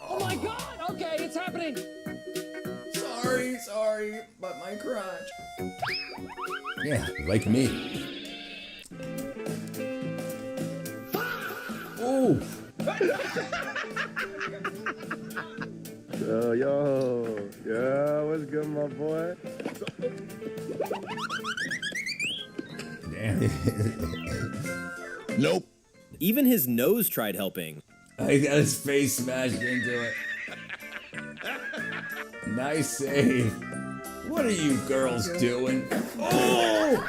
Oh my God! Okay, it's happening. Sorry, but my crotch. Yeah, like me. Ooh. Yo, yeah, what's good, my boy? Damn. Nope. Even his nose tried helping. I got his face smashed into it. Nice save. What are you girls doing? Oh,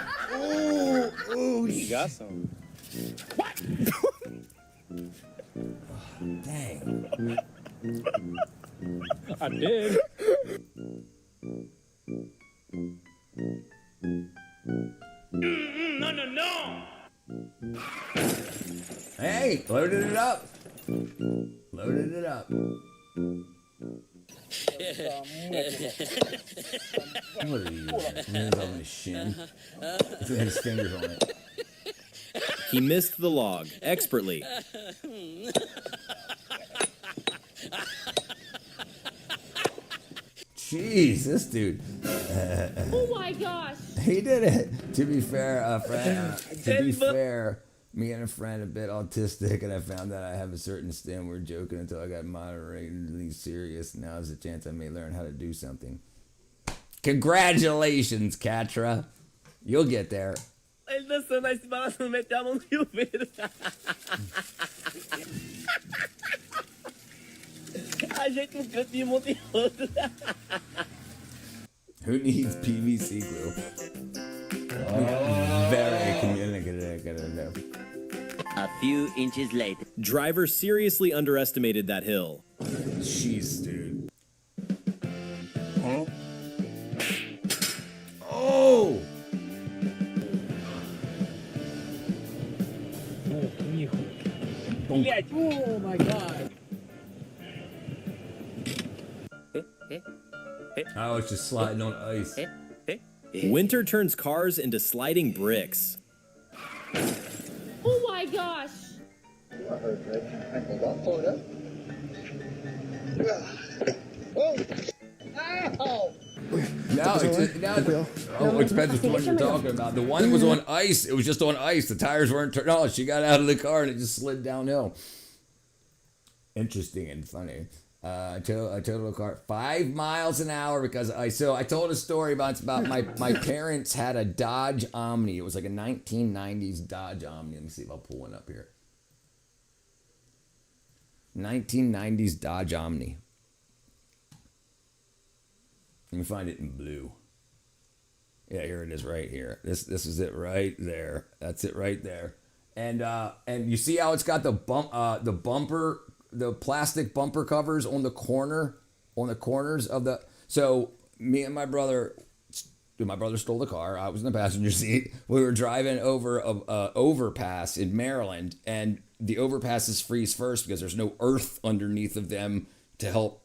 You got some. What? Dang. I did. No. Hey, loaded it up. What are you? Hands on his shin. He had his fingers on it. He missed the log expertly. Jeez, this dude. Oh my gosh. He did it. To be fair, me and a friend a bit autistic, and I found that I have a certain stem. We're joking until I got moderately serious. Now is a chance I may learn how to do something. Congratulations, Katra. You'll get there. Who needs PVC glue? Very A few inches later. Driver seriously underestimated that hill. Jeez, dude. Huh? Oh! Oh my God. I was just sliding on ice. Winter turns cars into sliding bricks. Oh my gosh. No, it depends what you're talking about. The one was on ice. It was just on ice. The tires weren't turned on. She got out of the car and it just slid downhill. Interesting and funny. I totaled a car 5 miles an hour because I told a story about my parents had a Dodge Omni. It was like a 1990s Dodge Omni. Let me see if I'll pull one up here. 1990s Dodge Omni. Let me find it in blue. Yeah, here it is right here. This is it right there. That's it right there. And you see how it's got the bumper, the plastic bumper covers on the corners of the. So me and my brother stole the car. I was in the passenger seat. We were driving over a overpass in Maryland, and the overpasses freeze first because there's no earth underneath of them to help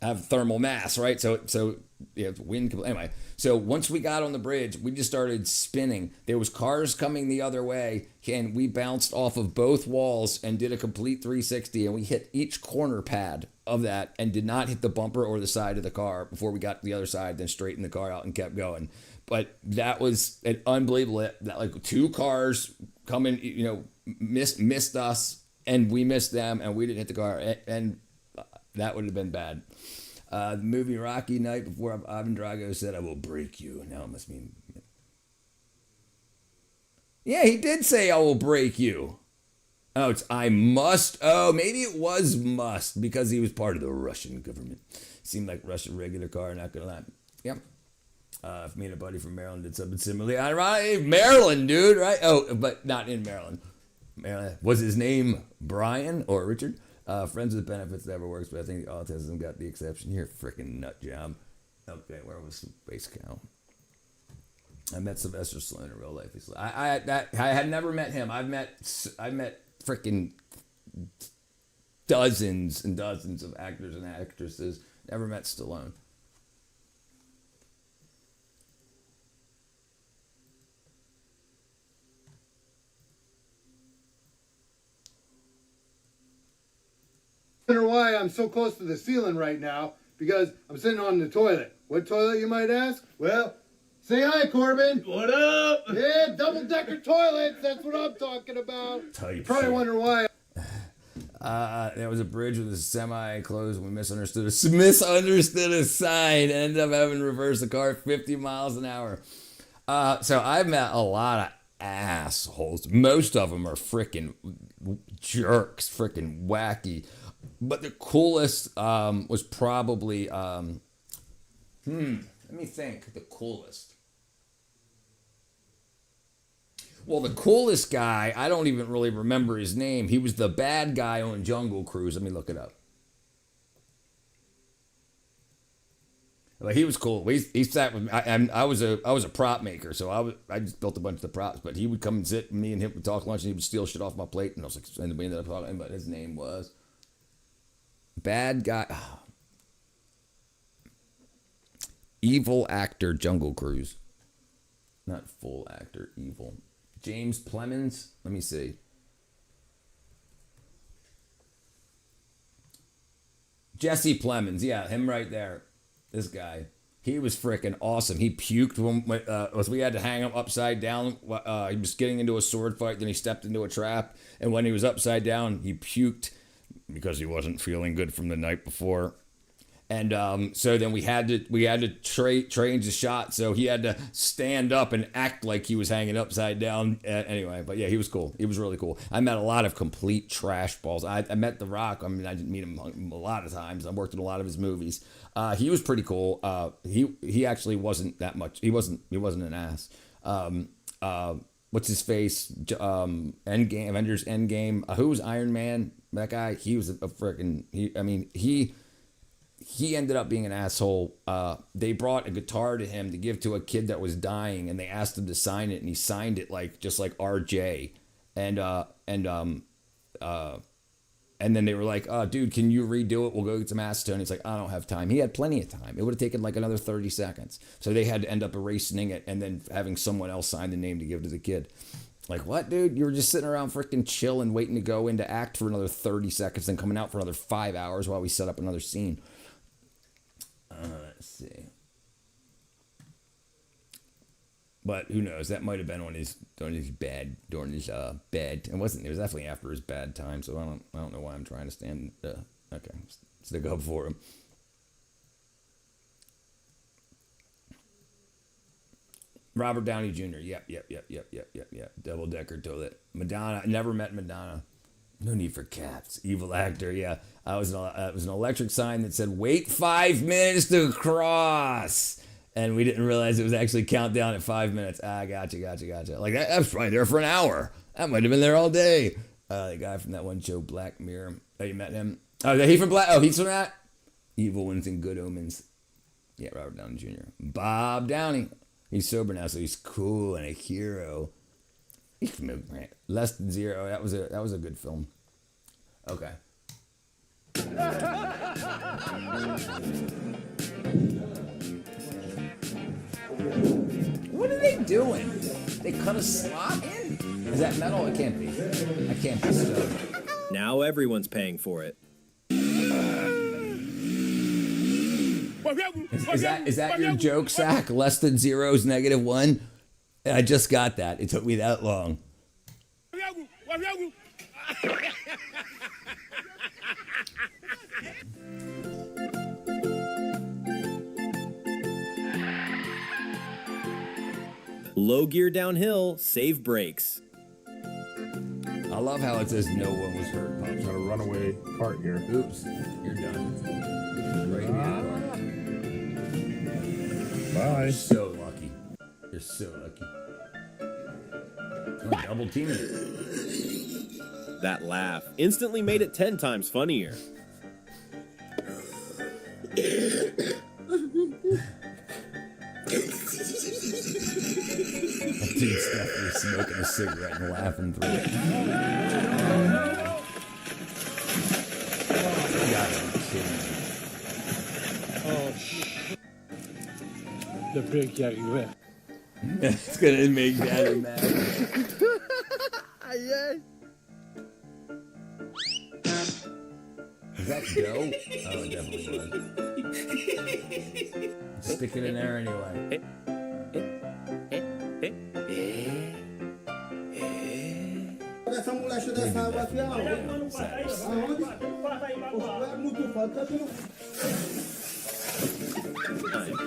have thermal mass, right? So yeah, wind. Anyway, so once we got on the bridge, we just started spinning. There was cars coming the other way, and we bounced off of both walls and did a complete 360, and we hit each corner pad of that and did not hit the bumper or the side of the car before we got to the other side, then straightened the car out and kept going. But that was an unbelievable, that like two cars coming, missed us, and we missed them, and we didn't hit the car, and that would have been bad. The movie Rocky Night Before Ivan Drago said, "I will break you." Now it must mean. Yeah, he did say, "I will break you." Oh, it's "I must." Oh, maybe it was "must" because he was part of the Russian government. Seemed like Russian regular car, not gonna lie. Yep. If me and a buddy from Maryland did something similarly, ironic, Maryland, dude, right? Oh, but not in Maryland. Maryland. Was his name Brian or Richard? Friends with benefits never works, but I think autism got the exception. You're a freaking nut job. Okay, where was the base count? I met Sylvester Stallone in real life. I had never met him. I met freaking dozens and dozens of actors and actresses. Never met Stallone. Wonder why I'm so close to the ceiling right now, because I'm sitting on the toilet. What toilet, you might ask? Well, say hi, Corbin. What up? Yeah, double-decker toilets. That's what I'm talking about. You probably wonder why. There was a bridge with a semi closed. We misunderstood a sign and ended up having to reverse the car 50 miles an hour. So I've met a lot of assholes. Most of them are freaking jerks, freaking wacky. But the coolest was probably, let me think, the coolest. Well, the coolest guy, I don't even really remember his name. He was the bad guy on Jungle Cruise. Let me look it up. Like, he was cool. He sat with me. I was a prop maker, so I just built a bunch of the props. But he would come and sit, and me and him would talk lunch, and he would steal shit off my plate. And I was like, and we ended up talking, but his name was bad guy. Oh. Evil actor Jungle Cruise. Not full actor, evil. James Plemons. Let me see. Jesse Plemons. Yeah, him right there. This guy. He was freaking awesome. He puked when we had to hang him upside down. He was getting into a sword fight. Then he stepped into a trap. And when he was upside down, he puked because he wasn't feeling good from the night before. And so then we had to change the shot. So he had to stand up and act like he was hanging upside down. Anyway, but yeah, he was cool. He was really cool. I met a lot of complete trash balls. I met The Rock. I mean, I didn't meet him a lot of times. I worked in a lot of his movies. He was pretty cool. He actually wasn't that much. He wasn't an ass. what's his face? Endgame, Avengers Endgame. Who was Iron Man? That guy. He was a freaking. He ended up being an asshole. They brought a guitar to him to give to a kid that was dying, and they asked him to sign it, and he signed it just like RJ, and then they were like, "Oh, dude, can you redo it? We'll go get some acetone." He's like, "I don't have time." He had plenty of time. It would have taken like another 30 seconds. So they had to end up erasing it and then having someone else sign the name to give to the kid. Like, what, dude? You were just sitting around freaking chilling, waiting to go into act for another 30 seconds, then coming out for another 5 hours while we set up another scene. Let's see. But who knows? That might have been during his bad. It wasn't. It was definitely after his bad time. So I don't know why I'm trying to stick up for him. Robert Downey Jr. Yep. Double decker toilet. Madonna. Never met Madonna. No need for caps. Evil actor. Yeah. It was an electric sign that said, "Wait 5 minutes to cross." And we didn't realize it was actually countdown at 5 minutes. Gotcha. Like, that's probably there for an hour. That might have been there all day. The guy from that one show, Black Mirror. Oh, you met him? Oh, is he from Black? Oh, he's from that? Evil Ones and Good Omens. Yeah, Robert Downey Jr. Bob Downey. He's sober now, so he's cool and a hero. He's from Less Than Zero. That was a good film. Okay. What are they doing? They cut a slot in? Is that metal? It can't be. I can't be so. Now everyone's paying for it. Is that your joke, Zach? Less Than Zero's -1? I just got that. It took me that long. Low gear downhill, save brakes. I love how it says no one was hurt. Pops. Got a runaway cart here. Oops, you're done. Right here. Bye. You're so lucky. You're so lucky. Oh, double teaming it. That laugh instantly made it 10 times funnier. That dude's definitely smoking a cigarette and laughing through it. You gotta be kidding me. The big Jackie West. It's gonna make Daddy mad. Is that dough? Oh, it definitely was. Stick it in there anyway.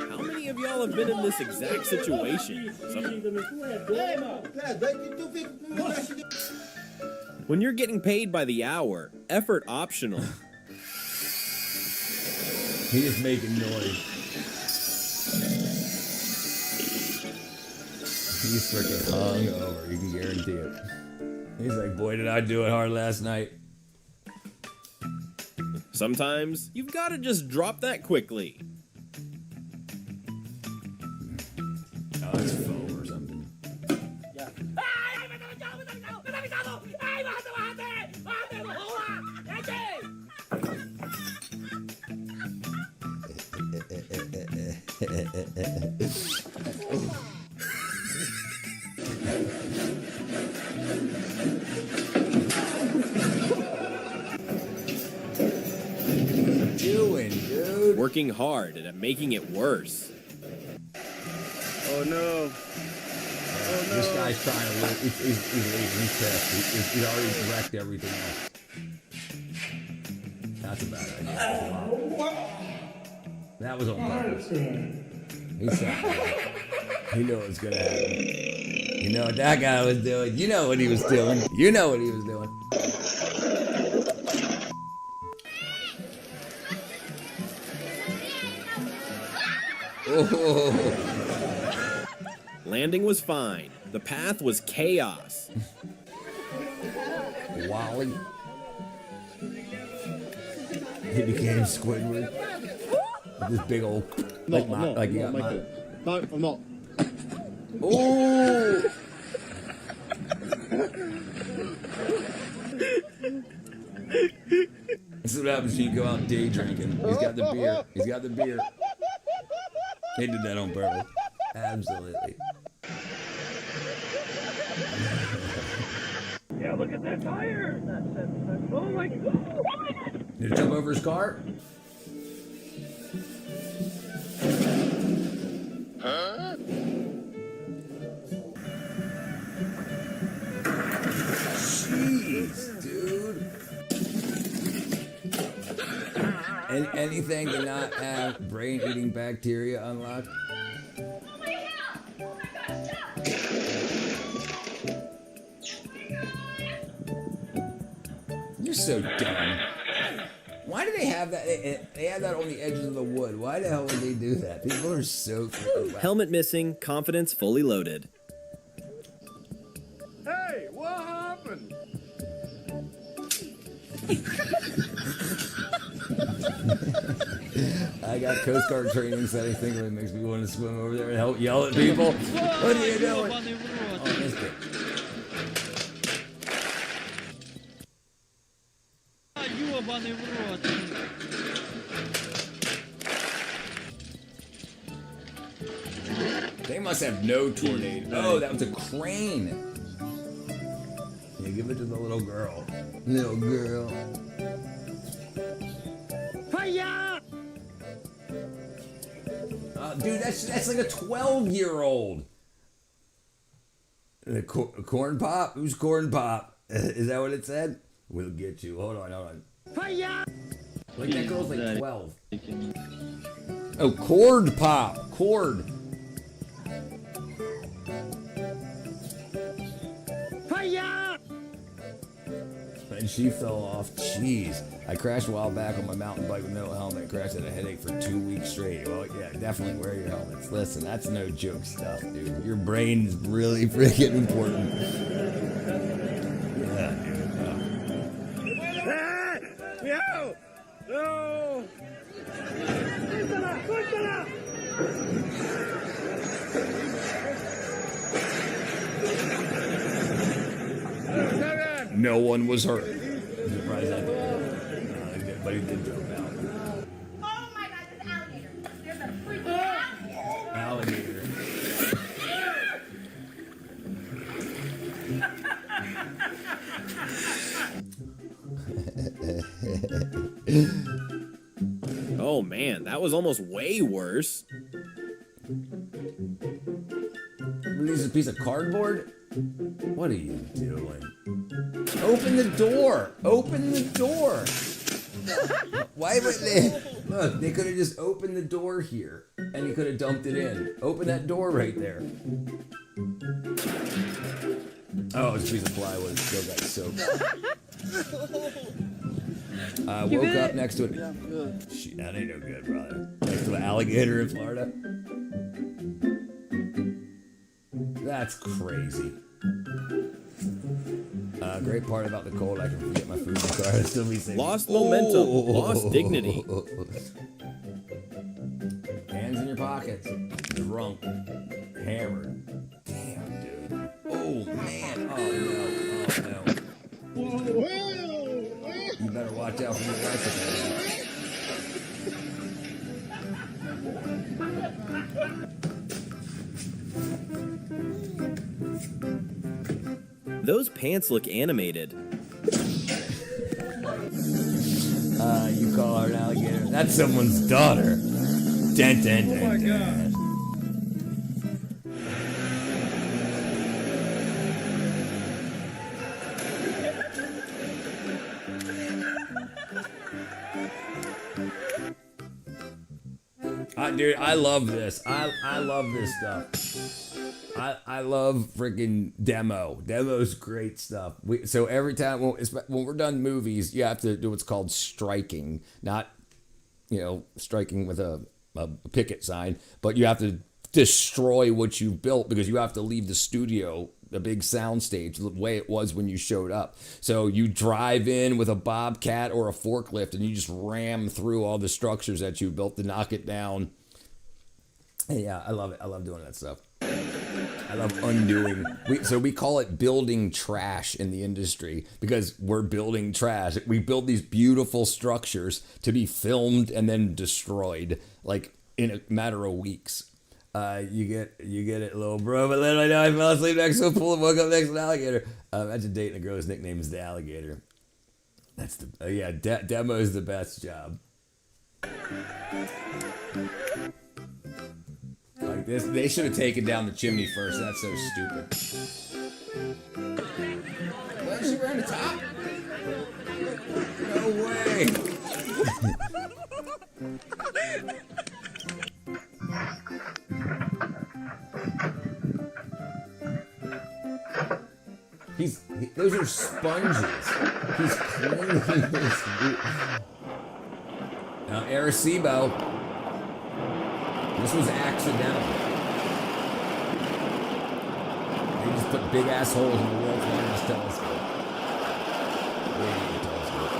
How many of y'all have been in this exact situation? When you're getting paid by the hour, effort optional. He is making noise. He's freaking hungover, you can guarantee it. He's like, boy, did I do it hard last night. Sometimes you've got to just drop that quickly. Oh, it's foam or something. Doing, dude? Working hard and making it worse. Oh no. This guy's trying to live. He's leaving. He's pissed. He's already wrecked everything else. That's a bad idea. That was on purpose. He said he knew what was going to happen. You know what that guy was doing. You know what he was doing. You know what he was doing. Landing was fine, The path was chaos. Wally. He became Squidward. With this big old. No, like no, like you no, got Michael. No, I'm not. Oh! This is what happens when you go out day drinking. He's got the beer. He's got the beer. They did that on purpose. Absolutely. Yeah, look at that tire. Oh my God. Did he jump over his car? Huh? Jeez, dude. And anything to not have brain-eating bacteria unlocked? You're so dumb. Why do they have that? They have that on the edges of the wood. Why the hell would they do that? People are so freaking wild. Helmet missing, confidence fully loaded. Hey, what happened? I got Coast Guard training, so I think it makes me want to swim over there and help yell at people. What are you doing? Oh, I missed it. They must have no tornado. Oh, that was a crane. Yeah, give it to the little girl. Little girl. Dude, that's like a 12-year-old. Corn Pop? Who's Corn Pop? Is that what it said? We'll get you. Hold on. Like that girl's like 12. Oh, Cord Pop. Cord. And she fell off. Jeez. I crashed a while back on my mountain bike with no helmet. Crashed at a headache for 2 weeks straight. Well, yeah, definitely wear your helmets. Listen, that's no joke stuff, dude. Your brain is really freaking important. Yeah, dude. Yo! No! No one was hurt. I'm surprised that didn't. But he did jump out. Oh my God, there's an alligator. There's a freaking Alligator. Oh man, that was almost way worse. Release a piece of cardboard? What are you doing? Open the door! Open the door! Why would they? Look, they could have just opened the door here and you could have dumped it in. Open that door right there. Oh, it's a piece of plywood. Still got soaked. I woke up next to it. Yeah, I'm good. Shit, that ain't no good, brother. Next to an alligator in Florida. That's crazy. Great part about the cold, I can forget my food in the car and still be safe. Lost momentum, lost dignity. Hands in your pockets. Drunk. Hammered. Damn, dude. Oh, man. Oh, no. You better watch out for your bicycle. Those pants look animated. You call her an alligator? That's someone's daughter. Dun, dun, dun, Oh my dun. Dude, I love this. I love this stuff. I love freaking demo. Demo's great stuff. So every time when we're done movies, you have to do what's called striking, not striking with a picket sign, but you have to destroy what you've built because you have to leave the studio, the big sound stage, the way it was when you showed up. So you drive in with a bobcat or a forklift and you just ram through all the structures that you built to knock it down. Yeah, I love it. I love doing that stuff. I love undoing. So we call it building trash in the industry because we're building trash. We build these beautiful structures to be filmed and then destroyed, like in a matter of weeks. You get it, little bro. But then I know I fell asleep next to a pool and woke up next to an alligator. Imagine dating a girl whose nickname is the alligator. That's the demo is the best job. Like this, they should have taken down the chimney first. That's so stupid. What? She ran the top? No way. Those are sponges. He's cleaning this. Now, Arecibo. This was accidental. They just put big ass holes in the world's largest telescope. Radio telescope.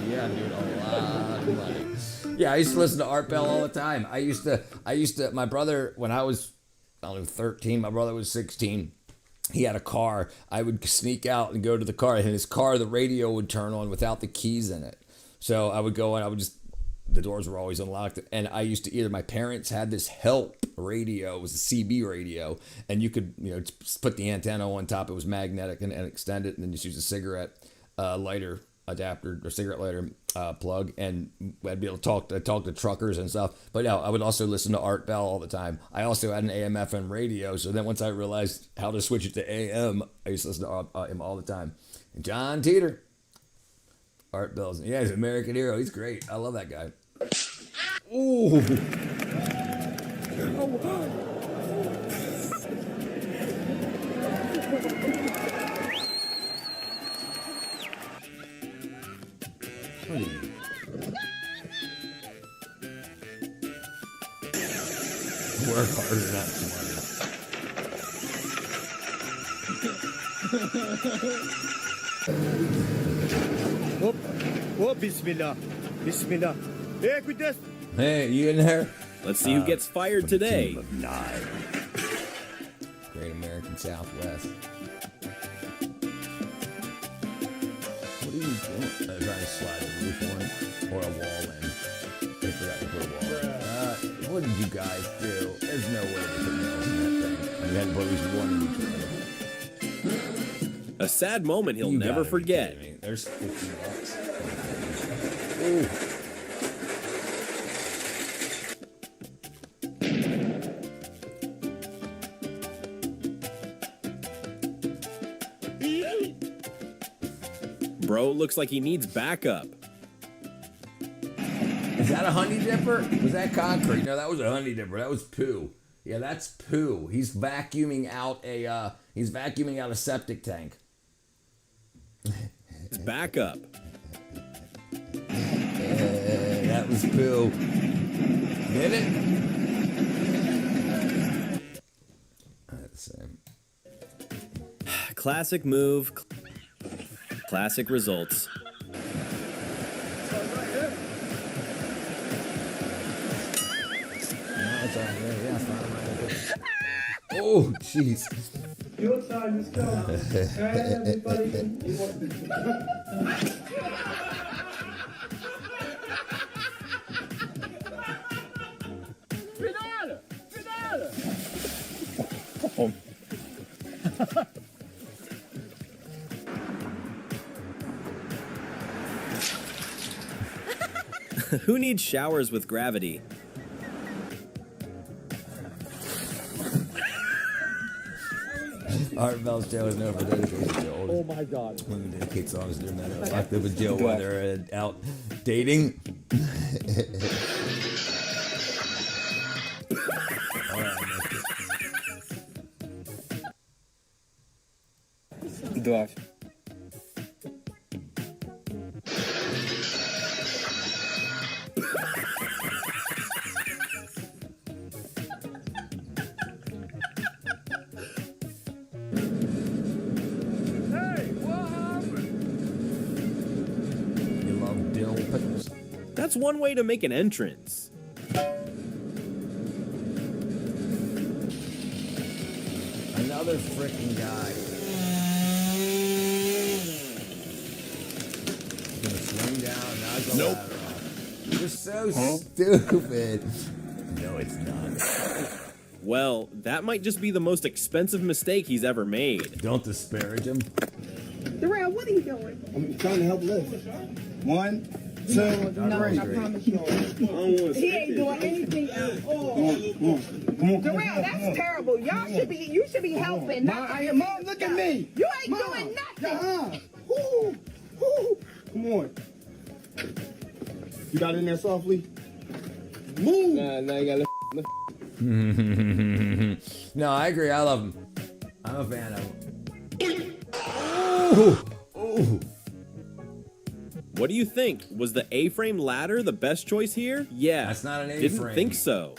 Yeah, dude, a lot of money. Yeah, I used to listen to Art Bell all the time. I used to, my brother, when I was, 13, my brother was 16. He had a car. I would sneak out and go to the car. And in his car, the radio would turn on without the keys in it. So I would go and the doors were always unlocked. And I used to my parents had this Help radio. It was a CB radio. And you could, just put the antenna on top. It was magnetic and extend it. And then just use a cigarette lighter adapter or cigarette lighter plug, and I'd be able to talk to truckers and stuff. But yeah, I would also listen to Art Bell all the time. I also had an AM/FM radio, so then once I realized how to switch it to AM, I used to listen to him all the time. And John Teeter, Art Bell's, yeah, he's an American hero. He's great. I love that guy. Ooh. Work harder, not smarter. Oh, bismillah. Bismillah. Hey, quit this. Hey, you in there? Let's see who gets fired today. Great American Southwest. What are you doing? Trying to slide the roof on or a wall in. They forgot to put a wall in. What did you guys do? There's no way they put nails in that thing. You had to put at least one in each one. A sad moment he'll never forget. There's $50. Ooh. Bro looks like he needs backup. Is that a honey dipper? Was that concrete? No, that was a honey dipper. That was poo. Yeah, that's poo. He's vacuuming out a septic tank. It's backup. That was poo. Get it? That's the same. Classic move. Classic results. Oh, jeez. Your time is come. Okay, everybody. You want to Finale! Finale! Who needs showers with gravity? Art Bell's show is known for dedication to older. Oh my God. Women dedicate songs to their men who are locked up with jail while they're out dating. zdrowaś. You love dill pickles? That's one way to make an entrance. Another freaking guy. Gonna swing down, knock the ladder off. You're so stupid. No, it's not. Well, that might just be the most expensive mistake he's ever made. Don't disparage him. Darrell, what are you doing? I'm trying to help lift. 1, 2, 3. I promise you. He ain't doing anything at all. Come on. Darrell, that's terrible. You should be helping. Not Mom, look at me. You ain't doing nothing. Come on. You got in there softly? Move. Nah, you gotta No, I agree. I love him. I'm a fan of him. Ooh. Ooh. What do you think? Was the A-frame ladder the best choice here? Yeah. That's not an A-frame. Didn't think so.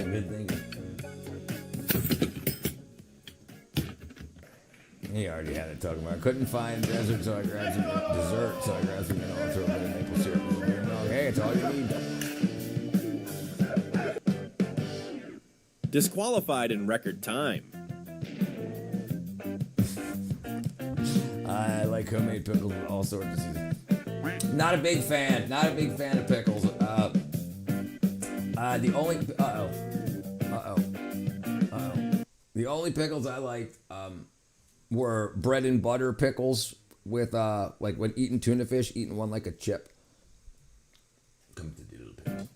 Good thinking. He already had it talking about. I couldn't find dessert, so I grabbed some dessert, so I grabbed some vanilla, threw a bit of maple syrup. Okay, it's all you need. Disqualified in record time. I like homemade pickles with all sorts of seasons. Not a big fan. Not a big fan of pickles. The only pickles I liked were bread and butter pickles with like when eating tuna fish, eating one like a chip. Come to the little pickles.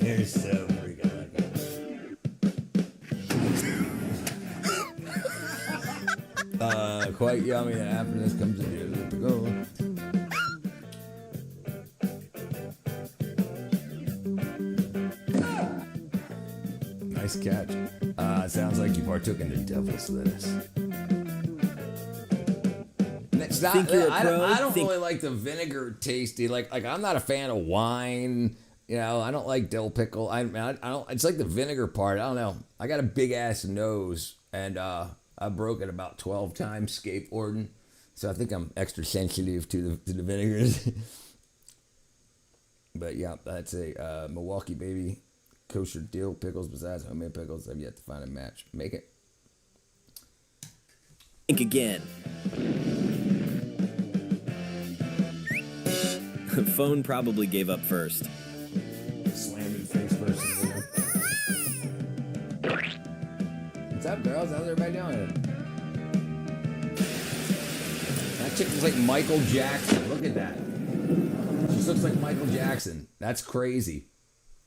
You're so freaking lucky. Quite yummy. And after this comes the little pickle. Nice catch. Sounds like you partook in the devil's lettuce. It's not, Think you're a I pro? don't really like the vinegar tasty. Like I'm not a fan of wine. You know, I don't like dill pickle. I don't. It's like the vinegar part. I don't know. I got a big ass nose, and I broke it about 12 times skateboarding, so I think I'm extra sensitive to the vinegars. But yeah, that's a Milwaukee Baby kosher dill pickles. Besides homemade pickles, I've yet to find a match. Make it. Think again. Phone probably gave up first. Slam your face first. What's up, girls? How's everybody doing? That chick looks like Michael Jackson. Look at that. She looks like Michael Jackson. That's crazy.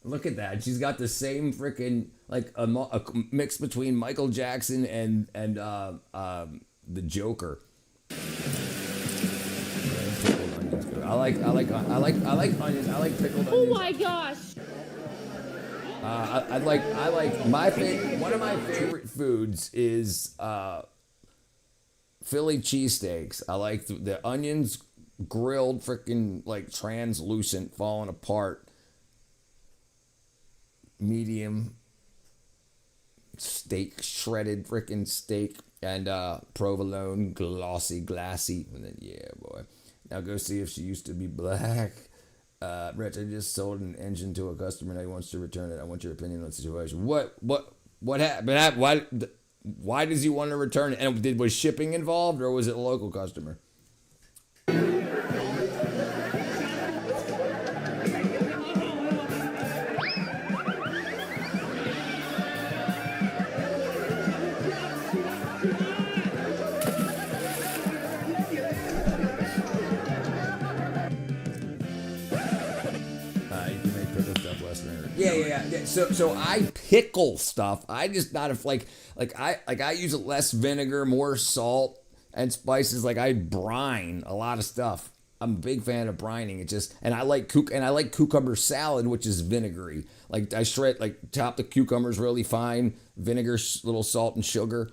Look at that. She's got the same freaking like a mix between Michael Jackson and the Joker. I like onions. I like pickled onions. Oh my gosh. I like one of my favorite foods is Philly cheesesteaks. I like the onions grilled, freaking like translucent, falling apart. Medium steak, shredded freaking steak, and provolone, glassy, and then yeah, boy. Now go see if she used to be black. Rich, I just sold an engine to a customer. Now he wants to return it. I want your opinion on the situation. What happened? Why does he want to return it? And was shipping involved, or was it a local customer? Yeah. So I pickle stuff. I just not if like I use less vinegar, more salt, And spices, like I brine a lot of stuff. I'm a big fan of brining. It just, and I like cucumber salad, which is vinegary. Like I chop the cucumbers really fine, vinegar, little salt and sugar,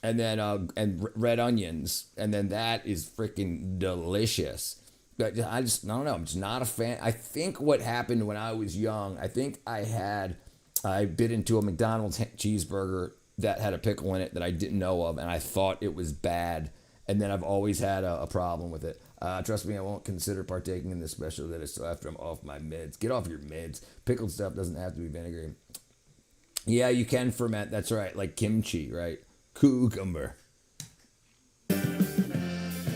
and then and red onions, and then that is freaking delicious. But I don't know. I'm just not a fan. I think what happened when I was young, I think I bit into a McDonald's cheeseburger that had a pickle in it that I didn't know of, and I thought it was bad, and then I've always had a problem with it. Trust me, I won't consider partaking in this special that is still after I'm off my meds. Get off your meds. Pickled stuff doesn't have to be vinegary. Yeah, you can ferment. That's right, like kimchi, right? Cucumber.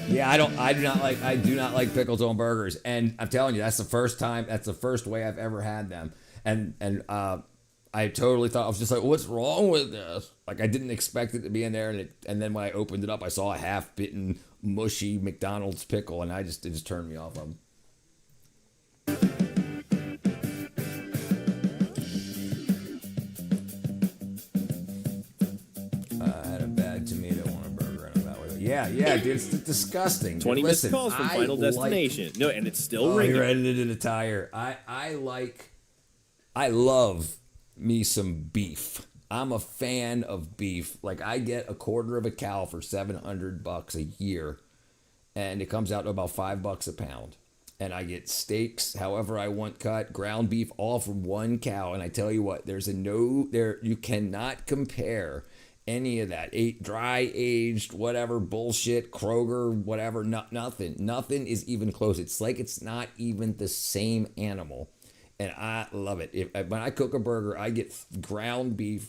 Yeah, I do not like pickles on burgers, and I'm telling you, that's the first way I've ever had them, and I totally thought, I was just like, what's wrong with this? Like, I didn't expect it to be in there, and then when I opened it up, I saw a half-bitten, mushy McDonald's pickle, and it just turned me off of them. I had a bad tomato on a burger, and I'm out with it. Yeah, dude, it's disgusting. 20 missed calls from Final Destination. No, and it's still ringing. You're ready to the tire. I love me some beef. I'm a fan of beef. Like, I get a quarter of a cow for $700 a year, and it comes out to about $5 a pound. And I get steaks, however I want cut, ground beef, all from one cow. And I tell you what, you cannot compare any of that. Dry aged, whatever bullshit, Kroger, whatever, nothing. Nothing is even close. It's like it's not even the same animal. And I love it. When I cook a burger, I get ground beef,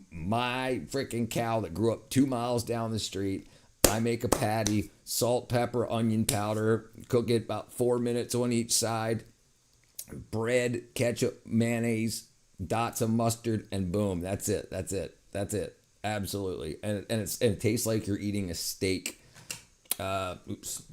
my freaking cow that grew up 2 miles down the street. I make a patty, salt, pepper, onion powder, cook it about 4 minutes on each side, bread, ketchup, mayonnaise, dots of mustard, and boom, that's it. Absolutely. And it tastes like you're eating a steak. Oops.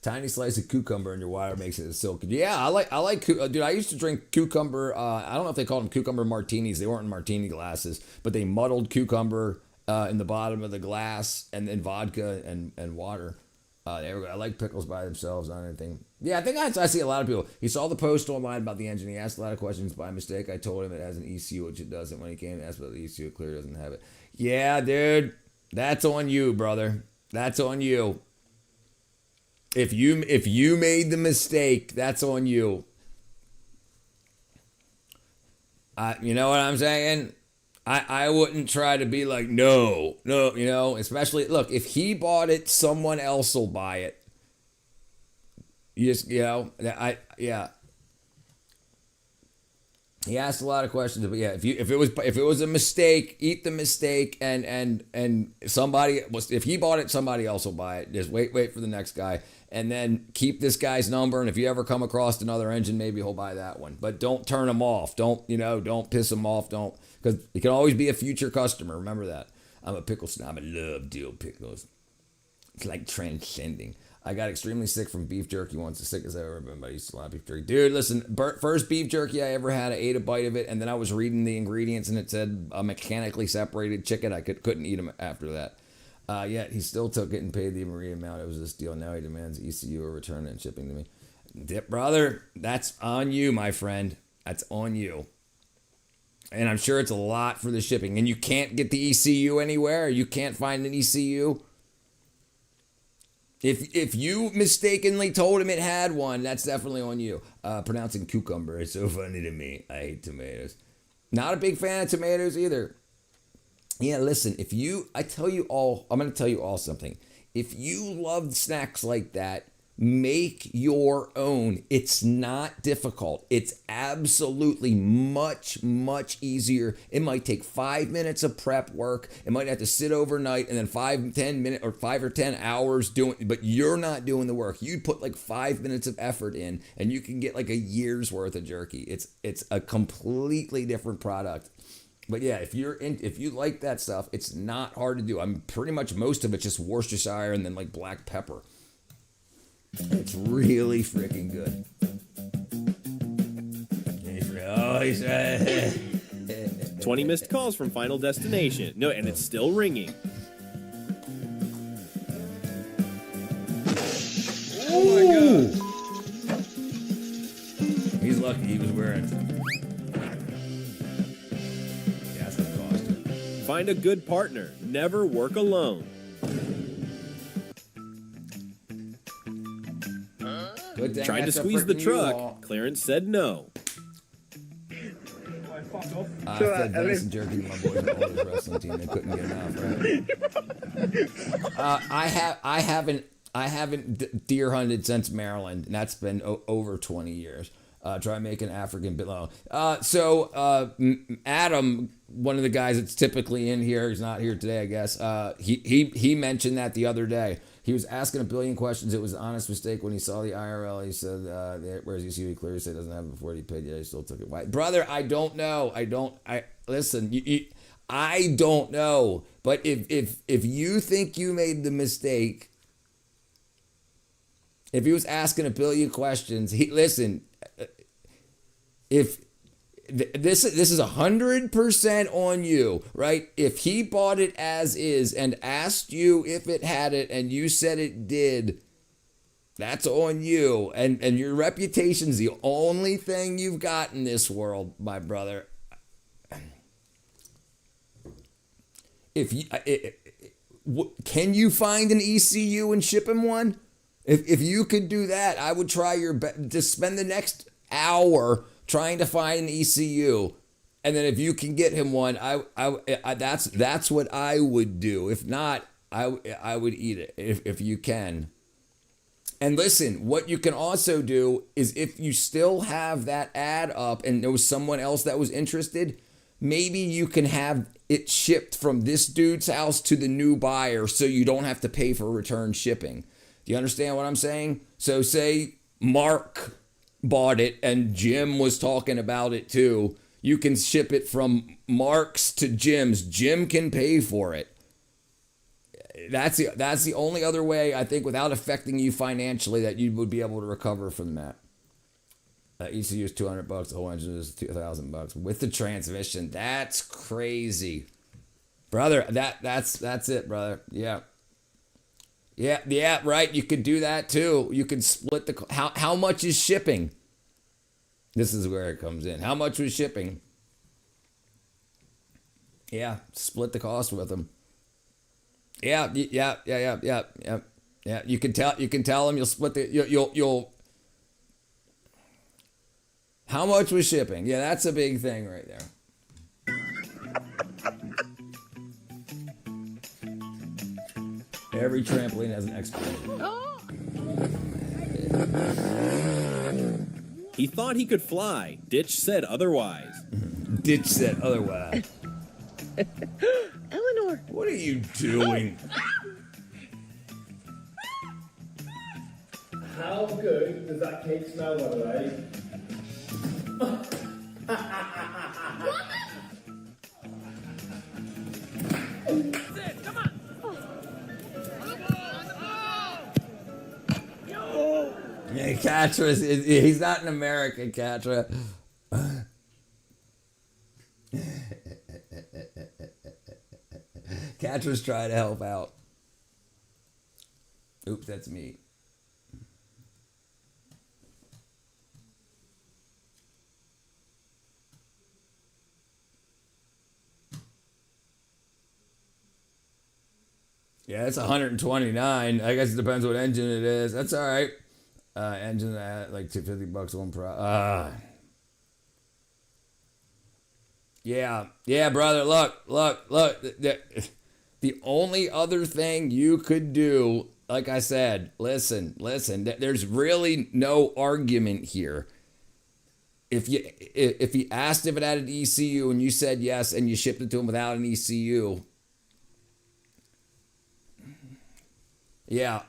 Tiny slice of cucumber in your water makes it silky. Yeah, I like dude, I used to drink cucumber. I don't know if they called them cucumber martinis. They weren't in martini glasses, but they muddled cucumber in the bottom of the glass, and then vodka and water. There we go. I like pickles by themselves on anything. Yeah, I think I see a lot of people. He saw the post online about the engine. He asked a lot of questions by mistake. I told him it has an ECU, which it doesn't. When he came and asked about the ECU, it clearly doesn't have it. Yeah, dude, that's on you, brother. That's on you. If you made the mistake, that's on you. You know what I'm saying? I wouldn't try to be like, no, especially, look, if he bought it, someone else will buy it. You just, yeah. He asked a lot of questions, but yeah, if it was a mistake, eat the mistake, and if he bought it, somebody else will buy it. Just wait for the next guy, and then keep this guy's number. And if you ever come across another engine, maybe he'll buy that one. But don't turn him off. Don't piss him off. Because he can always be a future customer. Remember that. I'm a pickle snob. I love dill pickles. It's like transcending. I got extremely sick from beef jerky once, the sickest I've ever been, but I used to love beef jerky. Dude, listen, first beef jerky I ever had, I ate a bite of it, and then I was reading the ingredients, and it said a mechanically separated chicken. I couldn't eat them after that. Yet he still took it and paid the Marie amount. It was a steal. Now he demands ECU or return it and shipping to me. Dip, brother, that's on you, my friend. That's on you. And I'm sure it's a lot for the shipping. And you can't get the ECU anywhere? You can't find an ECU? If you mistakenly told him it had one, that's definitely on you. Pronouncing cucumber is so funny to me. I hate tomatoes. Not a big fan of tomatoes either. Yeah, listen, I'm going to tell you all something. If you love snacks like that, make your own. It's not difficult. It's absolutely much, much easier. It might take 5 minutes of prep work. It might have to sit overnight and then 5 or 10 hours doing, but you're not doing the work. You put like 5 minutes of effort in and you can get like a year's worth of jerky. It's a completely different product. But yeah, if you like that stuff, it's not hard to do. I'm pretty much most of it's just Worcestershire and then like black pepper. It's really freaking good. Oh, he's 20 missed calls from Final Destination. No, and it's still ringing. Oh my god. He's lucky he was wearing gas cost. Find a good partner. Never work alone. Good thing Tried to that's a squeeze the freaking truck. U-Haul. Clearance said no. I fed venison jerky to my boys in the wrestling team. They couldn't get enough, right? I haven't deer hunted since Maryland, and that's been over 20 years. Try making African below. Adam, one of the guys that's typically in here, he's not here today, I guess. He mentioned that the other day. He was asking a billion questions. It was an honest mistake when he saw the IRL. He said, "Where's ECU?" He clearly said doesn't have it before he paid yet. He still took it. Why, brother? I don't know. Listen. I don't know. But if you think you made the mistake, if he was asking a billion questions, listen. If this is 100% on you, right? If he bought it as is and asked you if it had it and you said it did, that's on you. And your reputation's the only thing you've got in this world, my brother. Can you find an ECU and ship him one? If you could do that, I would try your best to spend the next hour trying to find an ECU, and then if you can get him one, that's what I would do. If not, I would eat it if you can. And listen, what you can also do is if you still have that ad up and there was someone else that was interested, maybe you can have it shipped from this dude's house to the new buyer so you don't have to pay for return shipping. Do you understand what I'm saying? So say Mark bought it and Jim was talking about it too. You can ship it from Mark's to Jim's. Jim can pay for it. That's the only other way, I think, without affecting you financially, that you would be able to recover from that. ECU is $200. The whole engine is $2,000 with the transmission. That's crazy, brother. That's it, brother. Yeah. Yeah, right. You could do that too. You could split the how much is shipping? This is where it comes in. How much was shipping? Yeah, split the cost with them. Yeah. You can tell them you'll split the you'll. How much was shipping? Yeah, that's a big thing right there. Every trampoline has an expiration. He thought he could fly. Ditch said otherwise. Ditch said otherwise. Eleanor. What are you doing? How good does that cake smell, by the way? Yeah, Katra, he's not in America, Katra. Katra's trying to help out. Oops, that's me. Yeah, it's 129. I guess it depends what engine it is. That's all right. Engine at like $250 one pro. Yeah, brother. Look. The only other thing you could do, like I said, listen. There's really no argument here. If he asked if it had an ECU and you said yes, and you shipped it to him without an ECU, yeah.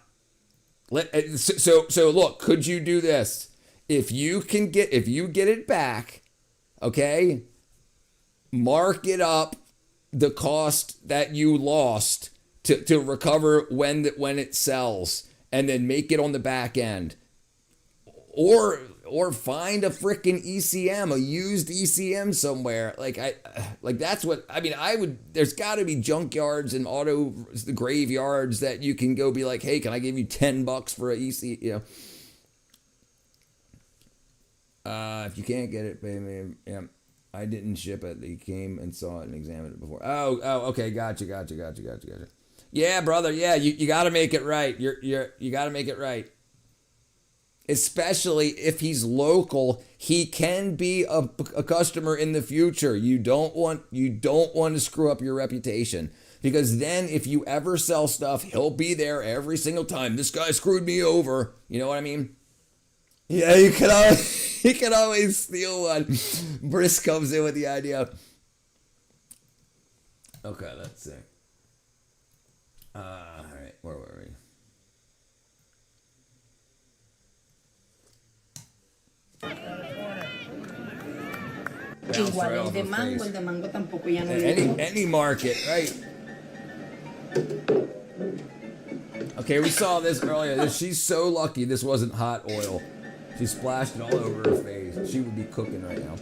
So look, could you do this? If you get it back, okay, mark it up the cost that you lost to recover when it sells, and then make it on the back end. Or or find a freaking ECM, a used ECM somewhere. Like that's what I mean. I would. There's got to be junkyards and auto graveyards that you can go be like, hey, can I give you $10 for a EC? You know. If you can't get it, pay me. Yeah, I didn't ship it. He came and saw it and examined it before. Oh, okay, gotcha. Yeah, brother. Yeah, you got to make it right. You got to make it right. Especially if he's local, he can be a customer in the future. You don't want to screw up your reputation, because then if you ever sell stuff, he'll be there every single time. This guy screwed me over. You know what I mean? Yeah, you can always steal one. Brisk comes in with the idea. Okay, let's see. All right, where were we? Igual el de mango tampoco ya no any market, right? Okay, we saw this earlier. She's so lucky this wasn't hot oil. She splashed it all over her face. She would be cooking right now.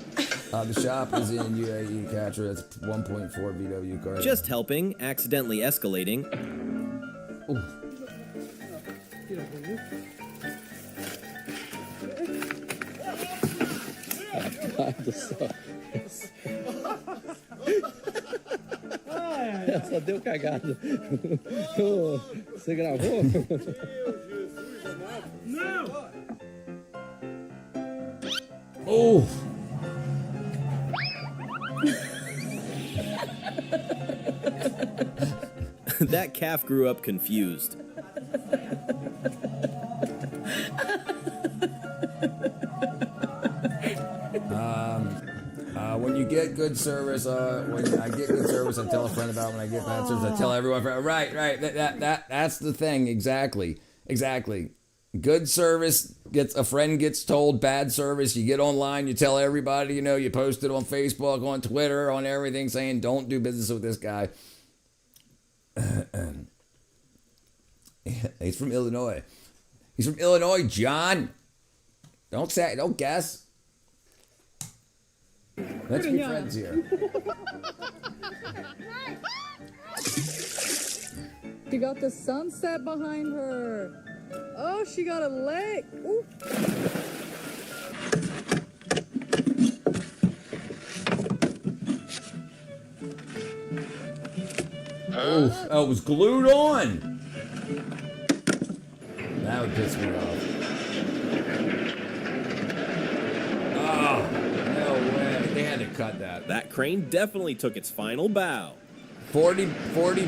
The shop is in UAE, Catra. It's 1.4 VW car. Just helping, accidentally escalating. Ooh. Só deu cagada. Você gravou? Não! Oh! That calf grew up confused. When you get good service, when I get good service, I tell a friend about it. When I get bad service, I tell everyone. Right. That's the thing. Exactly. Good service a friend gets told. Bad service, you get online, you tell everybody. You know, you post it on Facebook, on Twitter, on everything, saying don't do business with this guy. He's from Illinois. John. Don't guess. Let's be friends here. She got the sunset behind her. Oh, she got a lake. Ooh. Oh, it was glued on. That would piss me off. Oh, no way. They had to cut that. That crane definitely took its final bow. 40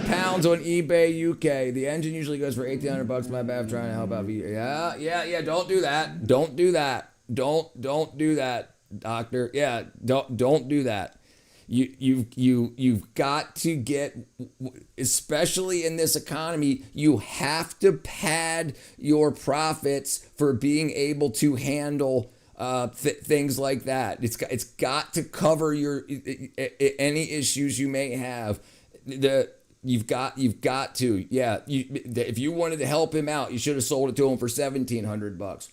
pounds on eBay UK. The engine usually goes for $1,800. My bad, trying to help out. Yeah. Don't do that. Don't do that, doctor. Yeah, don't do that. You've got to get, especially in this economy, you have to pad your profits for being able to handle things like that. It's got to cover your any issues you may have. You've got to, yeah. If you wanted to help him out, you should have sold it to him for $1,700.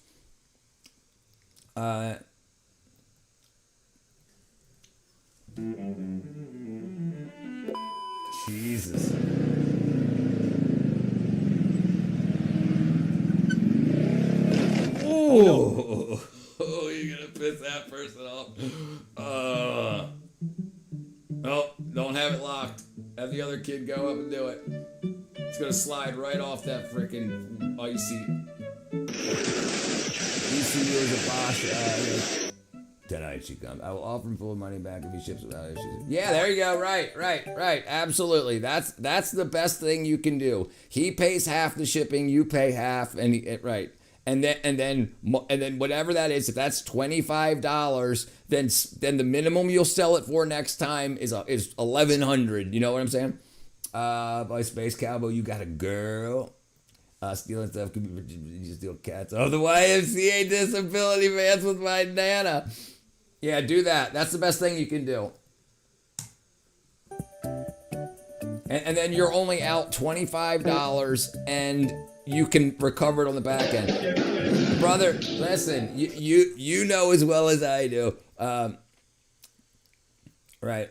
Jesus. Oh, you're gonna piss that person off. Oh, don't have it locked. Have the other kid go up and do it. It's gonna slide right off that freaking ECU is a Bosch. Tonight she comes. I will offer him full money back if he ships without issues. Yeah, there you go. Right. Absolutely. That's the best thing you can do. He pays half the shipping, you pay half, right. And then whatever that is, if that's $25, then the minimum you'll sell it for next time is $1,100. You know what I'm saying? By Space Cowboy, you got a girl. Stealing stuff could be you steal cats. Oh, the YMCA disability vans with my Nana. Yeah, do that. That's the best thing you can do. And then you're only out $25, and you can recover it on the back end. Brother, listen, you know as well as I do. Right.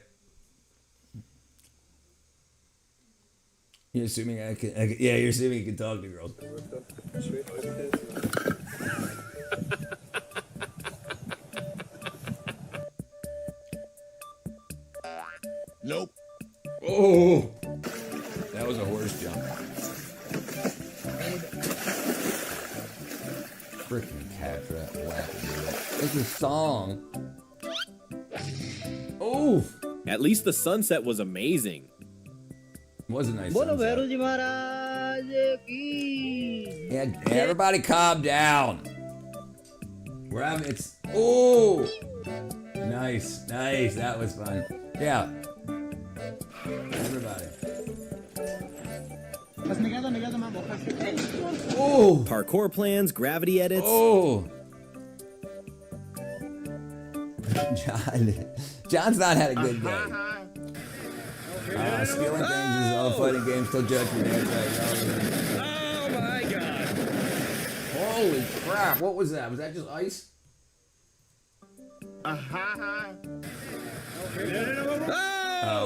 You're assuming I can, yeah, you're assuming you can talk to girls. Nope. Oh, that was a horse jump. Freaking cat trap laughing. It's a song. Oh, At least the sunset was amazing. it was a nice sunset. Yeah, everybody calm down. We're having it's oh nice. That was fun. Yeah. Everybody. Oh. Parkour plans, gravity edits. Oh. John's not had a good day. Stealing things is all fun and games till judgment. Oh my god. Holy crap! What was that? Was that just ice? Oh,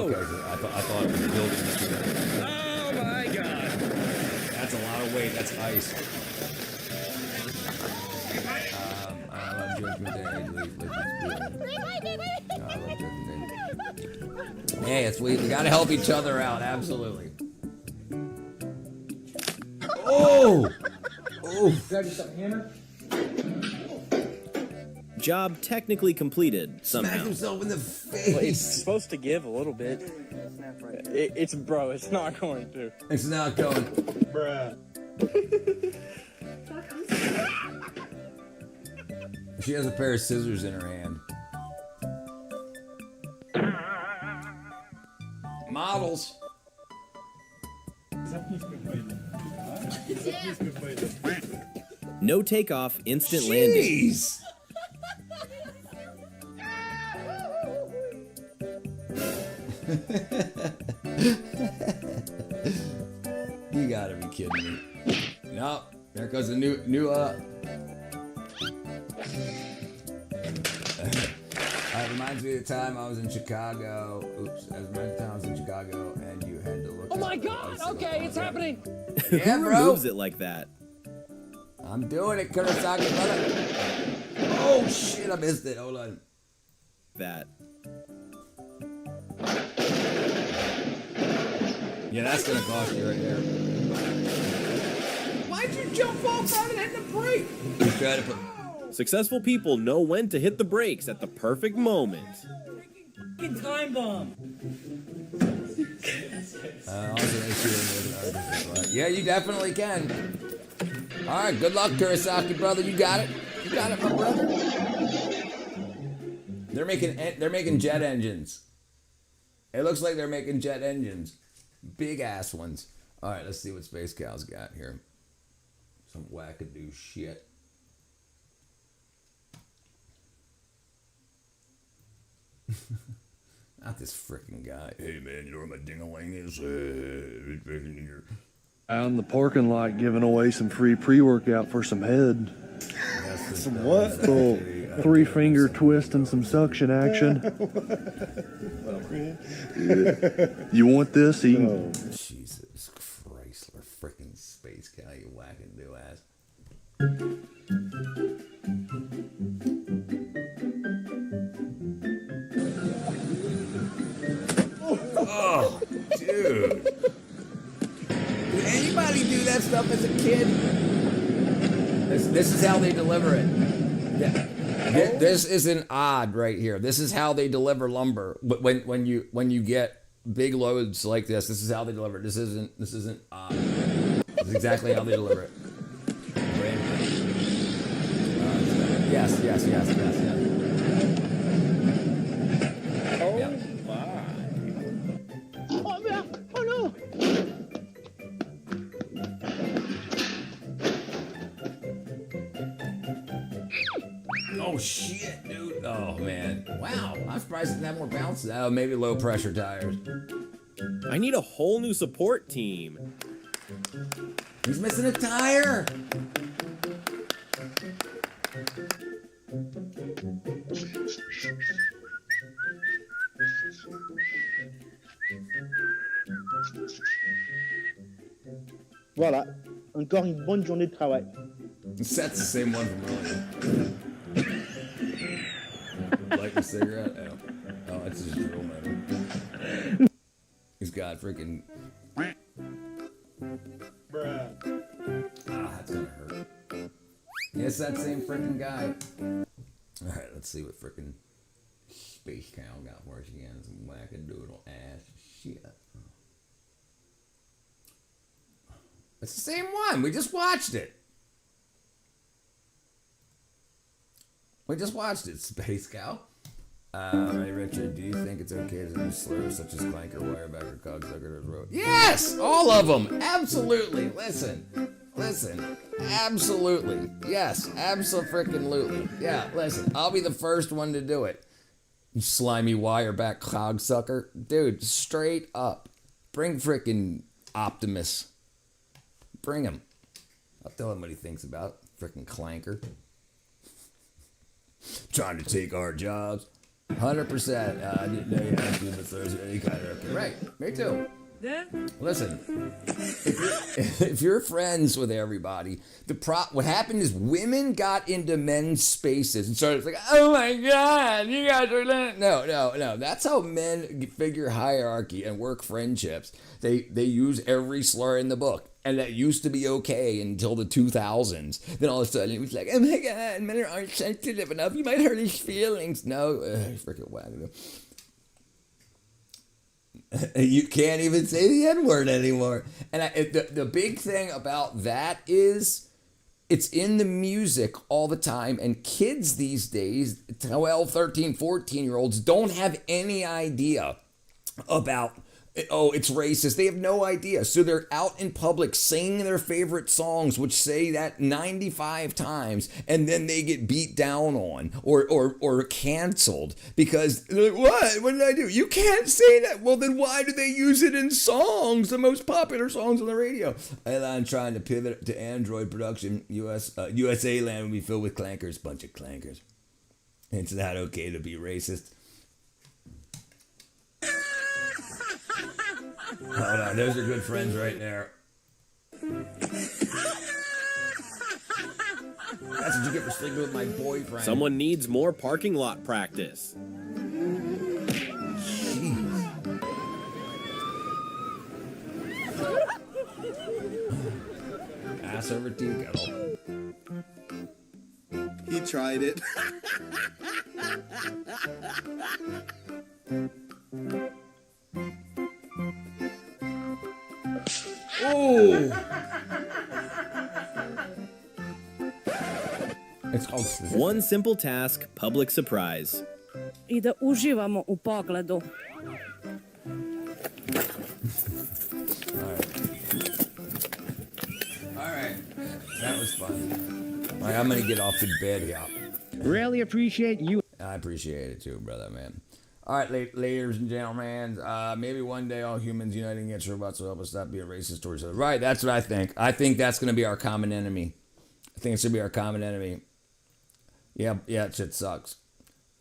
okay. So I thought it was building material. Oh my god. That's a lot of weight. That's ice. I love Judgment Day. I love Judgment Day. Hey, it's we gotta help each other out. Absolutely. Oh! Oh! Job technically completed Smacked somehow. himself in the face. Well, it's supposed to give a little bit. It's not going to. It's not going. Bruh. She has a pair of scissors in her hand. Models. No takeoff, instant landing. Jeez. You gotta be kidding me. No, there goes the new It reminds me of the time I was in Chicago. Oops, that reminds me of the time I was in Chicago and you had to look. Oh my god. Okay, it's happening. Yeah, Who bro. removes it like that? I'm doing it, Kurosaki, brother. Oh shit, I missed it. Hold on. That. Yeah, that's gonna cost you right there. Why'd you jump off right and hit the brake? You try to put. Successful people know when to hit the brakes at the perfect moment. Time bomb. Yeah, you definitely can. All right, good luck, Kurosaki, brother. You got it. You got it, my brother. They're making jet engines. It looks like they're making jet engines, big ass ones. All right, let's see what Space Cal's got here. Some wackadoo shit. Not this freaking guy. Hey man, you know where my ding-a-ling is? Out in the parking lot giving away some free pre-workout for some head. Some what? Little three-finger twist and some suction action. You want this? Eat. Jesus Chrysler, freaking Space Cal, you wackadoo ass. Oh, dude. Did anybody do that stuff as a kid? This is how they deliver it. Yeah. This isn't odd right here. This is how they deliver lumber. But when you get big loads like this is how they deliver it. This isn't odd. This is exactly how they deliver it. Yes. Oh Yeah. my. Oh no. Oh no. Oh shit, dude. Oh man. Wow. I'm surprised it didn't have more bounce. Oh, maybe low pressure tires. I need a whole new support team. He's missing a tire. Voilà, encore une bonne journée de travail. That's the same one from earlier. Like a cigarette? Oh, it's just drill metal. He's got freaking. Bruh. Ah, that's gonna hurt. Yes, that same freaking guy. Alright, let's see what freaking Space Cow got for us again. Some wackadoodle ass shit. It's the same one. We just watched it. We just watched it, Space Cow. Hey, Richard, do you think it's okay to use slurs such as clanker, wireback, or cogsucker as road? Yes! All of them! Absolutely! Listen. Absolutely. Yes, absolutely. Yeah, listen. I'll be the first one to do it. You slimy wireback cogsucker. Dude, straight up. Bring frickin' Optimus. Bring him. I'll tell him what he thinks about frickin' clanker. Trying to take our jobs. 100%. I didn't know you had to do the Thursday any kind of. Right. Me too. Yeah. Listen, if you're friends with everybody, what happened is women got into men's spaces and started like, oh my God, you guys are no. That's how men figure hierarchy and work friendships. They use every slur in the book. And that used to be okay until the 2000s. Then all of a sudden it was like, oh my God, men aren't sensitive enough. You might hurt his feelings. No, freaking wagon. You can't even say the N-word anymore. And the big thing about that is it's in the music all the time. And kids these days, 12, 13, 14-year-olds, don't have any idea about, oh, it's racist. They have no idea. So they're out in public singing their favorite songs, which say that 95 times, and then they get beat down on or canceled because they're like, what? What did I do? You can't say that. Well, then why do they use it in songs, the most popular songs on the radio? Elon trying to pivot to Android production. USA land will be filled with clankers. Bunch of clankers. It's not okay to be racist. Hold on, those are good friends right there. That's what you get for sleeping with my boyfriend. Someone needs more parking lot practice. Jeez. Ass over tea kettle. He tried it. Oh! It's called One simple task, public surprise. I da uživamo u pogledu. Alright. That was fun. Alright, I'm gonna get off the bed here. Really appreciate you. I appreciate it too, brother, man. Alright, ladies and gentlemen, maybe one day all humans uniting against robots will help us stop being racist towards each other. Right, that's what I think. I think that's gonna be our common enemy. I think it's gonna be our common enemy. Yeah, shit sucks.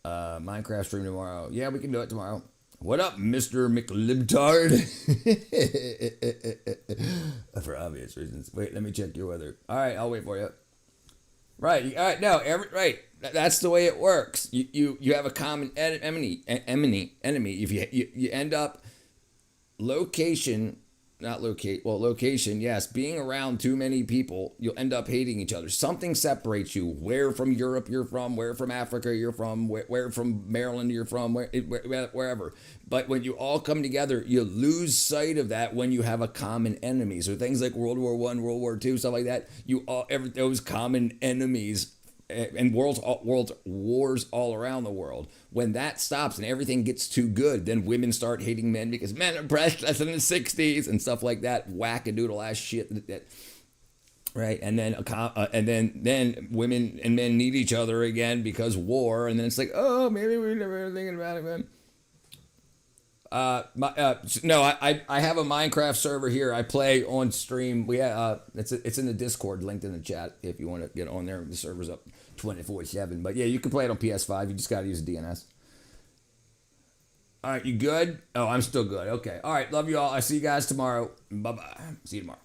Minecraft stream tomorrow. Yeah, we can do it tomorrow. What up, Mr. McLibtard? For obvious reasons. Wait, let me check your weather. Alright, I'll wait for you. Right, alright, no, right. That's the way it works. You have a common enemy. If you end up location, yes, being around too many people, you'll end up hating each other. Something separates you. Where from Europe you're from, where from Africa you're from, where from Maryland you're from, wherever. But when you all come together, you lose sight of that when you have a common enemy. So things like World War I, World War II, stuff like that, those common enemies and wars all around the world. When that stops and everything gets too good, then women start hating men because men are oppressed us in the 60s and stuff like that. Wackadoodle ass shit. Right, and then women and men need each other again because war, and then it's like, oh, maybe we never thinking about it, man. No, I have a Minecraft server here. I play on stream. It's in the Discord, linked in the chat if you want to get on there. The server's up 24/7. But yeah, you can play it on PS5. You just got to use DNS. All right, you good? Oh, I'm still good. Okay. All right, love you all. I see you guys tomorrow. Bye bye. See you tomorrow.